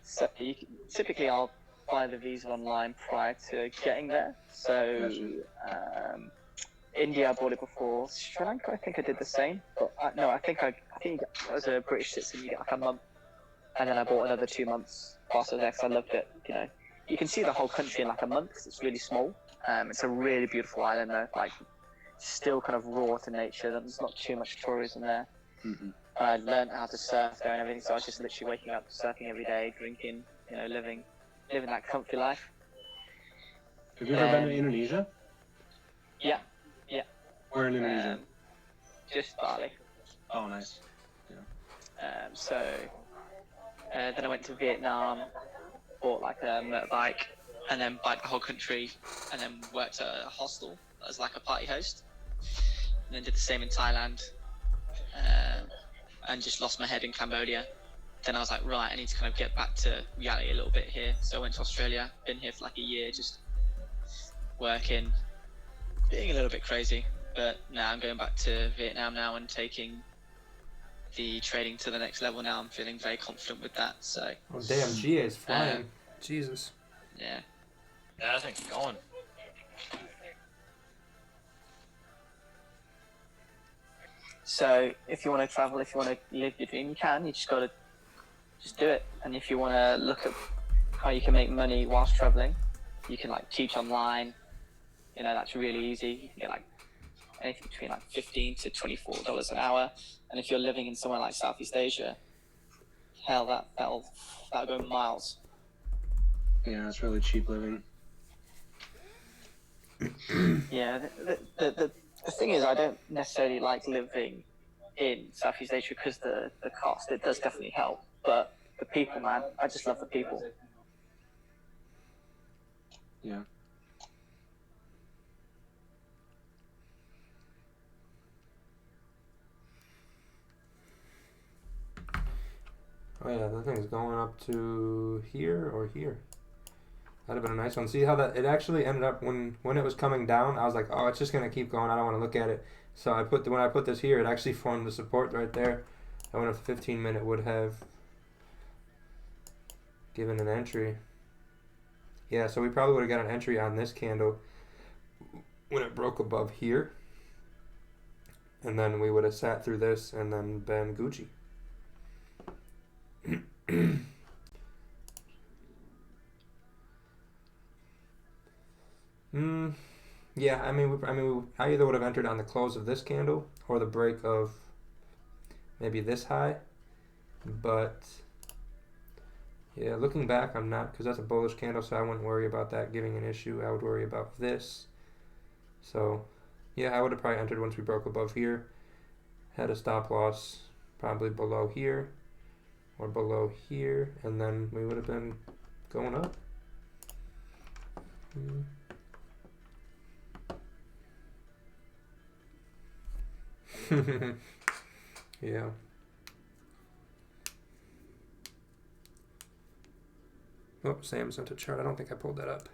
So typically I'll apply the visa online prior to getting there. So India, I bought it before. Sri Lanka, I think I did the same. But no, I think as a British citizen, you get like a month, and then I bought another 2 months whilst I was there 'cause I loved it. You know, you can see the whole country in like a month 'cause it's really small. It's a really beautiful island though, like still kind of raw to nature. There's not too much tourism there. Mm-hmm. I learned how to surf there and everything, so I was just literally waking up, surfing every day, drinking, you know, living that comfy life. Have you ever been to Indonesia? Yeah. Where in Indonesia? Just Bali. Oh, nice. Yeah. Then I went to Vietnam, bought like a motorbike, and then biked the whole country, and then worked at a hostel as like a party host, and then did the same in Thailand, and just lost my head in Cambodia. Then I was like, right, I need to kind of get back to reality a little bit here. So I went to Australia, been here for like a year, just working, being a little bit crazy. But now I'm going back to Vietnam now and taking the trading to the next level now. I'm feeling very confident with that. So. Oh damn, GA is flying. Jesus. Yeah. Yeah, that thing's going. So if you want to travel, if you want to live your dream, you can. You just got to just do it. And if you want to look at how you can make money whilst traveling, you can like teach online. You know, that's really easy. You can get like anything between like $15 to $24 an hour. And if you're living in somewhere like Southeast Asia, hell, that'll go miles. Yeah, it's really cheap living. Yeah, the thing is, I don't necessarily like living in Southeast Asia because the cost. It does definitely help, but the people, man, I just love the people. Yeah. Oh yeah, that thing's going up to here or here. That'd have been a nice one. See how that it actually ended up when it was coming down. I was like, oh, it's just gonna keep going. I don't want to look at it. So when I put this here, it actually formed the support right there. I wonder if the 15-minute would have given an entry. Yeah, so we probably would have got an entry on this candle when it broke above here, and then we would have sat through this and then been Gucci. Yeah, I either would have entered on the close of this candle or the break of maybe this high, but yeah, looking back, I'm not, because that's a bullish candle, so I wouldn't worry about that giving an issue. I would worry about this. So yeah, I would have probably entered once we broke above here, had a stop loss probably below here or below here, and then we would have been going up. Yeah. Oh, Sam sent a chart. I don't think I pulled that up.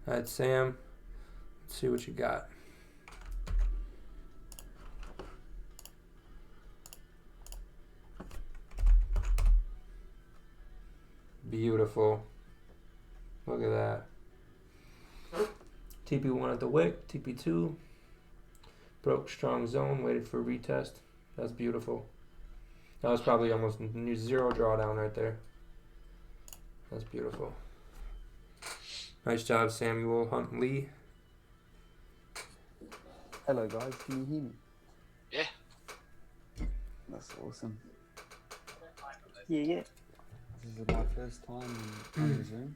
Alright, Sam. Let's see what you got. Beautiful. Look at that. TP1 at the wick, TP2. Broke strong zone, waited for retest. That's beautiful. That was probably almost zero drawdown right there. That's beautiful. Nice job, Samuel Huntley. Hello guys, can you hear me? Yeah. That's awesome. Yeah. This is my first time on the Zoom.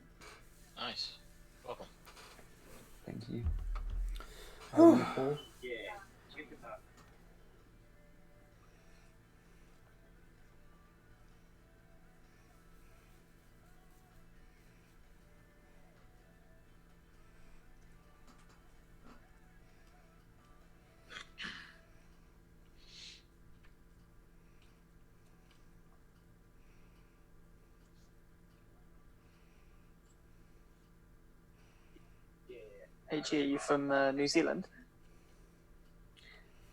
Nice. Welcome. Thank you. Paul? Hey G, are you from New Zealand?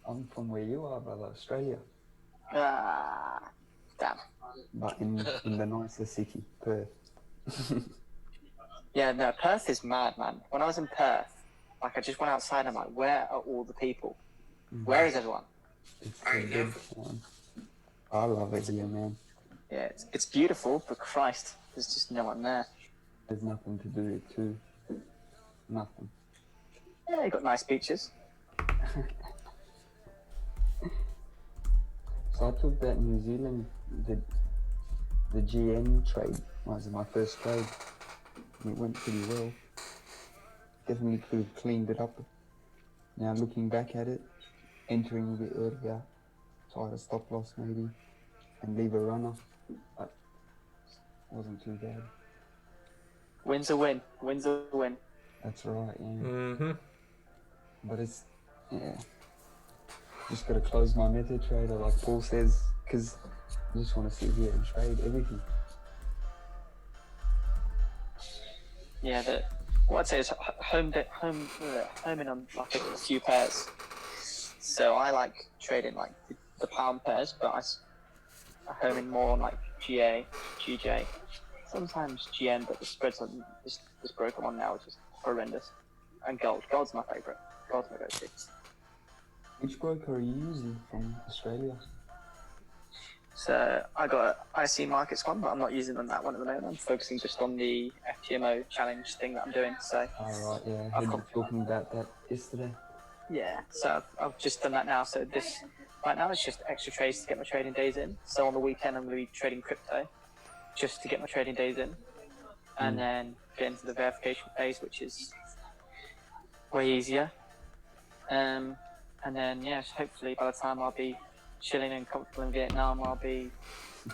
I'm from where you are, brother, Australia. Damn. but in the nicer city, Perth. Yeah, no, Perth is mad, man. When I was in Perth, like I just went outside and I'm like, where are all the people? Where is everyone? It's a good town. I love it here, man. Yeah, it's beautiful, but Christ, there's just no one there. There's nothing to do too. Nothing. Yeah, you got nice beaches. So I took that New Zealand, the GN trade was my first trade. And it went pretty well. Definitely could have cleaned it up. Now looking back at it, entering a bit earlier, try a stop loss maybe, and leave a runner, but wasn't too bad. Win's a win. Win's a win. That's right, yeah. Mm-hmm. But it's, yeah, just got to close my method trader like Paul says, because I just want to sit here and trade everything. Yeah, what I'd say is home in on like a few pairs. So I like trading like the pound pairs, but I home in more on like GA, GJ, sometimes GN, but the spreads on this broken one now is just horrendous. And gold. Gold's my favourite. Gold's my go-to. Which broker are you using from Australia? So I got an IC Markets one, but I'm not using on that one at the moment. I'm focusing just on the FTMO challenge thing that I'm doing. So. Oh right, yeah, I heard you talking about that yesterday. Yeah, so I've just done that now. So this right now it's just extra trades to get my trading days in. So on the weekend I'm going to be trading crypto, just to get my trading days in, and then get into the verification phase, which is way easier. And then yes, hopefully by the time I'll be chilling and comfortable in Vietnam, I'll be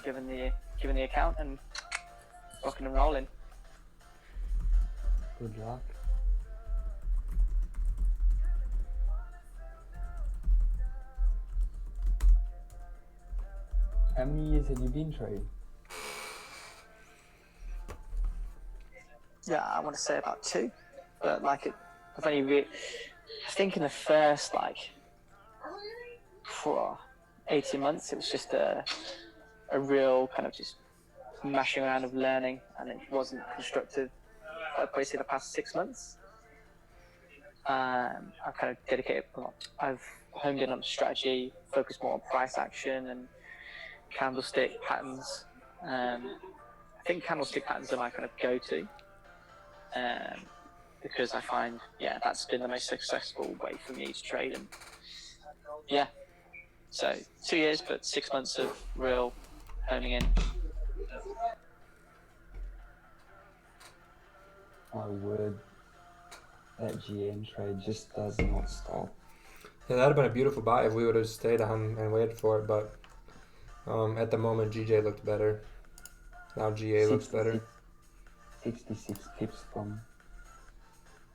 given the account and rocking and rolling. Good luck. How many years have you been trading? Yeah, I want to say about 2, but like I've only I think in the first for 18 months it was just a real kind of just mashing around of learning, and it wasn't constructive. I'd probably say the past 6 months. I've kind of dedicated. I've honed in on strategy, focused more on price action and candlestick patterns. I think candlestick patterns are my kind of go-to, because I find that's been the most successful way for me to trade. And yeah, so 2 years, but 6 months of real honing in. My word, that GN trade just does not stop. Yeah, that'd have been a beautiful buy if we would have stayed on and waited for it, but at the moment GJ looked better. Now GA looks better. 66 pips from.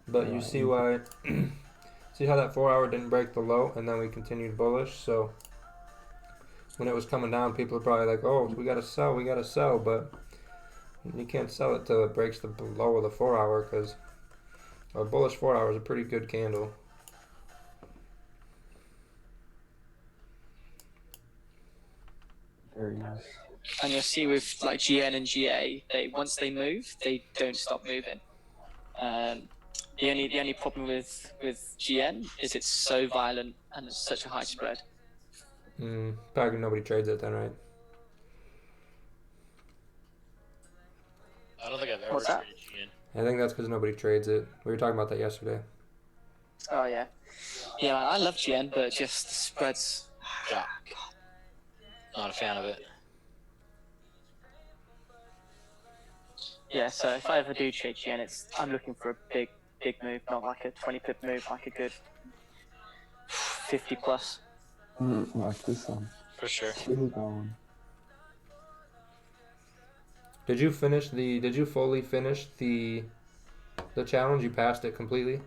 But you see why? See how that 4 hour didn't break the low, and then we continued bullish. So when it was coming down, people are probably like, "Oh, we gotta sell," but you can't sell it till it breaks the low of the 4 hour, because a bullish 4 hour is a pretty good candle. Very nice. And you'll see with like GN and GA, once they move, they don't stop moving. The only problem with GN is it's so violent and it's such a high spread. Probably nobody trades it then, right? I don't think I've ever What's that? traded GN. I think that's because nobody trades it. We were talking about that yesterday. Oh yeah, yeah. I love GN, but just the spreads. Yeah. Not a fan of it. Yeah. So if I ever do trade GN, I'm looking for a big move, not like a 20 pip move, like a good 50 plus. Like this one. For sure. Still going. Did you fully finish the challenge? You passed it completely?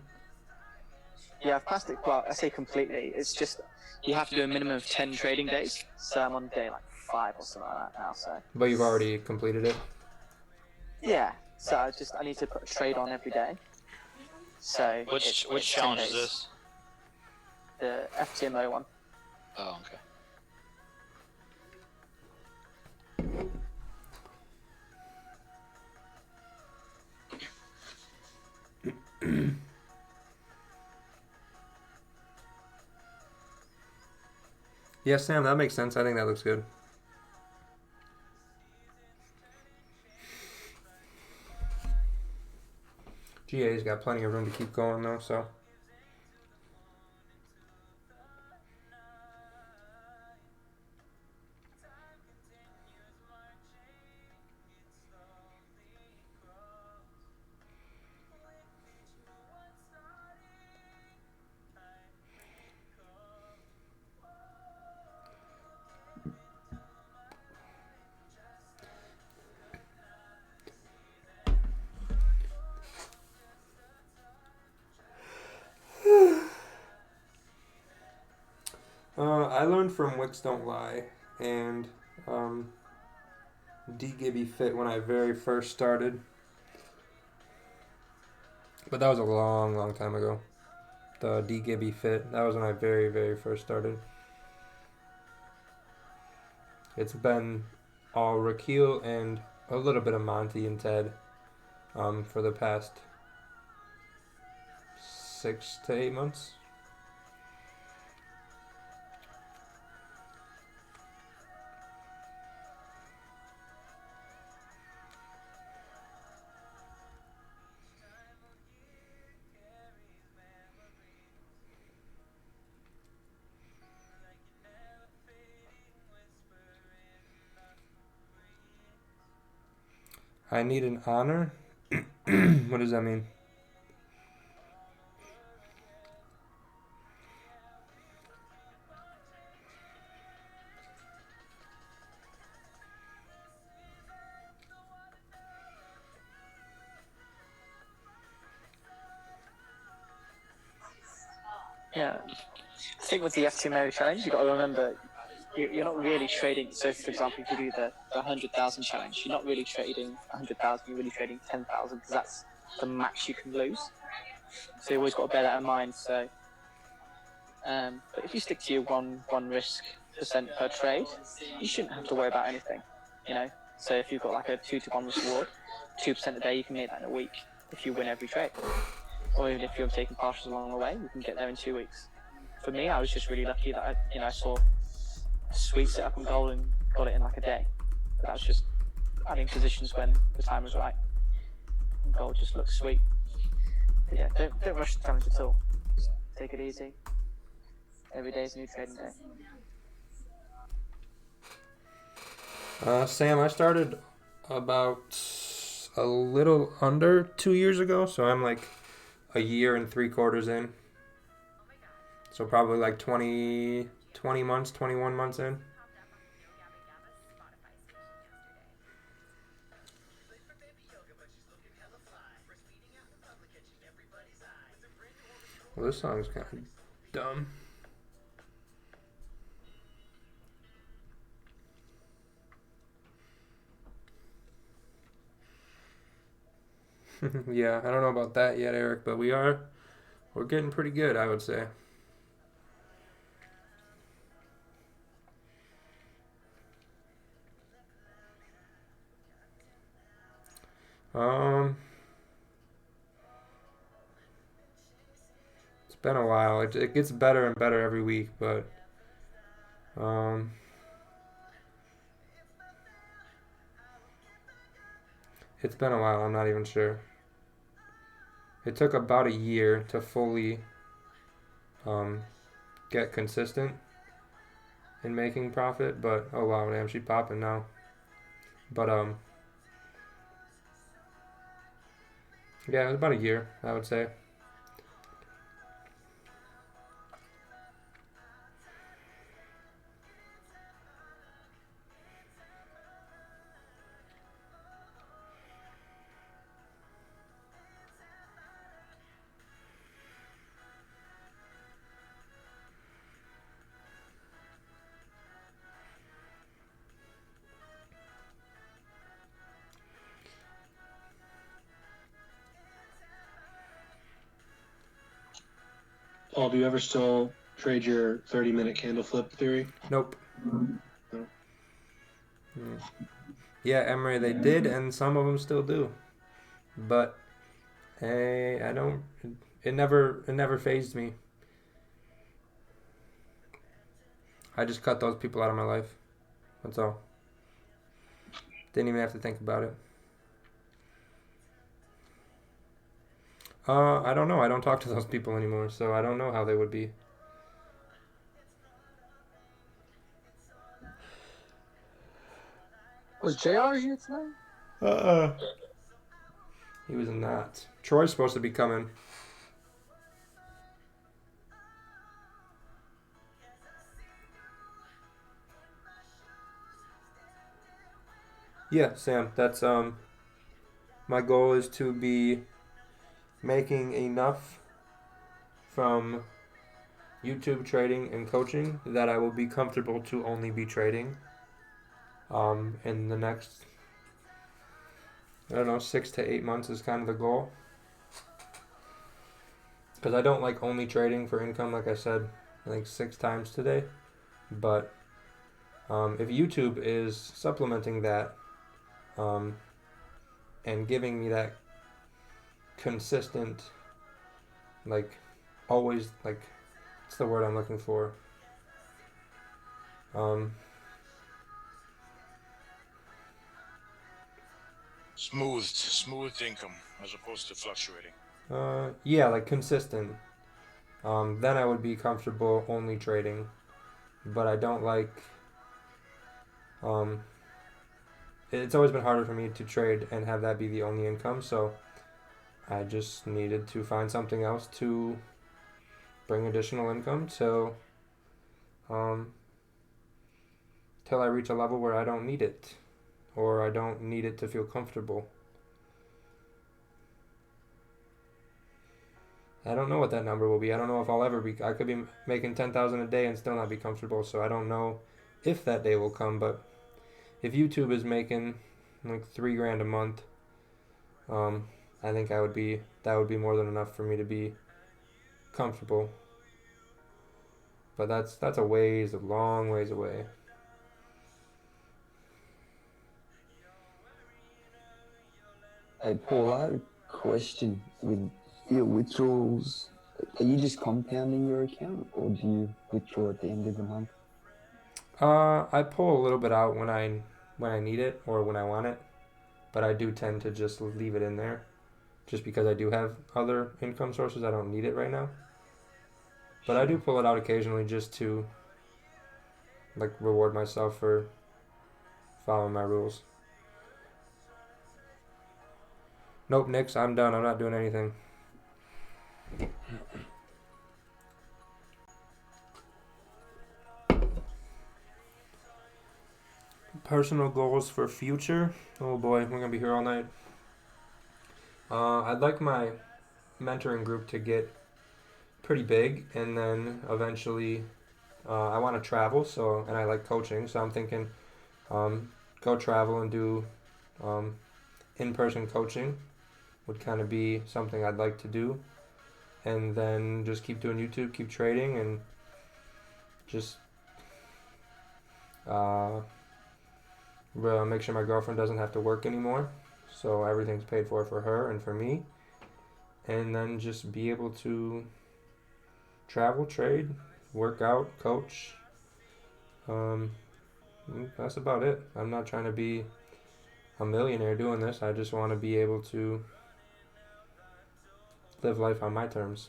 Yeah, I've passed it. Well, I say completely. It's just you have to do a minimum of 10 trading days. So I'm on day like 5 or something like that now. So. But you've already completed it? Yeah. So I need to put a trade on every day. So which challenge is this? The FTMO one. Oh, okay. Yeah, Sam, that makes sense. I think that looks good. GA's got plenty of room to keep going though, so. I learned from Wicks Don't Lie and D Gibby Fit when I very first started. But that was a long, long time ago. The D Gibby Fit. That was when I very, very first started. It's been all Raquel and a little bit of Monty and Ted for the past 6 to 8 months. I need an honor? What does that mean? Yeah. I think with the F2 Mary challenge, you've got to remember you're not really trading. So, for example, if you do the 100,000 challenge, you're not really trading 100,000, you're really trading 10,000 because that's the max you can lose. So, you always got to bear that in mind. So, but if you stick to your one risk percent per trade, you shouldn't have to worry about anything, you know. So, if you've got like a 2-to-1 risk reward, 2% a day, you can make that in a week if you win every trade. Or even if you're taking partials along the way, you can get there in 2 weeks. For me, I was just really lucky that I saw a sweet setup in gold and got it in like a day. But that was just adding positions when the time was right. And gold just looks sweet. But yeah, don't rush the challenge at all. Just take it easy. Every day is a new trading day. Sam, I started about a little under 2 years ago, so I'm like a year and 3/4 in. So probably like 20 months, 21 months in. Well, this song's kind of dumb. Yeah, I don't know about that yet, Eric, but we're getting pretty good, I would say. It's been a while. It gets better and better every week, but it's been a while. I'm not even sure. It took about a year to fully get consistent in making profit, but oh wow, damn, she's popping now. But yeah, it was about a year, I would say. Paul, do you ever still trade your 30-minute candle flip theory? Nope. No. Yeah, Emery, they did, and some of them still do. But hey, I don't. It never fazed me. I just cut those people out of my life. That's all. Didn't even have to think about it. I don't know. I don't talk to those people anymore, so I don't know how they would be. Was JR here tonight? He was not. Troy's supposed to be coming. Yeah, Sam. That's my goal is to be making enough from YouTube trading and coaching that I will be comfortable to only be trading. In the next, I don't know, 6 to 8 months is kind of the goal. Because I don't like only trading for income, like I said, I think 6 times today. But if YouTube is supplementing that and giving me that consistent, like, always, like, what's the word I'm looking for? Smooth income as opposed to fluctuating. Yeah, like consistent. Then I would be comfortable only trading. But I don't like. It's always been harder for me to trade and have that be the only income, so I just needed to find something else to bring additional income till I reach a level where I don't need it, or I don't need it to feel comfortable. I don't know what that number will be. I don't know if I'll ever be. I could be making 10,000 a day and still not be comfortable. So I don't know if that day will come. But if YouTube is making like $3,000 a month, I think that would be more than enough for me to be comfortable. But that's a long ways away. Hey, Paul, I have a question with your withdrawals. Are you just compounding your account, or do you withdraw at the end of the month? I pull a little bit out when I need it or when I want it, but I do tend to just leave it in there, just because I do have other income sources. I don't need it right now, but I do pull it out occasionally just to like reward myself for following my rules. Nope, Nix, I'm done. I'm not doing anything. Personal goals for future. Oh boy, we're gonna be here all night. I'd like my mentoring group to get pretty big, and then eventually, I want to travel. So, and I like coaching, so I'm thinking, go travel and do in-person coaching would kind of be something I'd like to do, and then just keep doing YouTube, keep trading, and just make sure my girlfriend doesn't have to work anymore, so everything's paid for her and for me, and then just be able to travel, trade, work out, coach. That's about it. I'm not trying to be a millionaire doing this. I just want to be able to live life on my terms.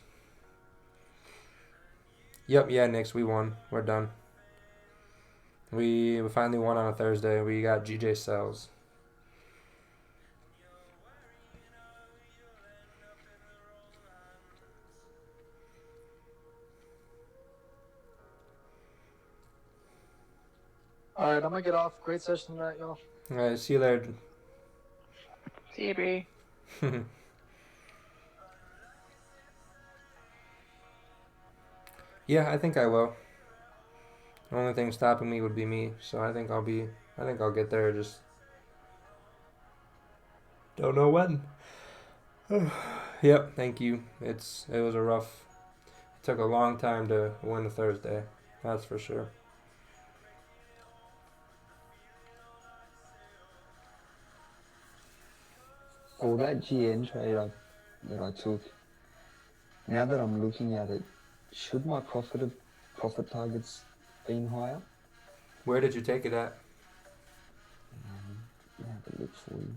Yep, yeah, Knicks, we won. We're done. We finally won on a Thursday. We got GJ Sells. All right, I'm gonna get off. Great session tonight, y'all. All right, see you later. See you, B. Yeah, I think I will. The only thing stopping me would be me, so I think I'll get there, just don't know when. Yep, thank you. It was it took a long time to win a Thursday. That's for sure. For that GN trade that I took, now that I'm looking at it, should my profit targets been higher? Where did you take it at? Let me have a look for you.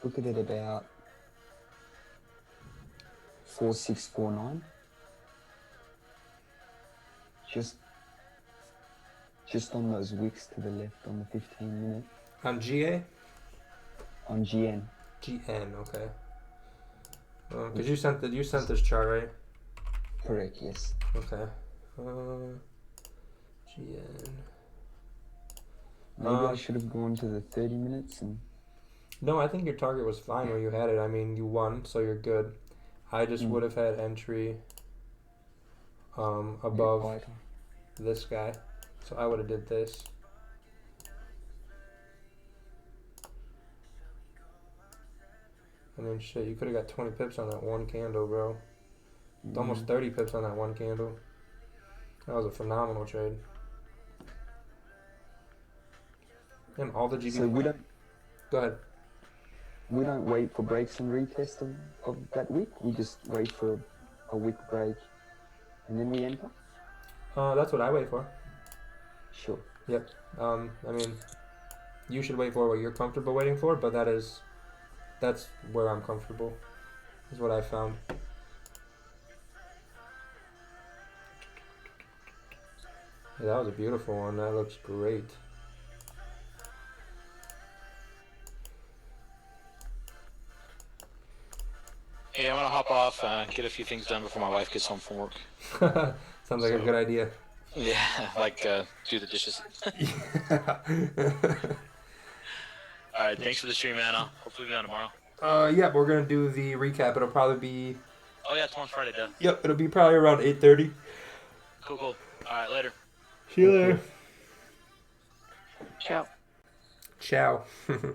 Look at it about 4649. Just on those wicks to the left on the 15 minute. On GA? On GN. GN, okay. Because you sent this chart, right? Correct, yes. Okay. GN. Maybe I should have gone to the 30 minutes and... No, I think your target was fine where you had it. I mean, you won, so you're good. I just would have had entry above this guy. So I would have did this. I mean, shit, you could have got 20 pips on that one candle, bro. Almost 30 pips on that one candle. That was a phenomenal trade. And all the GB... So we don't... Go ahead. We don't wait for breaks and retest of that wick. We just wait for a wick break and then we enter? That's what I wait for. Sure. Yep. I mean, you should wait for what you're comfortable waiting for, but that's where I'm comfortable, is what I found. Yeah, that was a beautiful one. That looks great. Hey, I'm gonna hop off, get a few things done before my wife gets home from work. Sounds like a good idea. Yeah, like do the dishes. Alright, thanks for the stream, man. Hopefully we'll be on tomorrow. Yeah, we're gonna do the recap. It'll probably be... Oh yeah, tomorrow's Friday, duh. Yep, it'll be probably around 8:30. Cool. Alright, later. See you later. Ciao. Ciao. I'm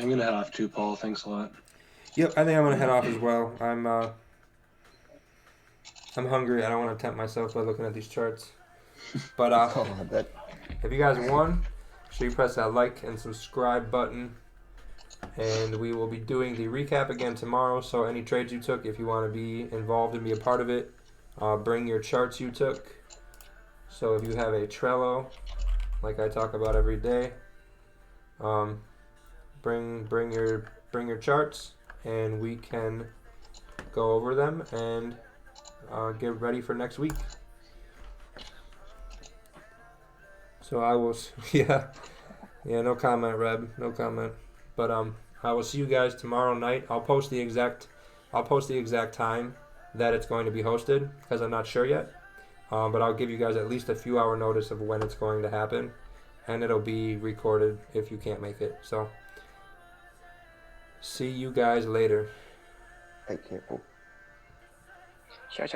gonna head off too, Paul. Thanks a lot. Yep, I think I'm gonna head off as well. I'm hungry. I don't want to tempt myself by looking at these charts. But if you guys won, sure you press that like and subscribe button. And we will be doing the recap again tomorrow. So any trades you took, if you want to be involved and be a part of it, bring your charts you took. So if you have a Trello, like I talk about every day, bring your charts, and we can go over them and get ready for next week. So I will, yeah, no comment, Reb, no comment. But I will see you guys tomorrow night. I'll post the exact time that it's going to be hosted because I'm not sure yet. But I'll give you guys at least a few hour notice of when it's going to happen, and it'll be recorded if you can't make it. So see you guys later. Take care, Paul. Ciao.